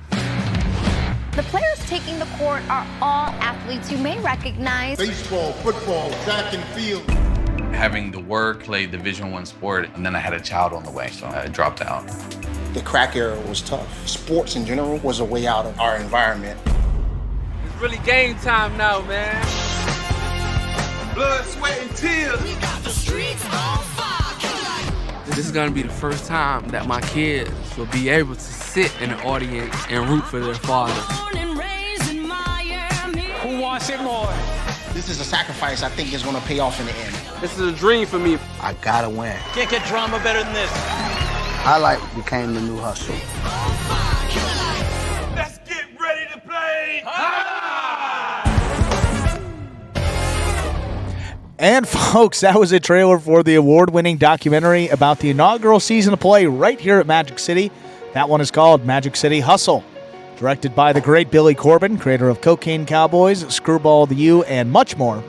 Speaker 16: The players taking the court are all athletes you may recognize.
Speaker 8: Baseball, football, track and field.
Speaker 13: Having to work, play Division I sport, and then I had a child on the way, so I dropped out.
Speaker 5: The crack era was tough. Sports in general was a way out of our environment.
Speaker 15: It's really game time now, man. Blood, sweat, and tears. We got the streets on fire. This is gonna be the first time that my kids will be able to sit in the audience and root for their father.
Speaker 17: Born and raised in Miami.
Speaker 15: Who
Speaker 17: wants it more.
Speaker 18: This is a sacrifice I think is going to pay off in the end.
Speaker 17: This is a dream for me.
Speaker 12: I gotta win.
Speaker 14: Can't get drama better than this.
Speaker 12: Highlight became the new hustle.
Speaker 17: Let's get ready to play.
Speaker 2: And folks, that was a trailer for the award-winning documentary about the inaugural season of play right here at Magic City. That one is called Magic City Hustle. Directed by the great Billy Corbin, creator of Cocaine Cowboys, Screwball the U, and much more.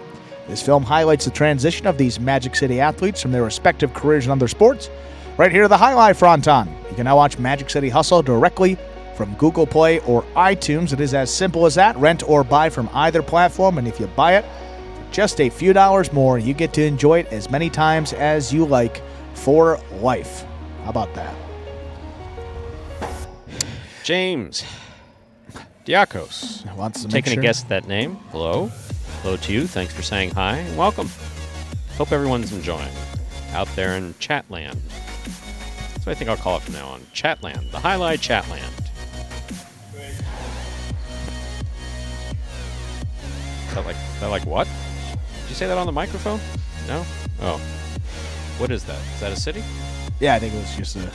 Speaker 2: This film highlights the transition of these Magic City athletes from their respective careers in other sports. Right here, the highlight fronton. You can now watch Magic City Hustle directly from Google Play or iTunes. It is as simple as that. Rent or buy from either platform, and if you buy it for just a few dollars more, you get to enjoy it as many times as you like for life. How about that?
Speaker 1: James Diakos. Taking a guess at that name. Hello. Hello to you. Thanks for saying hi and welcome. Hope everyone's enjoying out there in Chatland. That's what I think I'll call it from now on. Chatland. The Highlight Chatland. Is that like what? Did you say that on the microphone? No? Oh. What is that? Is that a city?
Speaker 2: Yeah, I think it was just a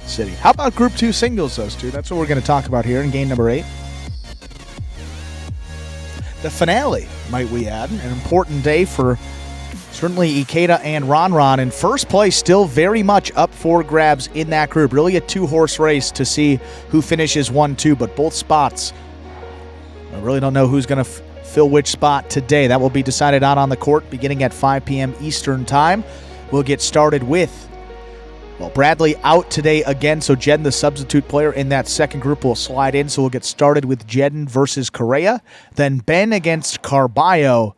Speaker 2: city. How about Group 2 singles, those two? That's what we're going to talk about here in game number 8. The finale, might we add. An important day for certainly Ikeda and Ron. In first place, still very much up for grabs in that group. Really a two-horse race to see who finishes 1-2, but both spots. I really don't know who's going to fill which spot today. That will be decided out on the court beginning at 5 p.m. Eastern Time. We'll get started with Bradley out today again, so Jeden, the substitute player in that second group, will slide in. So we'll get started with Jeden versus Correa. Then Ben against Carballo.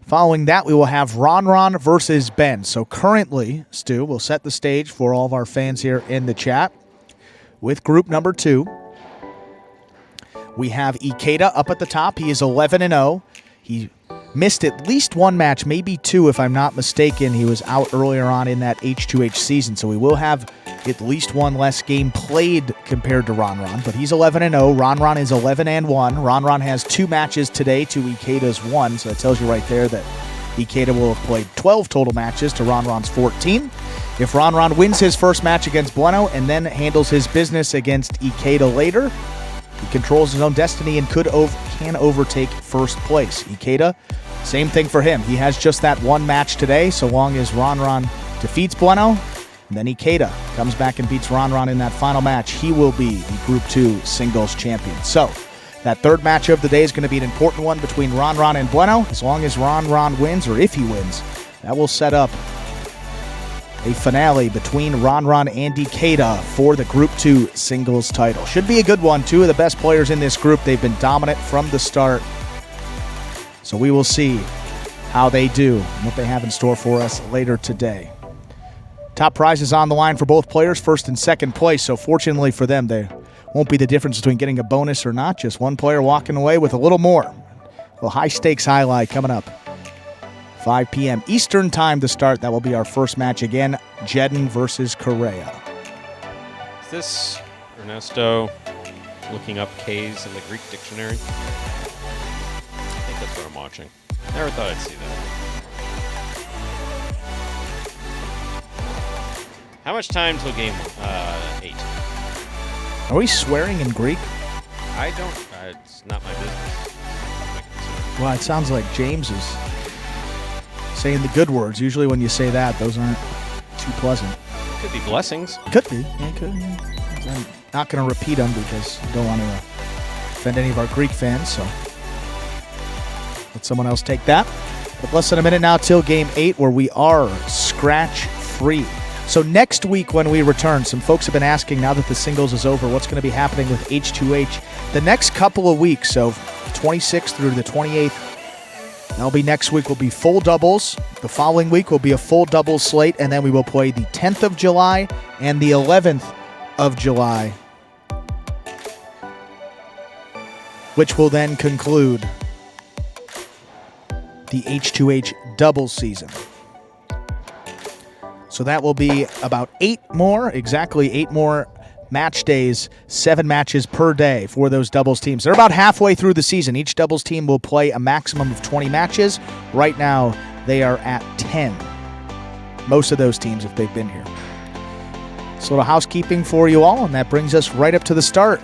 Speaker 2: Following that, we will have Ron versus Ben. So currently, Stu, we'll set the stage for all of our fans here in the chat. With group number 2, we have Ikeda up at the top. He is 11-0. He missed at least one match, maybe two if I'm not mistaken. He was out earlier on in that H2H season, so we will have at least one less game played compared to Ron. But he's 11-0. Ron is 11-1. Ron has 2 matches today to Ikeda's 1, so that tells you right there that Ikeda will have played 12 total matches to Ron's 14. If Ron wins his first match against Bueno and then handles his business against Ikeda later, he controls his own destiny and can overtake first place. Ikeda, same thing for him. He has just that one match today, so long as Ron defeats Bueno, and then Ikeda comes back and beats Ron in that final match, he will be the Group 2 singles champion. So, that third match of the day is going to be an important one between Ron and Bueno. As long as Ron wins, or if he wins, that will set up a finale between Ron and Ikeda for the Group 2 singles title. Should be a good one. 2 of the best players in this group. They've been dominant from the start. So we will see how they do and what they have in store for us later today. Top prizes on the line for both players, first and second place. So fortunately for them, there won't be the difference between getting a bonus or not. Just one player walking away with a little more. A little high-stakes highlight coming up. 5 p.m. Eastern Time to start. That will be our first match again. Jeden versus Correa.
Speaker 1: Is this Ernesto looking up K's in the Greek dictionary? I think that's what I'm watching. Never thought I'd see that. How much time till game 8?
Speaker 2: Are we swearing in Greek?
Speaker 1: I don't. It's not my business.
Speaker 2: Well, it sounds like James is saying the good words. Usually when you say that, those aren't too pleasant.
Speaker 1: Could be blessings.
Speaker 2: Could be. Yeah, could. I'm not going to repeat them because I don't want to offend any of our Greek fans, so let someone else take that. But less than a minute now till game 8, where we are scratch-free. So next week when we return, some folks have been asking, now that the singles is over, what's going to be happening with H2H. The next couple of weeks, so 26th through the 28th, that'll be next week, will be full doubles. The following week will be a full doubles slate, and then we will play the 10th of July and the 11th of July, which will then conclude the H2H doubles season. So that will be about 8 more match days, 7 matches per day for those doubles teams. They're about halfway through the season. Each doubles team will play a maximum of 20 matches. Right now, they are at 10. Most of those teams, if they've been here. So a little housekeeping for you all, and that brings us right up to the start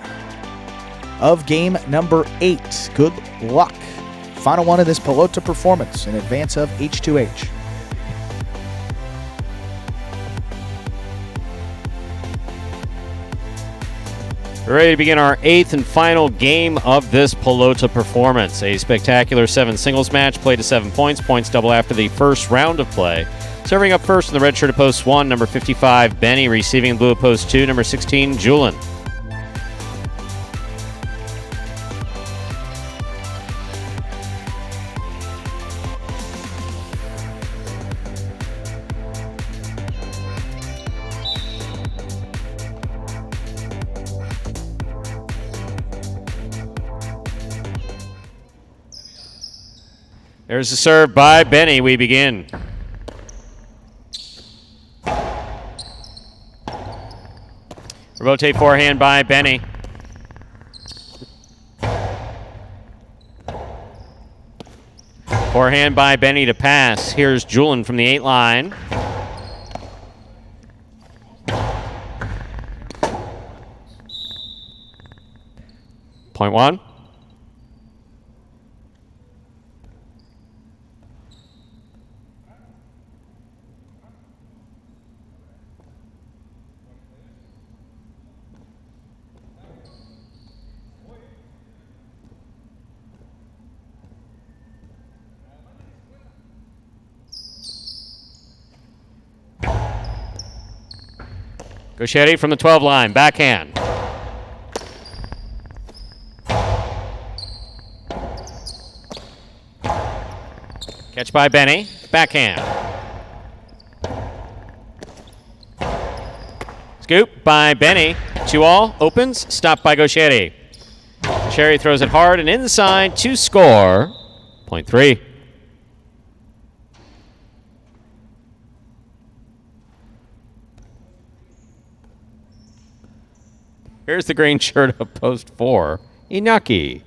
Speaker 2: of game number 8. Good luck. Final one of this Pelota performance in advance of H2H.
Speaker 1: We're ready to begin our 8th and final game of this Pelota performance. A spectacular 7 singles match played to 7 points. Points double after the first round of play. Serving up first in the red shirt of post 1, number 55, Benny. Receiving in blue of post 2, number 16, Julian. There's a serve by Benny. We begin. Rotate forehand by Benny. Forehand by Benny to pass. Here's Julian from the 8 line. Point 1. Gochetti from the 12 line, backhand. Catch by Benny, backhand. Scoop by Benny, 2-all, opens, stopped by Gochetti. Gochetti throws it hard and inside to score, point 3. Here's the green shirt of post 4, Inaki.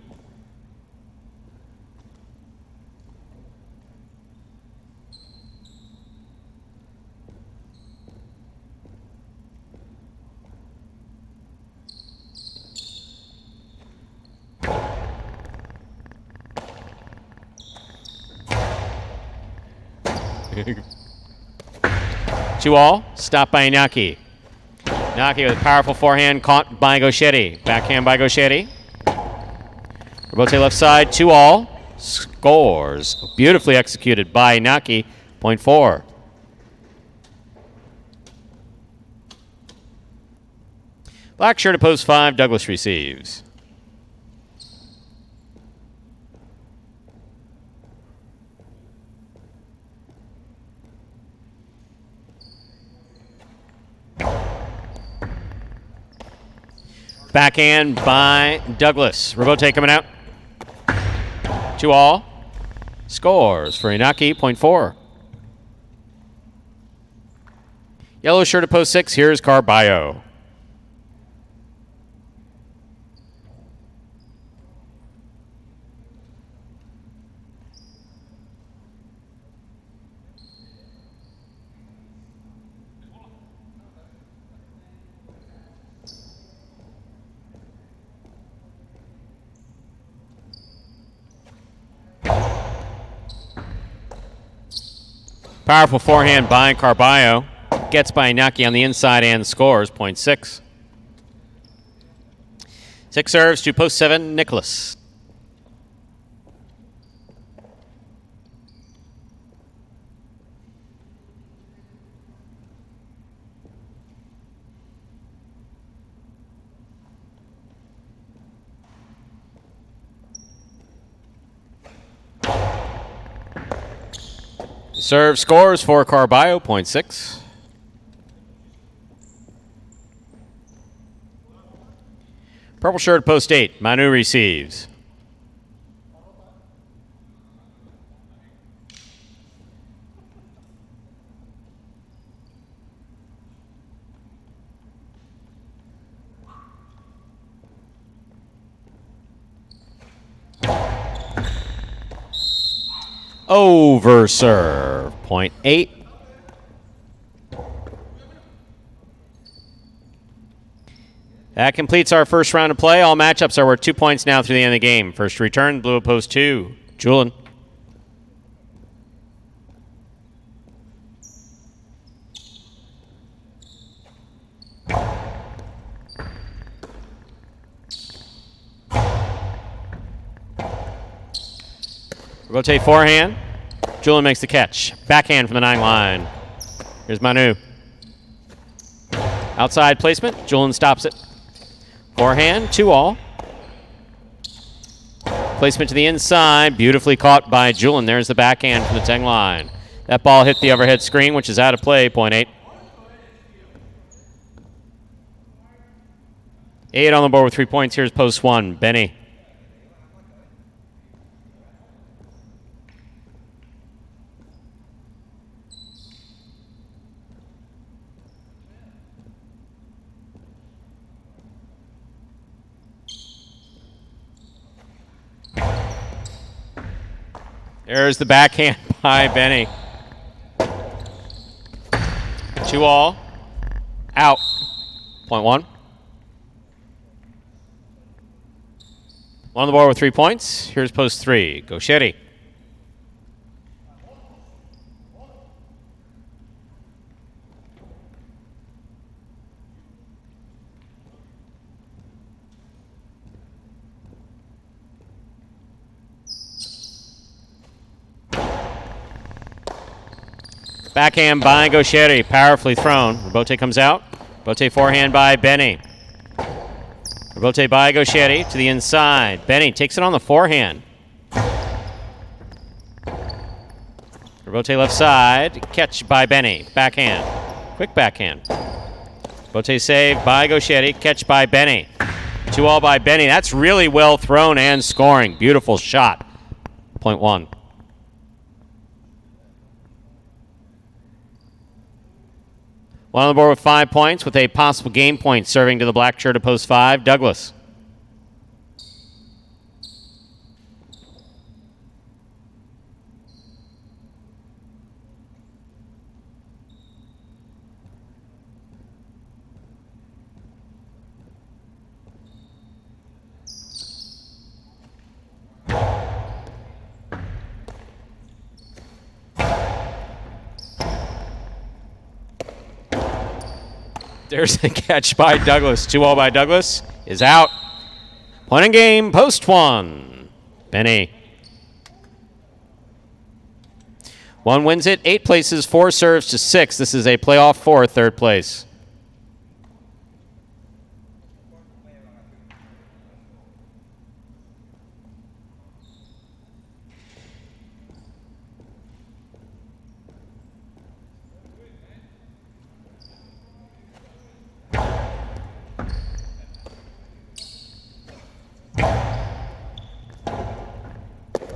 Speaker 1: Two all, stopped by Inaki. Inaki with a powerful forehand, caught by Gochetti. Backhand by Gochetti. Robote left side, 2-all. Scores. Beautifully executed by Inaki, point 4. Black shirt at post 5, Douglas receives. Backhand by Douglas. Robote coming out. 2-all. Scores for Inaki, point 4. Yellow shirt at post 6. Here's Carballo. Powerful forehand by Carballo. Gets by Inaki on the inside and scores, point 6. 6 serves to post 7, Nicholas. Serve scores for Carballo, point 6. Purple shirt, post 8. Manu receives. Over serve. 0.8. That completes our first round of play. All matchups are worth 2 points now through the end of the game. First return, blue opposed 2. Julian. Rotate forehand. Julian makes the catch. Backhand from the 9 line. Here's Manu. Outside placement. Julian stops it. Forehand, 2-all. Placement to the inside. Beautifully caught by Julian. There's the backhand from the 10 line. That ball hit the overhead screen, which is out of play. 0.8. 8 on the board with 3 points. Here's post 1. Benny. There's the backhand by Benny. 2-all. Out. 0.1. 1 on the board with 3 points. Here's post 3. Gauchetti. Backhand by Gauchetti, powerfully thrown. Robote comes out. Robote forehand by Benny. Robote by Gauchetti to the inside. Benny takes it on the forehand. Robote left side. Catch by Benny. Backhand. Quick backhand. Robote save by Gauchetti. Catch by Benny. 2-all by Benny. That's really well thrown and scoring. Beautiful shot. 0.1. 1 on the board with 5 points with a possible game point serving to the black shirt of post 5, Douglas. There's a catch by Douglas. 2-all by Douglas is out. Point in game, post 1. Benny. 1 wins it. 8 places, 4 serves to 6. This is a playoff for third place.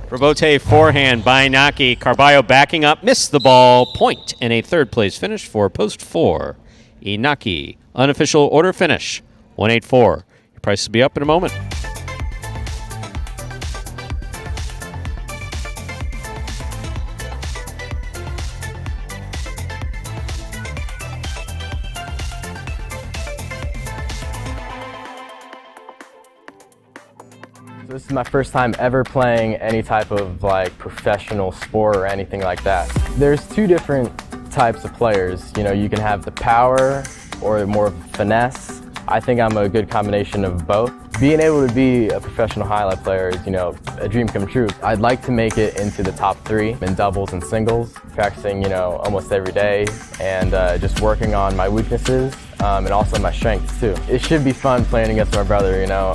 Speaker 1: Robote forehand by Naki. Carballo backing up, missed the ball. Point and a third place finish for post 4. Inaki. Unofficial order finish. 184. Your price will be up in a moment.
Speaker 19: This is my first time ever playing any type of like professional sport or anything like that. There's 2 different types of players. You know, you can have the power or more finesse. I think I'm a good combination of both. Being able to be a professional highlight player is, you know, a dream come true. I'd like to make it into the top 3 in doubles and singles, practicing, you know, almost every day and just working on my weaknesses and also my strengths too. It should be fun playing against my brother, you know.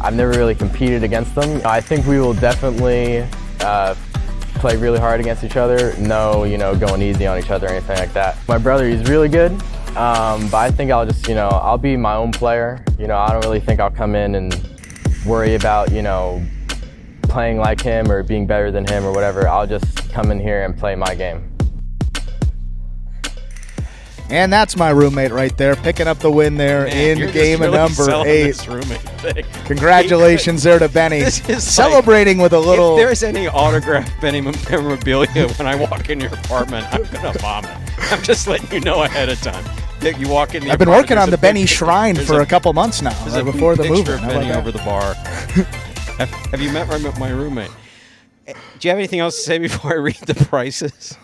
Speaker 19: I've never really competed against them. I think we will definitely play really hard against each other. No, you know, going easy on each other or anything like that. My brother, he's really good, but I think I'll just, you know, I'll be my own player. You know, I don't really think I'll come in and worry about, you know, playing like him or being better than him or whatever. I'll just come in here and play my game.
Speaker 2: And that's my roommate right there, picking up the win there in game number 8.
Speaker 1: This roommate thing.
Speaker 2: Congratulations there to Benny.
Speaker 1: This is
Speaker 2: celebrating with a little.
Speaker 1: If there's any autographed Benny memorabilia when I walk in your apartment, I'm gonna vomit. I'm just letting you know ahead of time. You walk in.
Speaker 2: I've been working on the Benny shrine for a couple months now, right before the movie.
Speaker 1: Benny over the bar. Have you met my roommate? Do you have anything else to say before I read the prices?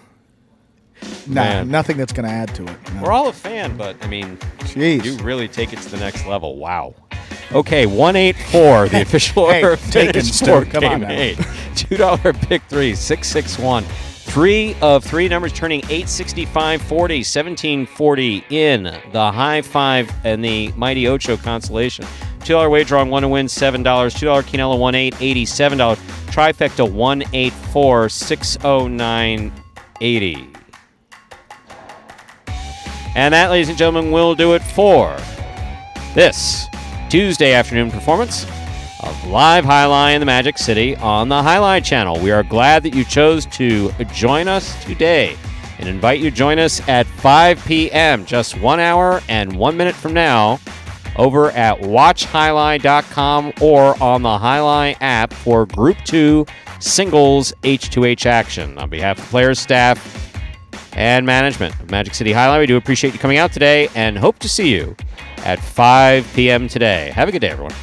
Speaker 2: Nah, nothing that's going to add to it. No.
Speaker 1: We're all a fan, but, I mean,
Speaker 2: Jeez.
Speaker 1: You really take it to the next level. Wow. Okay, 184, the official order of finish for Game 8. $2 pick 3, 661. 3 of 3 numbers turning 865, 40, 1740 in the high five and the mighty Ocho consolation. $2 wager on 1 to win, $7. $2 Quinella 1-8, $87. Trifecta 184, 609, 80. And that, ladies and gentlemen, will do it for this Tuesday afternoon performance of Live Highlight in the Magic City on the Highlight Channel. We are glad that you chose to join us today and invite you to join us at 5 p.m., just 1 hour and 1 minute from now, over at watchhighlight.com or on the Highlight app for Group 2 Singles H2H action. On behalf of players, staff, and management of Magic City Highlight, we do appreciate you coming out today and hope to see you at 5 p.m. today. Have a good day, everyone.